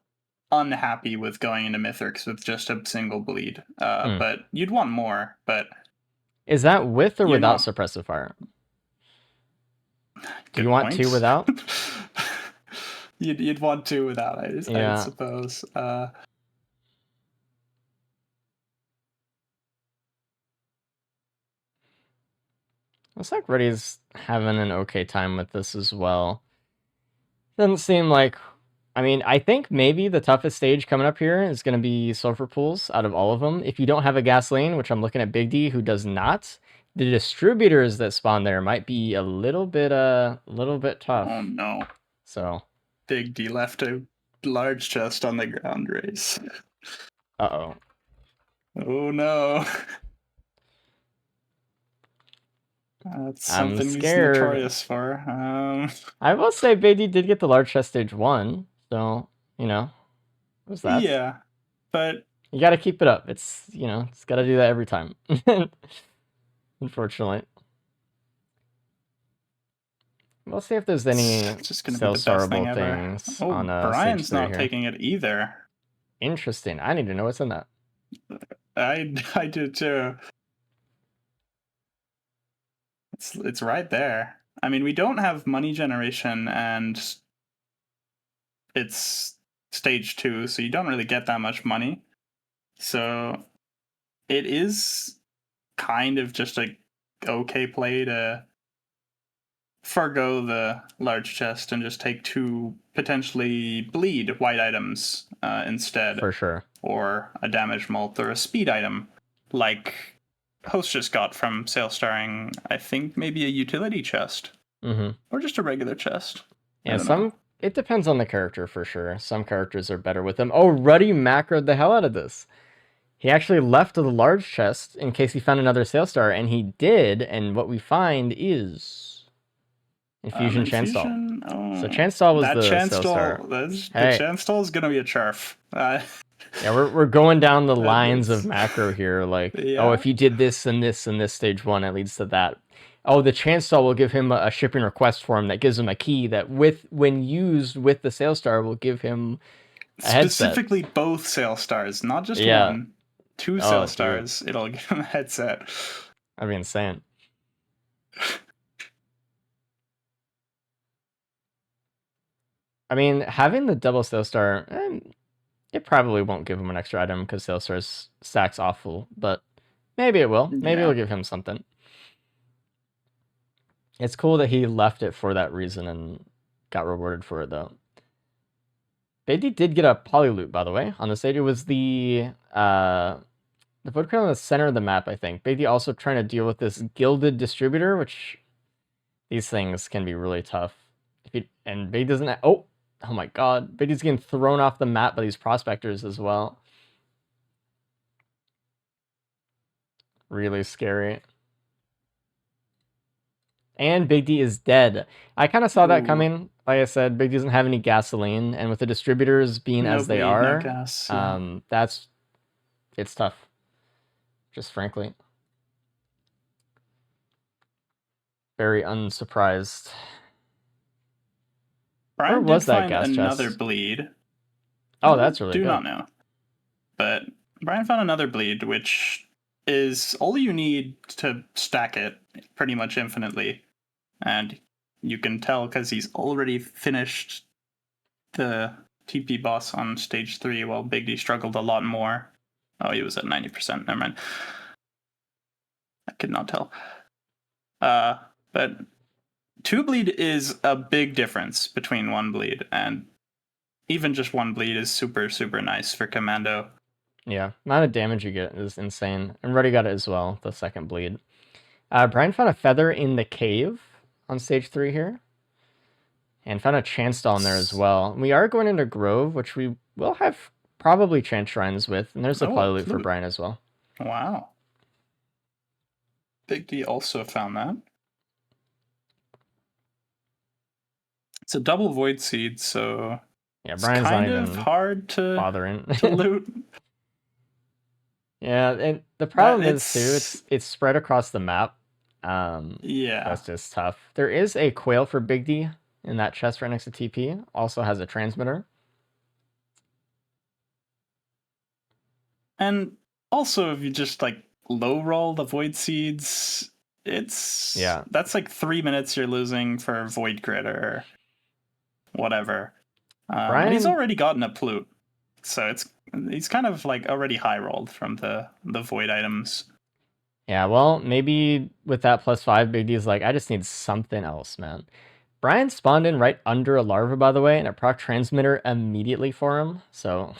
unhappy with going into Mythics with just a single bleed, but you'd want more. But is that with or without suppressive fire? Do you want 2 without? You'd want 2 without, I suppose. Looks like Reddy's having an okay time with this as well. Doesn't seem like... I mean, I think maybe the toughest stage coming up here is going to be Sulfur Pools out of all of them. If you don't have a gasoline, which I'm looking at Big D, who does not, the distributors that spawn there might be a little bit tough. Oh no. So Big D left a large chest on the ground race. Uh-oh. Oh no. That's I'm something he's scared. notorious for. I will say Beatty did get the large chest stage 1, so, you know, what's that? Yeah, but You gotta keep it up. It's, you know, it's gotta do that every time. Unfortunately. We'll see if there's any it's just gonna be the best thing sell-starable ever. things Oh, on Brian's stage 3 not here. taking it either. Interesting. I need to know what's in that. I did too. It's right there. I mean, we don't have money generation, and it's stage 2, so you don't really get that much money. So it is kind of just a okay play to forgo the large chest and just take 2 potentially bleed white items instead, For sure. or a damage mult or a speed item, like Host just got from sale starring, I think maybe a utility chest, or just a regular chest. Yeah, it depends on the character for sure. Some characters are better with them. Oh, Ruddy macroed the hell out of this. He actually left the large chest in case he found another sale star, and he did, and what we find is Infusion Chanstall. Oh, So Chanstall was that the Chanstall, sale star. The Chanstall is gonna be a charf. Yeah, we're going down the lines is- of macro here. Like, oh, Yeah. if you did this and this and this stage 1, it leads to that. Oh, the Chanstall will give him a shipping request form that gives him a key that, when used with the sale star, will give him a headset. Specifically both sale stars, not just Yeah. one. 2 Oh, sale dude. stars. It'll give him a headset. That'd be insane. I mean, having the double sale star, it probably won't give him an extra item because sale stars stacks awful, but maybe it will. Maybe Yeah. it'll give him something. It's cool that he left it for that reason and got rewarded for it, though. Beatty did get a poly loot, by the way, on the stage. It was the foot crane on the center of the map, I think. Beatty also trying to deal with this gilded distributor, which these things can be really tough. And Beatty doesn't... Oh my god. Beatty's getting thrown off the map by these prospectors as well. Really scary. And Big D is dead. I kind of saw that coming. Like I said, Big D doesn't have any gasoline, and with the distributors being as they are, No gas, yeah. It's tough. Just frankly. Very unsurprised. Brian Where was did that find gas another chest? bleed. Oh, that's really do good. not know. But Brian found another bleed, which is all you need to stack it pretty much infinitely. And you can tell because he's already finished the TP boss on stage 3 while Big D struggled a lot more. Oh, he was at 90%. Never mind. I could not tell. But 2 bleed is a big difference between 1 bleed, and even just 1 bleed is super, super nice for Commando. Yeah, amount of damage you get is insane. And Ruddy got it as well, the second bleed. Brian found a feather in the cave on stage 3 here. And found a Chanstall in there as well. We are going into Grove, which we will have probably Chance Shrines with. And there's a poly loot for Brian as well. Wow. Big D also found that. It's a double void seed, so yeah, Brian's it's kind not of even hard to bothering to loot. Yeah, and the problem is too, it's spread across the map. Yeah, that's just tough. There is a quail for Big D in that chest right next to TP. Also has a transmitter. And also, if you just like low roll the void seeds, that's like 3 minutes you're losing for void crit or whatever. And he's already gotten a plute, so he's kind of like already high rolled from the void items. Yeah, well, maybe with that +5, Big D is like, I just need something else, man. Brian spawned in right under a larva, by the way, and a proc transmitter immediately for him. So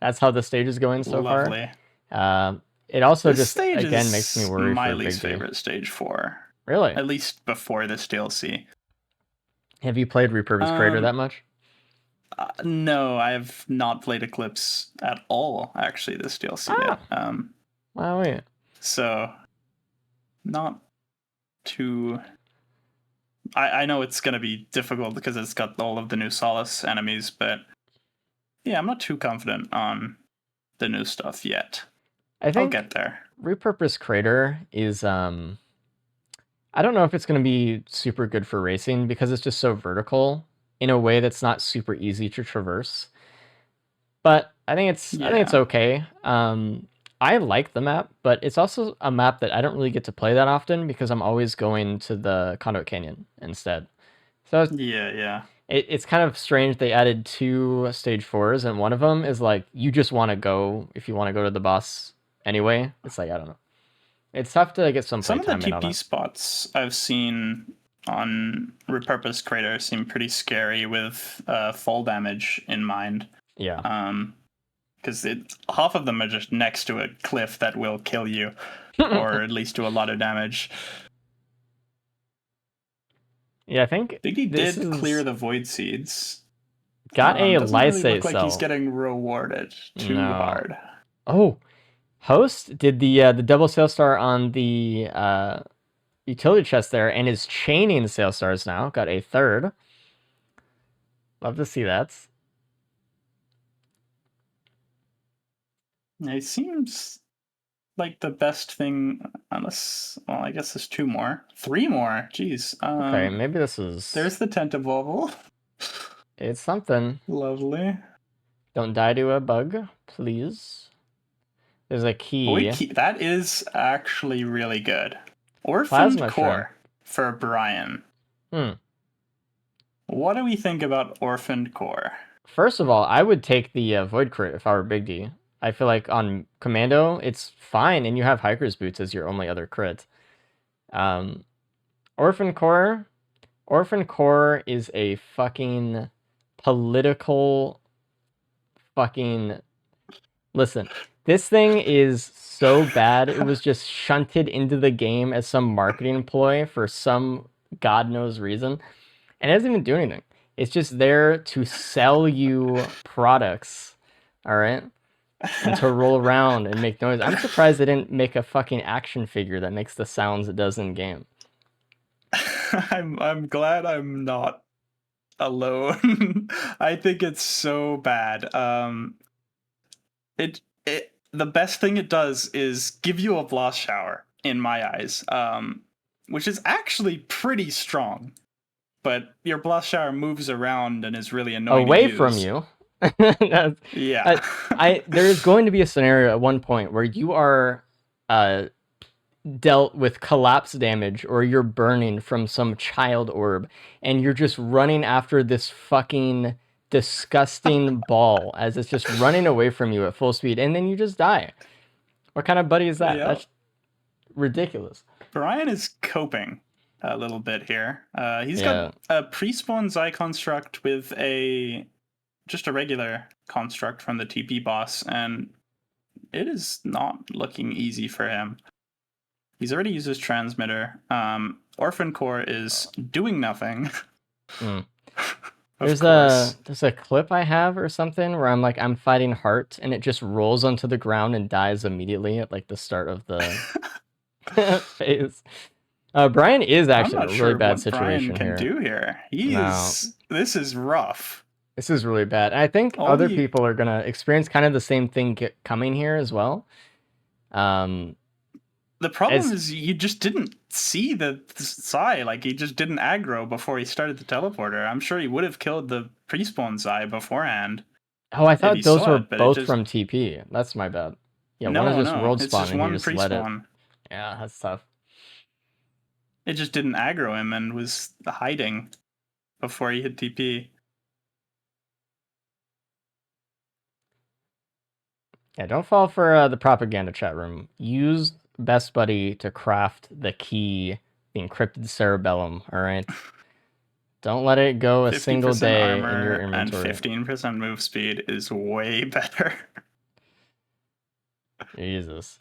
that's how the stage is going so Lovely. far. It also this just, stage again, is makes me worry my for Big least D. favorite stage 4. Really? At least before this DLC. Have you played Repurpose Crater that much? No, I have not played Eclipse at all, actually, this DLC yet. Wow, wait. So, not too. I know it's gonna be difficult because it's got all of the new Solace enemies, but yeah, I'm not too confident on the new stuff yet. I I'll think get there. Repurposed Crater is I don't know if it's going to be super good for racing because it's just so vertical in a way that's not super easy to traverse. But I think it's Yeah. okay. I like the map, but it's also a map that I don't really get to play that often because I'm always going to the Conduit Canyon instead. So Yeah. it's kind of strange they added 2 stage 4s, and one of them is like you just want to go if you want to go to the boss anyway. It's like I don't know. It's tough to get some Some of the playtime in on TP it. spots I've seen on Repurposed Crater seem pretty scary with fall damage in mind. Yeah. Because half of them are just next to a cliff that will kill you, or at least do a lot of damage. Yeah, I think Diggy this did is clear the Void Seeds. got a Doesn't really lysate look like cell. he's getting rewarded too No. hard. Oh, Host did the double sail star on the utility chest there and is chaining sail stars now. Got a 3rd. Love to see that. It seems like the best thing, unless, well, I guess there's 2 more. 3 more, jeez. Okay, maybe this is... There's the Tentavobble. It's something. Lovely. Don't die to a bug, please. There's a key. Void Key, that is actually really good. Orphaned Plasma Core for Brian. What do we think about Orphaned Core? First of all, I would take the Void Crit if I were Big D. I feel like on Commando, it's fine, and you have Hiker's Boots as your only other crit. Orphan Core is a fucking political fucking... Listen, this thing is so bad, it was just shunted into the game as some marketing ploy for some god knows reason. And it doesn't even do anything. It's just there to sell you products, all right? And to roll around and make noise. I'm surprised they didn't make a fucking action figure that makes the sounds it does in game. I'm glad I'm not alone. I think it's so bad. The best thing it does is give you a blast shower in my eyes, which is actually pretty strong. But your blast shower moves around and is really annoying. Away to use. from you. Yeah. There is going to be a scenario at one point where you are dealt with collapse damage or you're burning from some child orb and you're just running after this fucking disgusting ball as it's just running away from you at full speed and then you just die. What kind of buddy is that? Yep. That's ridiculous. Brian is coping a little bit here. He's got a pre-spawn Xi construct with just a regular construct from the TP boss, and it is not looking easy for him. He's already used his transmitter. Orphan Core is doing nothing. There's a clip I have or something where I'm fighting Heart and it just rolls onto the ground and dies immediately at like the start of the phase. Brian is actually in a really bad situation Brian can here. do here. This is rough. This is really bad. And I think other people are gonna experience kind of the same thing coming here as well. The problem is you just didn't see the Psy. Like, he just didn't aggro before he started the teleporter. I'm sure he would have killed the pre-spawn Psy beforehand. Oh, I thought those were both from TP. That's my bad. Yeah, no, one is just world it's spawn just and one you just let it. pre-spawn. Yeah, that's tough. It just didn't aggro him and was hiding before he hit TP. Yeah, don't fall for the propaganda chat room. Use Best Buddy to craft the key, the encrypted cerebellum, alright? Don't let it go a single day in your inventory. And 15% move speed is way better. Jesus.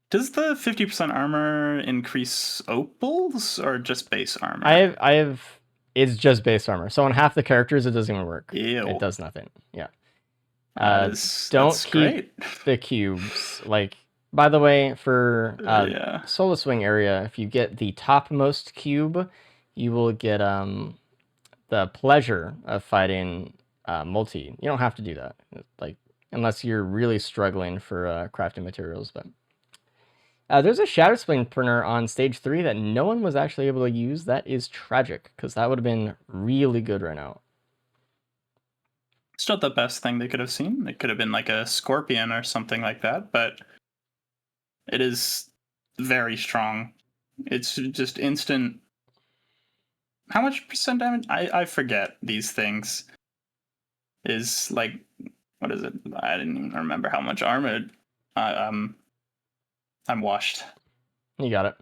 Does the 50% armor increase opals or just base armor? I have it's just base armor. So on half the characters it doesn't even work. Ew. It does nothing. Yeah. That's Don't keep great. the cubes. Like by the way, for Yeah. Solar Swing area, if you get the topmost cube, you will get the pleasure of fighting multi. You don't have to do that, like unless you're really struggling for crafting materials. But there's a Shadow Splinter on stage 3 that no one was actually able to use. That is tragic, because that would have been really good right now. It's not the best thing they could have seen. It could have been like a scorpion or something like that, but it is very strong. It's just instant. How much percent damage? I forget these things. Is like, what is it? I didn't even remember how much armor. I'm washed. You got it.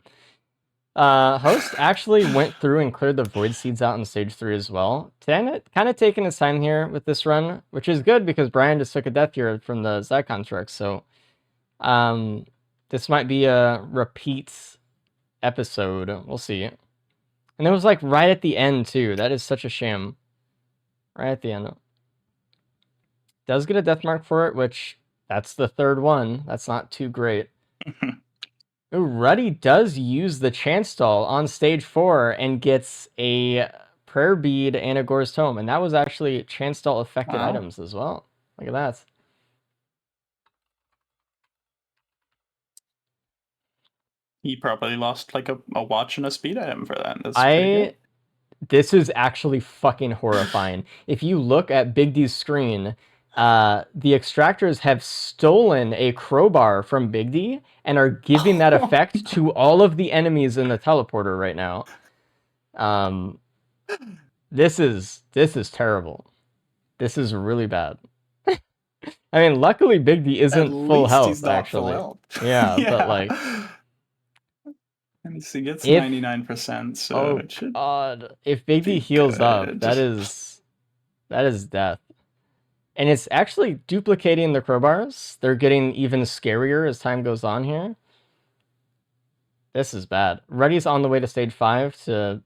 Host actually went through and cleared the Void Seeds out in stage 3 as well. Kind of taking his time here with this run, which is good because Brian just took a death here from the Zai construct. So this might be a repeat episode. We'll see. And it was like right at the end too. That is such a shame. Right at the end. Does get a death mark for it, which that's the third one. That's not too great. Ooh, Ruddy does use the Chance Stall on stage 4 and gets a Prayer Bead and a Gore's Tome. And that was actually Chance Stall affected Wow. items as well. Look at that. He probably lost like a watch and a speed item for that. That's pretty good. This is actually fucking horrifying. If you look at Big D's screen, the extractors have stolen a crowbar from Big D and are giving that effect to all of the enemies in the teleporter right now. This is terrible. This is really bad. I mean, luckily Big D isn't full health, he's not actually. full health. Yeah, but like, and he gets if- 99%. So oh it should god, if Big D be heals up, good. that is death. And it's actually duplicating the crowbars. They're getting even scarier as time goes on here. This is bad. Ruddy's on the way to stage 5 to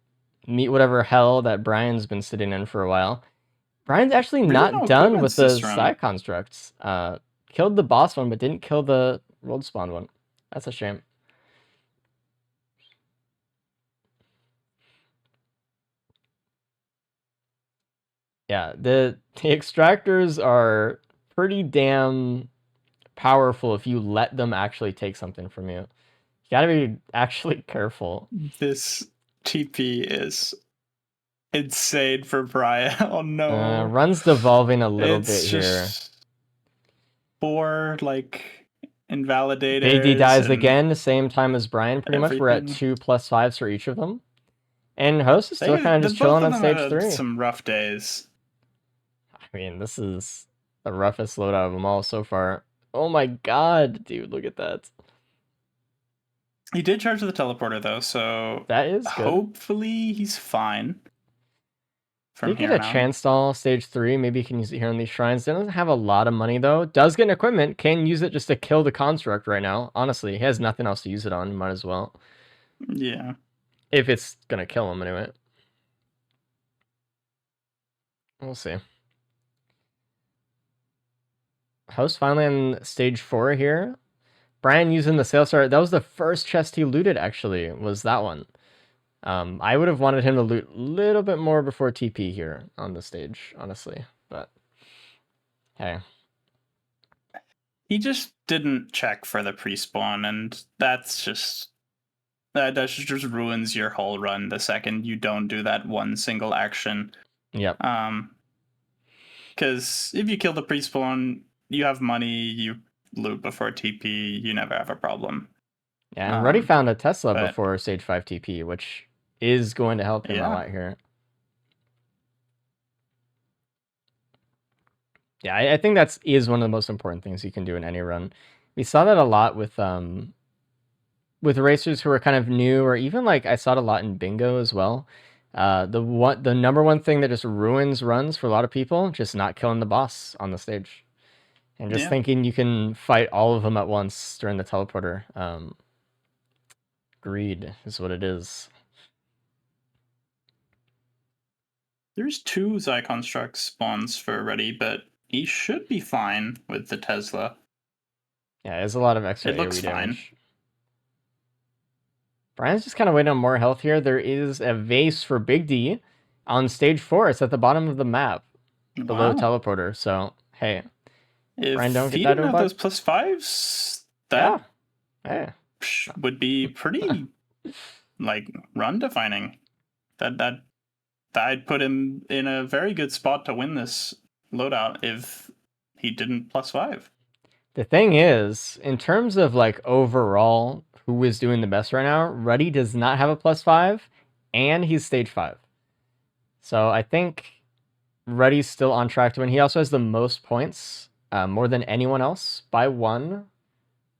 meet whatever hell that Brian's been sitting in for a while. Brian's actually Really not no done with equipments the this run. Psi constructs. Killed the boss one, but didn't kill the world spawn one. That's a shame. Yeah, the extractors are pretty damn powerful if you let them actually take something from you. You gotta be actually careful. This TP is insane for Brian. Oh no. Run's devolving a little It's bit here. just 4 like invalidators. Big D dies and again, same time as Brian. Pretty much we're at everything. 2+5s for each of them. And Host is still kind of just both chilling of on them stage had 3. Some rough days. I mean, this is the roughest loadout of them all so far. Oh my god, dude, look at that. He did charge the teleporter though, so That is good. hopefully he's fine. From Did get here a on out. Chance Stall stage 3. Maybe you can use it here on these shrines. Doesn't have a lot of money though. Does get an equipment. Can use it just to kill the construct right now. Honestly, he has nothing else to use it on. Might as well. Yeah. If it's gonna kill him anyway. We'll see. Host finally on stage 4 here. Brian using the Sail Star. That was the first chest he looted, actually, was that one. I would have wanted him to loot a little bit more before TP here on the stage, honestly. But, hey. He just didn't check for the pre-spawn, and that's just... That just ruins your whole run the second you don't do that one single action. Yep. Because if you kill the pre-spawn, you have money, you loot before TP, you never have a problem. Yeah, and Ruddy found a Tesla but- before stage 5 TP, which is going to help him a Yeah. lot here. Yeah, I think that is one of the most important things you can do in any run. We saw that a lot with racers who are kind of new, or even like I saw it a lot in bingo as well. The number one thing that just ruins runs for a lot of people, just not killing the boss on the stage. And just Yeah. thinking you can fight all of them at once during the teleporter. Greed is what it is. There's 2 Zai construct spawns for Ruddy, but he should be fine with the Tesla. Yeah, there's a lot of extra It looks AoE fine. damage. Brian's just kind of waiting on more health here. There is a vase for Big D on stage 4. It's at the bottom of the map, below Wow. teleporter. So, hey, If Brian, don't he get that didn't to a have bug. those +5s, Yeah. that Hey. would be pretty like run defining. That I'd put him in a very good spot to win this loadout if he didn't +5. The thing is, in terms of like overall who is doing the best right now, Ruddy does not have a +5, and he's stage 5. So I think Ruddy's still on track to win. He also has the most points, more than anyone else by 1,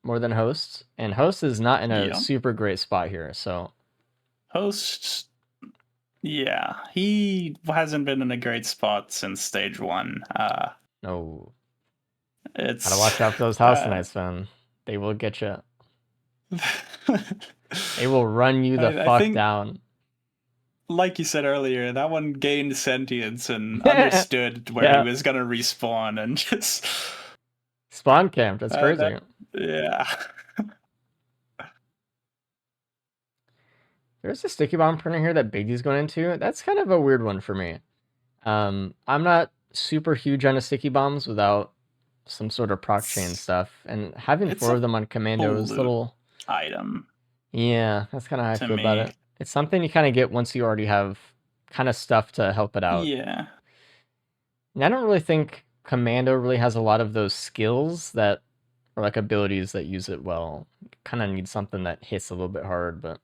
more than Host. And Host is not in a Yeah. super great spot here. So Host, yeah, he hasn't been in a great spot since stage 1. no, It's gotta watch out for those House Knights, man. They will get you. They will run you the I fuck think- down. Like you said earlier, that one gained sentience and understood where Yeah. he was gonna respawn and just Spawn camp, that's crazy. that- yeah. There's a sticky bomb printer here that Big D's going into. That's kind of a weird one for me. I'm not super huge on the sticky bombs without some sort of proc chain stuff, and having It's 4 a of them on commando is a loot little. Item Yeah, that's kind of how I to feel about me. it. It's something you kind of get once you already have kind of stuff to help it out. Yeah. And I don't really think commando really has a lot of those skills that, or like abilities that use it well. Kind of need something that hits a little bit hard, but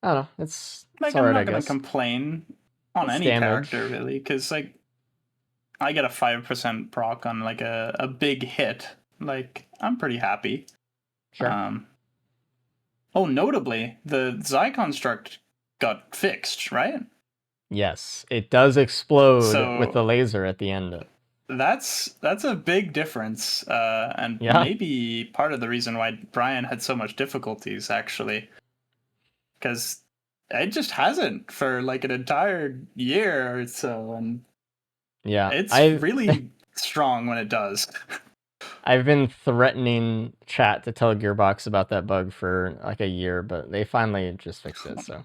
I don't know. It's Like, alright, I'm I not gonna guess. complain on It's any damage. character really, because like I get a 5% proc on like a big hit. Like, I'm pretty happy. Sure. Oh, notably, the Xi construct got fixed, right? Yes, it does explode So- with the laser at the end. That's a big difference, and Yeah. maybe part of the reason why Brian had so much difficulties actually, because it just hasn't for like an entire year or so, and Yeah, it's I've really strong when it does. I've been threatening chat to tell Gearbox about that bug for like a year, but they finally just fixed it. So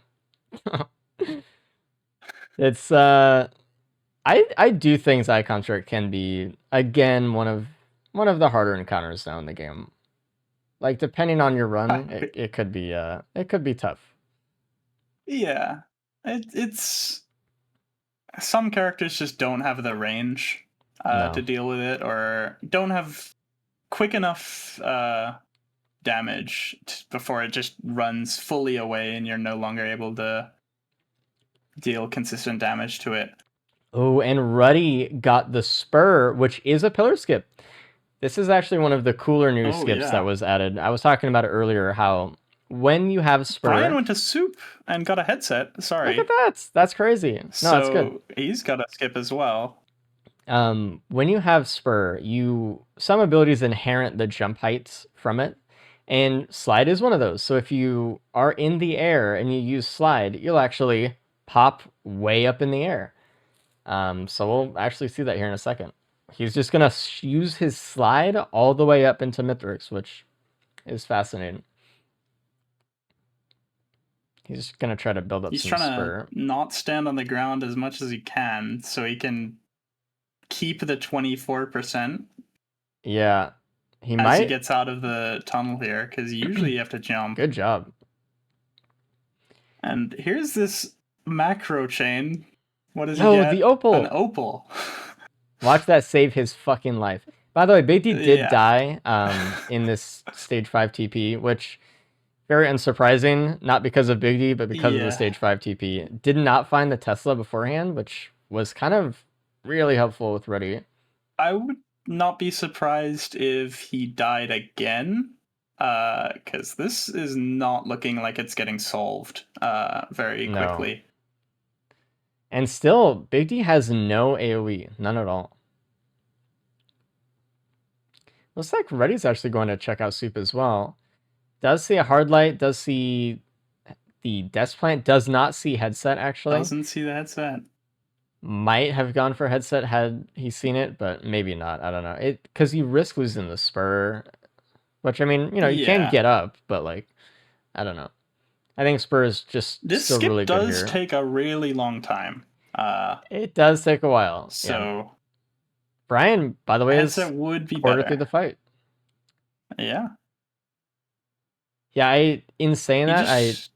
it's I do think Xi construct can be again one of the harder encounters now in the game. Like depending on your run, it could be tough. Yeah, it's some characters just don't have the range No. to deal with it, or don't have quick enough damage before it just runs fully away, and you're no longer able to deal consistent damage to it. Oh, and Ruddy got the spur, which is a pillar skip. This is actually one of the cooler new Oh, skips yeah. that was added. I was talking about it earlier, how when you have spur, Brian went to soup and got a headset. Sorry. look at that. That's crazy. No, so that's good. he's got a skip as well. When you have spur, some abilities inherit the jump heights from it, and slide is one of those. So if you are in the air and you use slide, you'll actually pop way up in the air. So we'll actually see that here in a second. He's just gonna use his slide all the way up into Mithrix, which is fascinating. He's just gonna try to build up He's some trying spur. to not stand on the ground as much as he can so he can keep the 24% Yeah, he as might. he gets out of the tunnel here, because usually you have to jump. Good job. And here's this macro chain. What does he No, get? the opal. An opal. Watch that save his fucking life. By the way, Big D did Yeah. die in this stage 5 TP, which very unsurprising, not because of Big D, but because of Yeah. the stage 5 TP. Did not find the Tesla beforehand, which was kind of really helpful with Ruddy. I would not be surprised if he died again, because this is not looking like it's getting solved very No. quickly. And still, Big D has no AoE, none at all. Looks like Ruddy's actually going to check out Soup as well. Does see a hard light, does see the desk plant, does not see headset actually. Doesn't see the headset. might have gone for headset had he seen it, but maybe not. I don't know. Because you risk losing the spur, which I mean, you can Yeah. get up, but like, I don't know. I think spur is just This still skip really good does here. take a really long time. It does take a while. Yeah. So Brian, by the way, is headset would be quarter better. through the fight. Yeah. Yeah, in saying He that, just-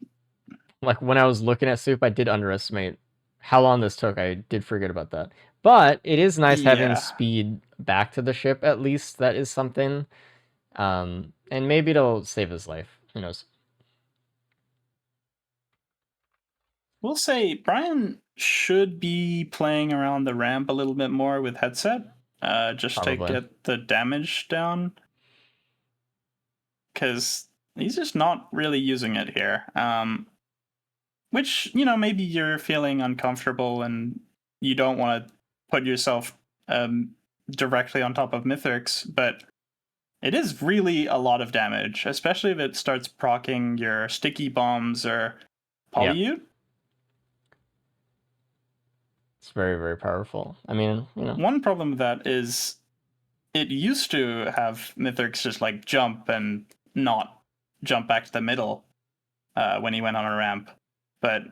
like when I was looking at Soup, I did underestimate how long this took. I did forget about that. But it is nice having Yeah. speed back to the ship, at least. That is something. And maybe it'll save his life. Who knows? We'll say Brian should be playing around the ramp a little bit more with headset, just Probably. to get the damage down. Because he's just not really using it here. Which, maybe you're feeling uncomfortable and you don't want to put yourself directly on top of Mithrix, but it is really a lot of damage, especially if it starts proccing your sticky bombs or polyute. It's very, very powerful. I mean, One problem with that is it used to have Mithrix just like jump and not jump back to the middle when he went on a ramp. But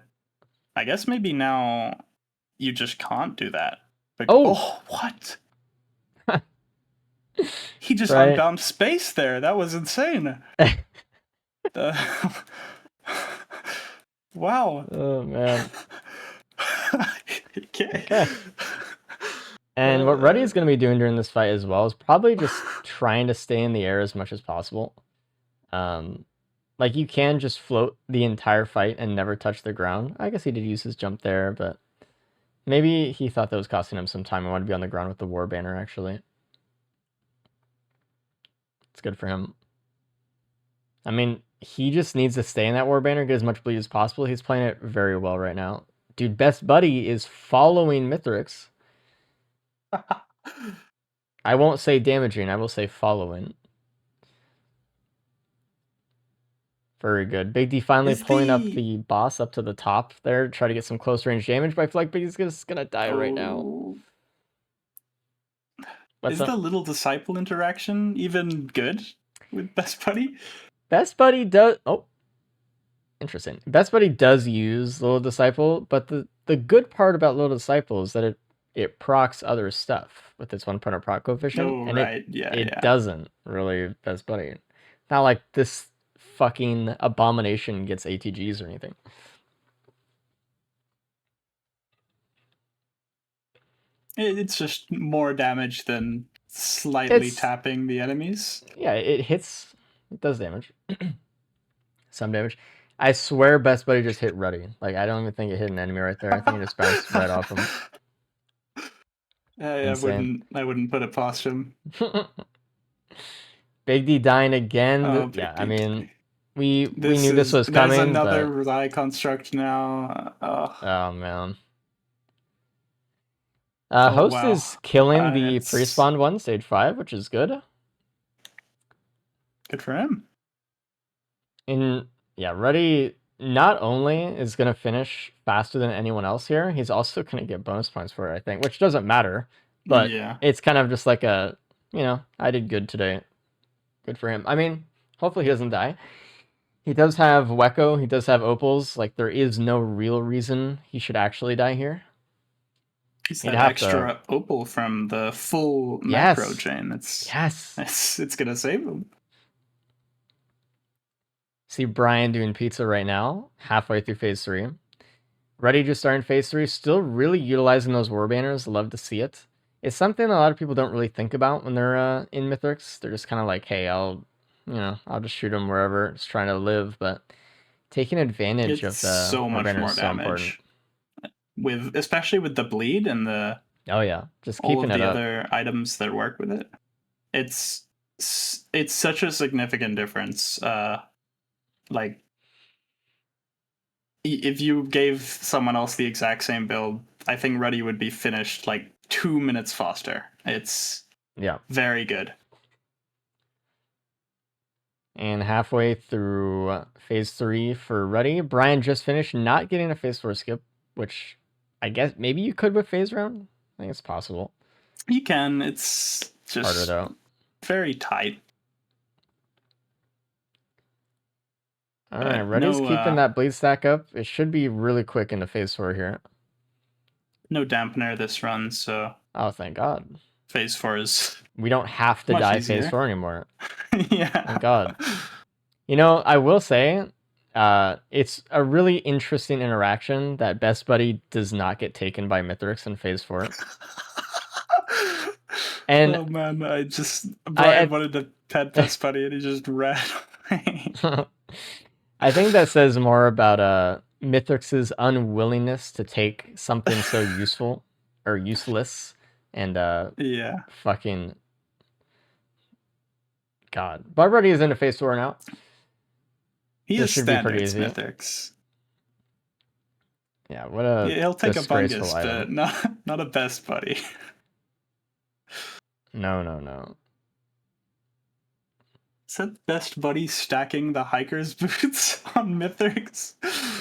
I guess maybe now you just can't do that. But, Oh! What? He just Right. unbound space there. That was insane. Wow. Oh, man. Okay. And what Ruddy is going to be doing during this fight as well is probably just trying to stay in the air as much as possible. Like, you can just float the entire fight and never touch the ground. I guess he did use his jump there, but maybe he thought that was costing him some time and wanted to be on the ground with the war banner, actually. It's good for him. I mean, he just needs to stay in that war banner, get as much bleed as possible. He's playing it very well right now. Dude, Best Buddy is following Mithrix. I won't say damaging, I will say following. Very good. Big D finally pulling up the boss up to the top there, try to get some close range damage, but I feel like Big D's just gonna die right now. Is the little disciple interaction even good with Best Buddy? Best Buddy does... Oh. Interesting. Best Buddy does use Little Disciple, but the good part about Little Disciple is that it procs other stuff with its 1 point proc coefficient. Oh, and right. it doesn't really Best Buddy. Not like this fucking abomination gets ATGs or anything. It's just more damage than slightly tapping the enemies. Yeah, it hits. It does damage. Some damage. I swear Best Buddy just hit Ruddy. Like, I don't even think it hit an enemy right there. I think it just bounced right off him. I wouldn't put it past him. Big D dying again. Oh, yeah, I mean, we knew this was coming. There's another Rely construct now. Oh, man. Host is killing the pre-spawn one, stage 5, which is good. Good for him. Yeah, Ruddy not only is going to finish faster than anyone else here, he's also going to get bonus points for it, I think, which doesn't matter. But it's kind of just like a, I did good today. Good for him. I mean, hopefully he doesn't die. He does have Wecco, he does have Opals. Like, there is no real reason he should actually die here. He's that extra opal from the full macro chain. It's gonna save him. See Brian doing pizza right now, halfway through phase 3. Ready to start in phase 3, still really utilizing those war banners. Love to see it. It's something a lot of people don't really think about when they're in Mithrix. They're just kind of like, hey, I'll just shoot him wherever, just trying to live. But taking advantage of the so much more damage. Especially with the bleed and the just all keeping of it the up. other items that work with it. It's such a significant difference. Like if you gave someone else the exact same build, I think Ruddy would be finished like 2 minutes faster. It's very good. And halfway through phase 3 for Ruddy, Brian just finished not getting a phase 4 skip, which I guess maybe you could with phase round. I think it's possible. You can. It's just Harder though. very tight. All right, But Reddy's no, keeping that bleed stack up. It should be really quick into phase 4 here. no dampener this run, so Oh, thank God. phase 4 is We don't have to much die easier. phase 4 anymore. yeah. Thank God. You know, I will say, it's a really interesting interaction that Best Buddy does not get taken by Mithrix in phase 4. And oh man, Brian wanted to pet Best Buddy and he just ran away. I think that says more about Mithrix's unwillingness to take something so useful or useless and yeah. fucking God. But Reddy is into phase 4 now. He This is should be pretty standard easy. Mythics. Yeah, what a He'll take a disgraceful Bungus, item. but not a Best Buddy. No. Is that Best Buddy stacking the hiker's boots on Mythics?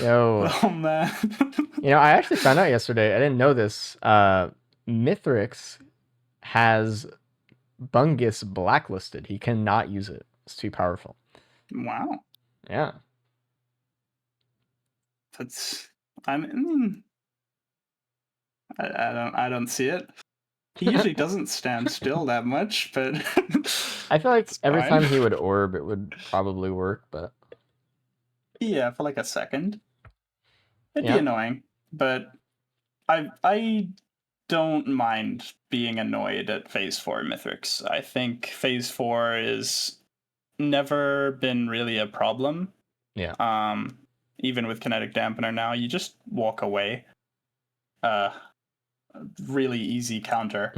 Yo. Oh man. You know, I actually found out yesterday, I didn't know this. Mithrix has Bungus blacklisted. He cannot use it. It's too powerful. Wow. Yeah. I don't see it. He usually doesn't stand still that much, but I feel like it's every fine. time he would orb, it would probably work, but Yeah, for like a second. It'd Yeah. be annoying, but I don't mind being annoyed at phase 4 Mythics. I think phase 4 is never been really a problem. Yeah. Even with kinetic dampener now, you just walk away. Really easy counter.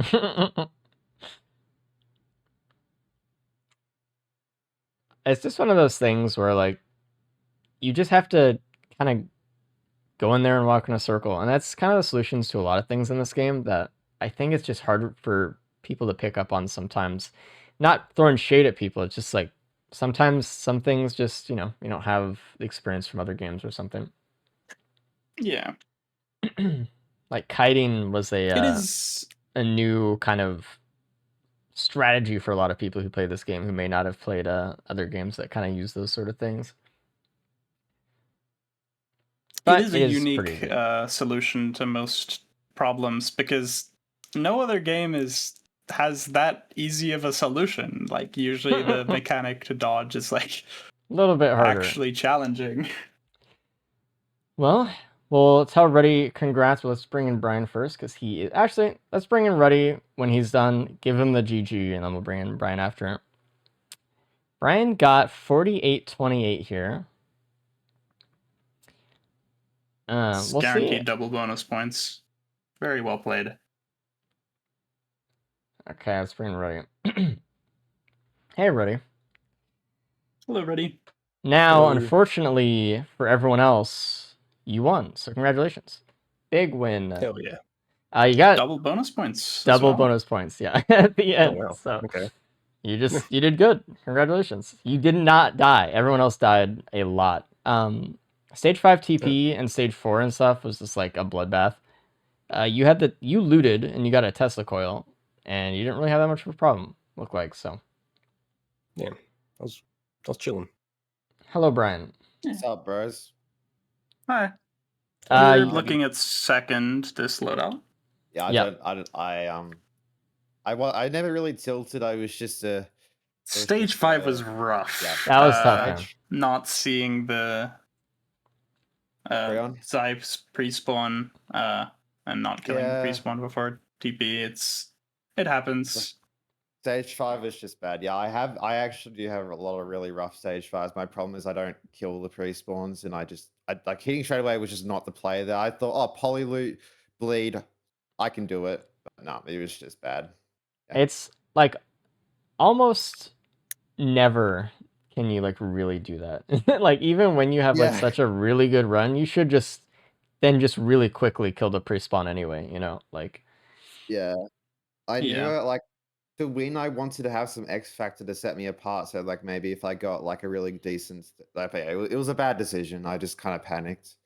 It's just one of those things where like you just have to kind of go in there and walk in a circle, and that's kind of the solutions to a lot of things in this game that I think it's just hard for people to pick up on sometimes. Not throwing shade at people, it's just like sometimes some things just, you know, you don't have the experience from other games or something. Yeah. Like kiting was It is a new kind of strategy for a lot of people who play this game who may not have played other games that kind of use those sort of things. But it is a unique solution to most problems because no other game has that easy of a solution. Like usually the mechanic to dodge is like a little bit harder. Actually challenging. Well, we'll tell Ruddy congrats, but let's bring in Brian first because he is actually. Let's bring in Ruddy when he's done. Give him the GG, and then we'll bring in Brian after him. Brian got 48-28 here. We'll guaranteed see. Double bonus points. Very well played. Okay, let's bring in Ruddy. Hey, Ruddy. Hello, Ruddy. Now, Hello. unfortunately for everyone else, you won. So congratulations. Big win. Hell yeah. You got double bonus points. Double bonus points, yeah, at the end. wow. So Okay. you did good. Congratulations. You did not die. Everyone else died a lot. Stage 5 TP and stage 4 and stuff was just like a bloodbath. You looted and you got a Tesla coil, and you didn't really have that much of a problem, look like. So Yeah. I was chilling. hello, Brian. What's up, bros? Hi. You're You're looking at second this loadout. Yeah, I never really tilted. I was just Stage 5 was rough. Yeah. That was tough, man. Not seeing the Freon? Zypes pre-spawn and not killing Yeah. pre-spawn before TP. It happens. Stage 5 is just bad. Yeah, I actually do have a lot of really rough stage 5s. My problem is I don't kill the pre-spawns, and I like hitting straight away was just not the play there. I thought, oh, poly loot, bleed, I can do it. But no, it was just bad. Yeah. It's like almost never can you like really do that. Like even when you have like Yeah. such a really good run, you should just really quickly kill the pre-spawn anyway, you know? Like Yeah. I knew Yeah. it, like to win, I wanted to have some X factor to set me apart. So like maybe if I got like a really decent, like, it was a bad decision. I just kind of panicked.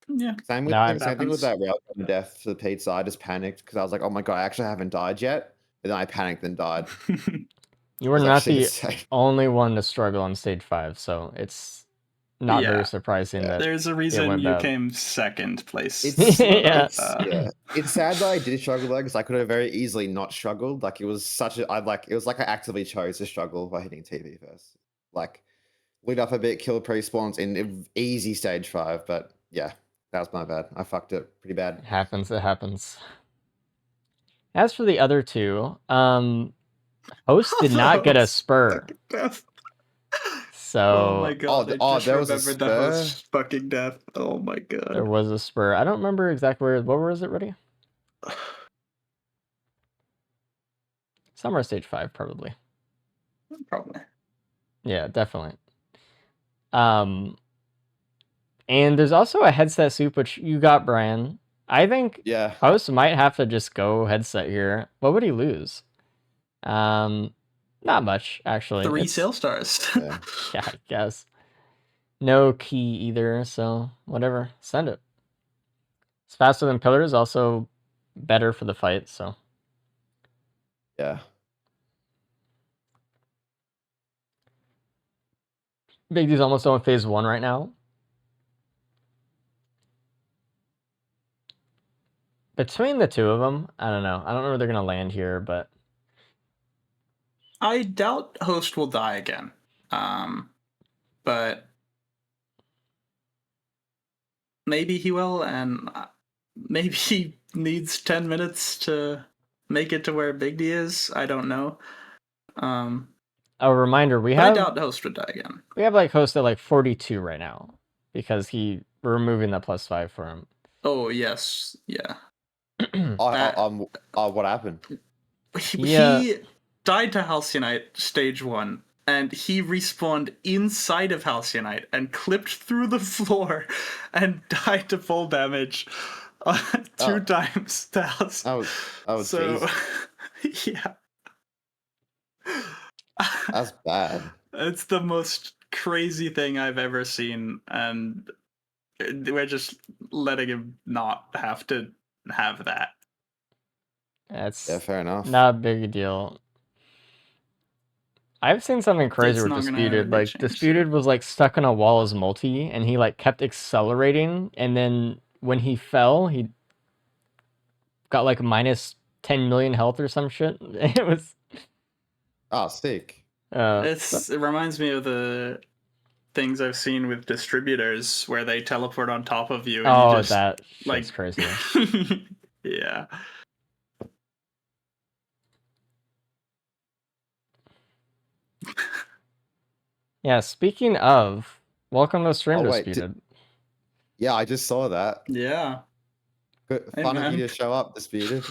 Yeah. Same with No, same thing with happens. that railgun death to the pizza. I just panicked because I was like, oh my god, I actually haven't died yet. And then I panicked and died. you were It's not actually the insane. only one to struggle on stage 5, so it's not very Yeah. surprising Yeah. that There's a it reason went you bad. came second place. It's Yeah. it's sad that I did struggle though, because I could have very easily not struggled. Like it was such a it was like I actively chose to struggle by hitting TV first. Like lead up a bit, kill pre-spawns in easy stage 5, but yeah, that was my bad. I fucked it pretty bad. It happens. As for the other two, Host did not get a spur. Oh my So god, I just there was a remembered the spur? host fucking death. Oh my god. there was a spur. I don't remember exactly what was it, Ready? Somewhere stage 5, probably. Probably. Yeah, definitely. And there's also a headset soup, which you got, Brian. I think Yeah. Host might have to just go headset here. What would he lose? Not much, actually. 3 It's- sale stars. Yeah. Yeah, I guess. No key either, so whatever. Send it. It's faster than Pillars, also better for the fight, so. Yeah. Big D's almost done with phase 1 right now. Between the two of them, I don't know. I don't know where they're going to land here, but I doubt host will die again. But maybe he will, and maybe he needs 10 minutes to make it to where Big D is. I don't know. a reminder, we But I have doubt host would die again. we have like Host at like 42 right now because we're removing the +5 for him. Oh yes, yeah. What happened? He died to Halcyon stage 1, and he respawned inside of Halcyon and clipped through the floor and died to full damage 2 times to Halcyon. So, yeah. That's bad. It's the most crazy thing I've ever seen, and we're just letting him not have to have that. That's fair enough. not a big deal. I've seen something crazy with not gonna Disputed. be Like changed, Disputed was like stuck on a wall as multi, and he like kept accelerating, and then when he fell, he got like minus 10 million health or some shit. It was Sick. It reminds me of the things I've seen with distributors where they teleport on top of you. And you just, that like shit's crazy. Yeah. Yeah, speaking of, welcome to stream wait, Disputed. Yeah, I just saw that. Yeah. Good. Hey, Fun of man. you to show up, Disputed.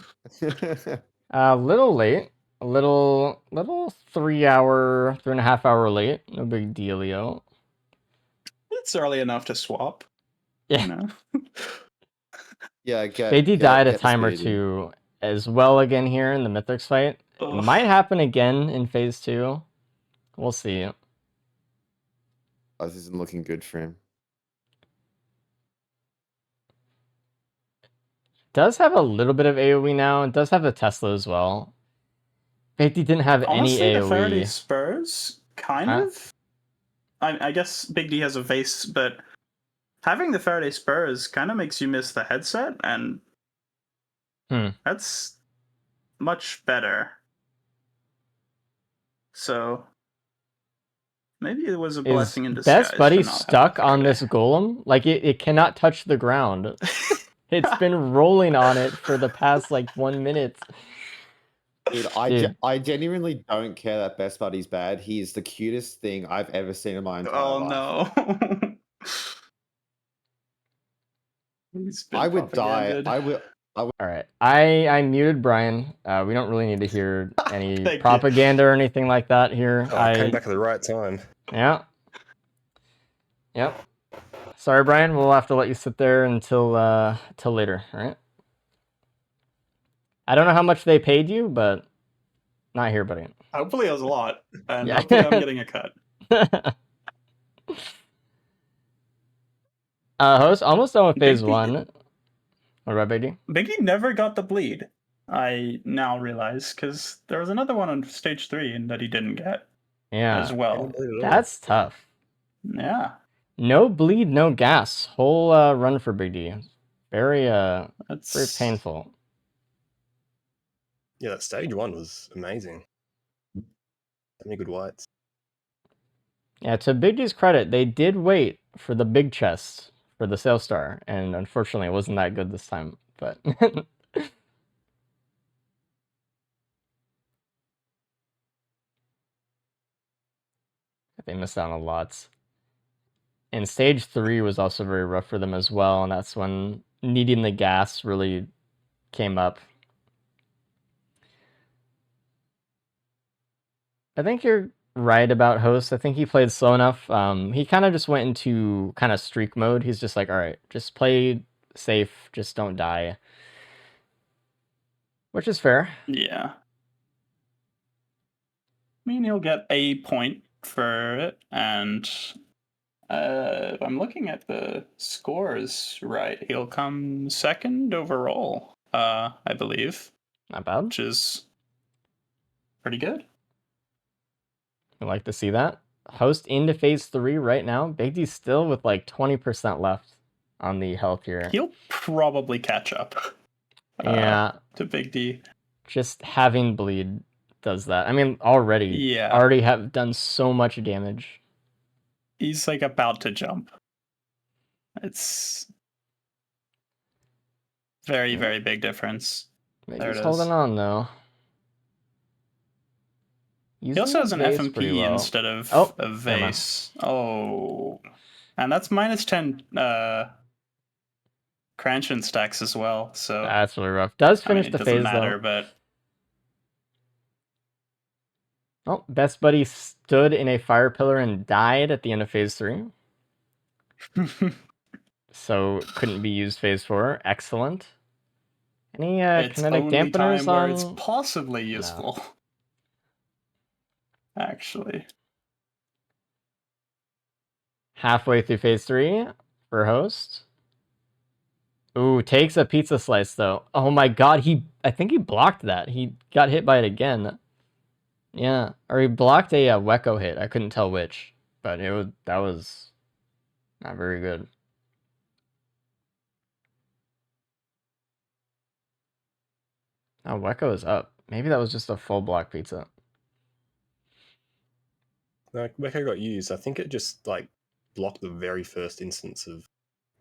A little late. A little 3.5 hour late. No big dealio. It's early enough to swap. Yeah. You know? Yeah, JD died a time or Disputed. two as well again here in the Mythics fight. It Ugh. might happen again in phase 2. We'll see. Oh, this isn't looking good for him. Does have a little bit of AoE now. It does have the Tesla as well. Big D didn't have Honestly, any the Faraday AoE. Spurs, kind Huh? of. I guess Big D has a vase, but having the Faraday Spurs kind of makes you miss the headset, and that's much better. So maybe it was a blessing in disguise. Best Buddy to not have stuck the on Faraday. this golem? Like it cannot touch the ground. It's been rolling on it for the past like 1 minute. Dude, I genuinely don't care that Best Buddy's bad. He is the cutest thing I've ever seen in my entire life. Oh no. I would die. All right, I muted Brian. We don't really need to hear any Thank you. propaganda or anything like that here. I came back at the right time. Yeah. Yep. Sorry, Brian. We'll have to let you sit there until later. All right. I don't know how much they paid you, but not here, buddy. Hopefully it was a lot, and Yeah. hopefully I'm getting a cut. Host, almost done with phase Big D- 1. What about Big D? Big D never got the bleed. I now realize because there was another one on stage 3 and that he didn't get Yeah, as well. that's tough. Yeah, No bleed, no gas. Whole run for Big D. Very very that's painful. Yeah, that stage 1 was amazing. So many good whites. Yeah, to Big D's credit, they did wait for the big chest for the Sail Star, and unfortunately it wasn't that good this time, but they missed out on lots. And stage 3 was also very rough for them as well, and that's when needing the gas really came up. I think you're right about Host. I think he played slow enough. He kind of just went into kind of streak mode. He's just like, all right, just play safe, just don't die. Which is fair. yeah. I mean, he'll get a point for it, and I'm looking at the scores right. He'll come second overall, I believe, Not bad. which is pretty good. I like to see that. Host into phase 3 right now. Big D's still with like 20% left on the health here. He'll probably catch up. Yeah, To Big D. just having bleed does that. I mean, already have done so much damage. He's like about to jump. It's very, very big difference. Big There D's it holding is. on though. He also has an FMP well. instead of Oh, a never mind. vase. Oh. And that's minus 10 Cranston stacks as well. So That's really rough. Does I mean, finish it the doesn't phase matter, though. but Oh, Best Buddy stood in a fire pillar and died at the end of phase 3. So couldn't be used phase 4. Excellent. Any it's kinetic only dampeners time where it's on? possibly useful. Actually. Halfway through phase 3 for Host. Ooh, takes a pizza slice though. Oh my god, I think he blocked that. He got hit by it again. Yeah, or he blocked a Wecco hit. I couldn't tell which, but that was not very good. Oh, Wecco is up. Maybe that was just a full block pizza. No, Wecco got used. I think it just like blocked the very first instance of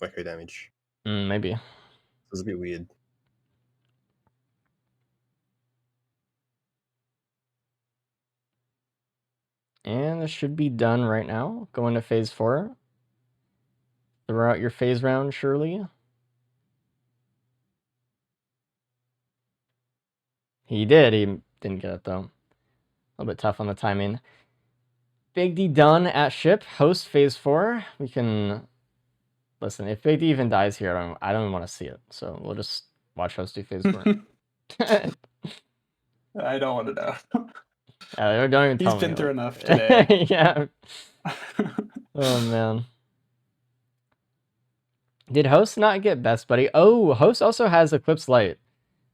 Wecco damage. Maybe. It was a bit weird. And this should be done right now. Go into phase 4. Throw out your phase round, surely. He did. He didn't get it, though. A little bit tough on the timing. Big D done at ship. Host phase 4. We can... Listen, if Big D even dies here, I don't even want to see it. So we'll just watch Host do phase 4. I don't want to know. Don't even tell He's me. been through enough today. Yeah. Oh, man. Did Host not get Best Buddy? Oh, Host also has Eclipse Light,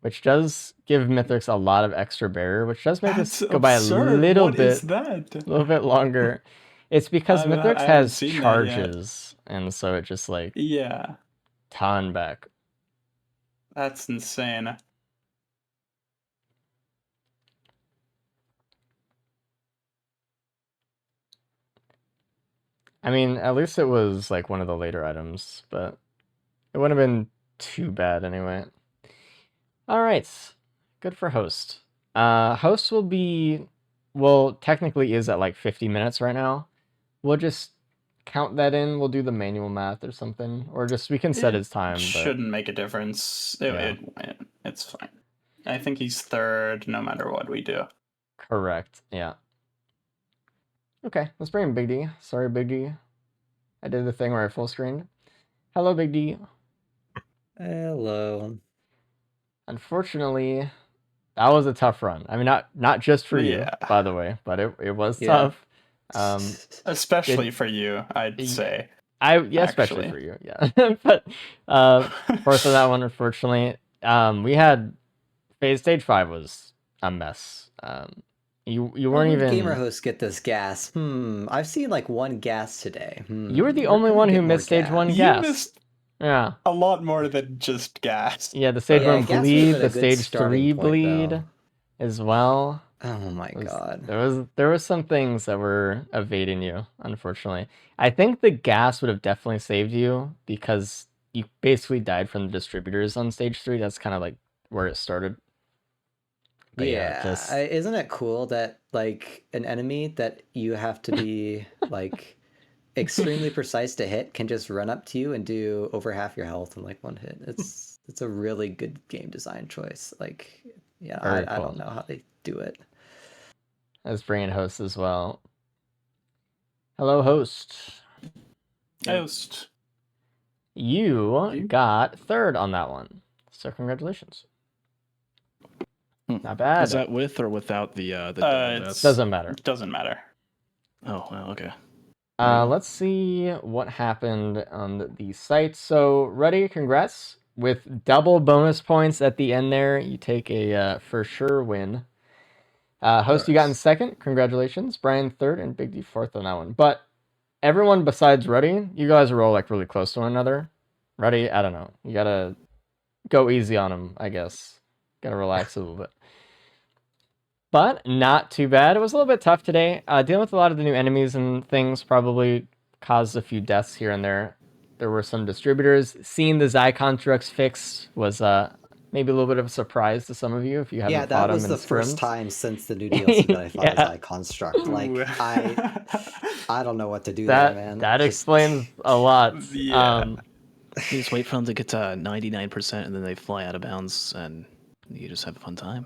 which does give Mythrix a lot of extra barrier, which does make this go by a little What is bit, that? a little bit longer. It's because Mythrix I haven't has seen that yet. charges, and so it just like Yeah, ton back. that's insane. I mean, at least it was like one of the later items, but it wouldn't have been too bad anyway. All right, good for Host. Host will be, well, technically is at like 50 minutes right now. We'll just count that in. We'll do the manual math or something, or just we can set his time. But Shouldn't make a difference. It's fine. I think he's third no matter what we do. correct, yeah. Okay, let's bring in Big D. Sorry, Big D. I did the thing where I full screened. Hello, Big D. Hello. Unfortunately, that was a tough run. I mean, not just for you, by the way, but it was tough. Especially for you, I'd say. Yeah, especially for you. Yeah, but first of that one, unfortunately, we had stage 5 was a mess. You How weren't would even gamer hosts get this gas? I've seen like one gas today. You were the Where only can I one get who more missed stage 1 You gas. missed Yeah. a lot more than just gas. Yeah, the stage Yeah, 1 gas would've bleed, been a the good stage starting 3 point, bleed though. as well. Oh my god. There was some things that were evading you, unfortunately. I think the gas would have definitely saved you because you basically died from the distributors on stage 3. That's kind of like where it started. But Yeah, isn't it cool that like an enemy that you have to be like extremely precise to hit can just run up to you and do over half your health in like one hit? It's a really good game design choice. Like, yeah, Very I cool. don't know how they do it. Let's bring in host as well. Hello, host. Host. You got 3rd on that one, so congratulations. Not bad. Is that with or without the double deaths? Doesn't matter. Doesn't matter. Oh, well, okay. Let's see what happened on the site. So, Ruddy, congrats. With double bonus points at the end there, you take a for sure win. Host, you got in 2nd. Congratulations. Brian 3rd, and Big D 4th on that one. But everyone besides Ruddy, you guys are all like really close to one another. Ruddy, I don't know. You gotta go easy on him, I guess. Gotta relax a little bit. But not too bad. It was a little bit tough today. Dealing with a lot of the new enemies and things probably caused a few deaths here and there. There were some distributors. Seeing the Xi constructs fixed was maybe a little bit of a surprise to some of you if you haven't fought them in Yeah, that was the first scrims. time since the new DLC that I fought Yeah. a Xi construct. Like, Ooh. I don't know what to do there, man. That explains a lot. Yeah. You just wait for them to get to 99% and then they fly out of bounds and you just have a fun time.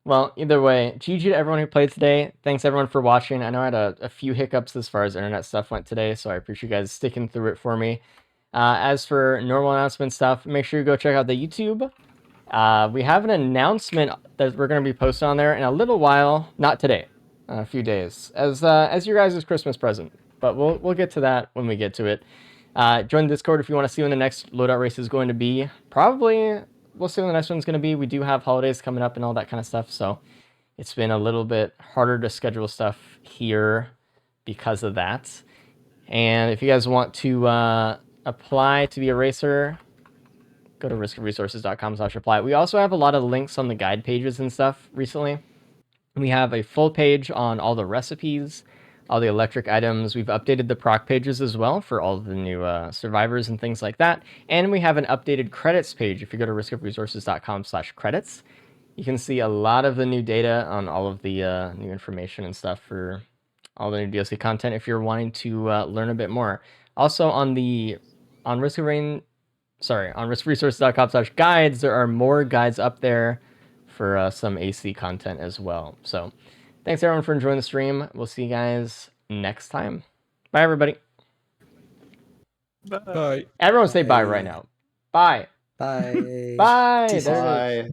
Well, either way, GG to everyone who played today. Thanks everyone for watching. I know I had a few hiccups as far as internet stuff went today, so I appreciate you guys sticking through it for me. As for normal announcement stuff, make sure you go check out the YouTube. We have an announcement that we're going to be posting on there in a little while, not today, a few days, as your guys' Christmas present. But we'll get to that when we get to it. Join the Discord if you want to see when the next loadout race is going to be. Probably we'll see when the next one's going to be. We do have holidays coming up and all that kind of stuff, so it's been a little bit harder to schedule stuff here because of that. And if you guys want to apply to be a racer, go to riskofresources.com/apply. We also have a lot of links on the guide pages and stuff recently. We have a full page on all the recipes, all the electric items. We've updated the proc pages as well for all of the new survivors and things like that. And we have an updated credits page. If you go to riskofresources.com/credits, you can see a lot of the new data on all of the new information and stuff for all the new DLC content if you're wanting to learn a bit more. Also on riskofresources.com/guides, there are more guides up there for some AC content as well. So thanks everyone for enjoying the stream. We'll see you guys next time. Bye everybody. Bye. Everyone say bye right now. Bye. Bye. Bye. Too There it is. Bye.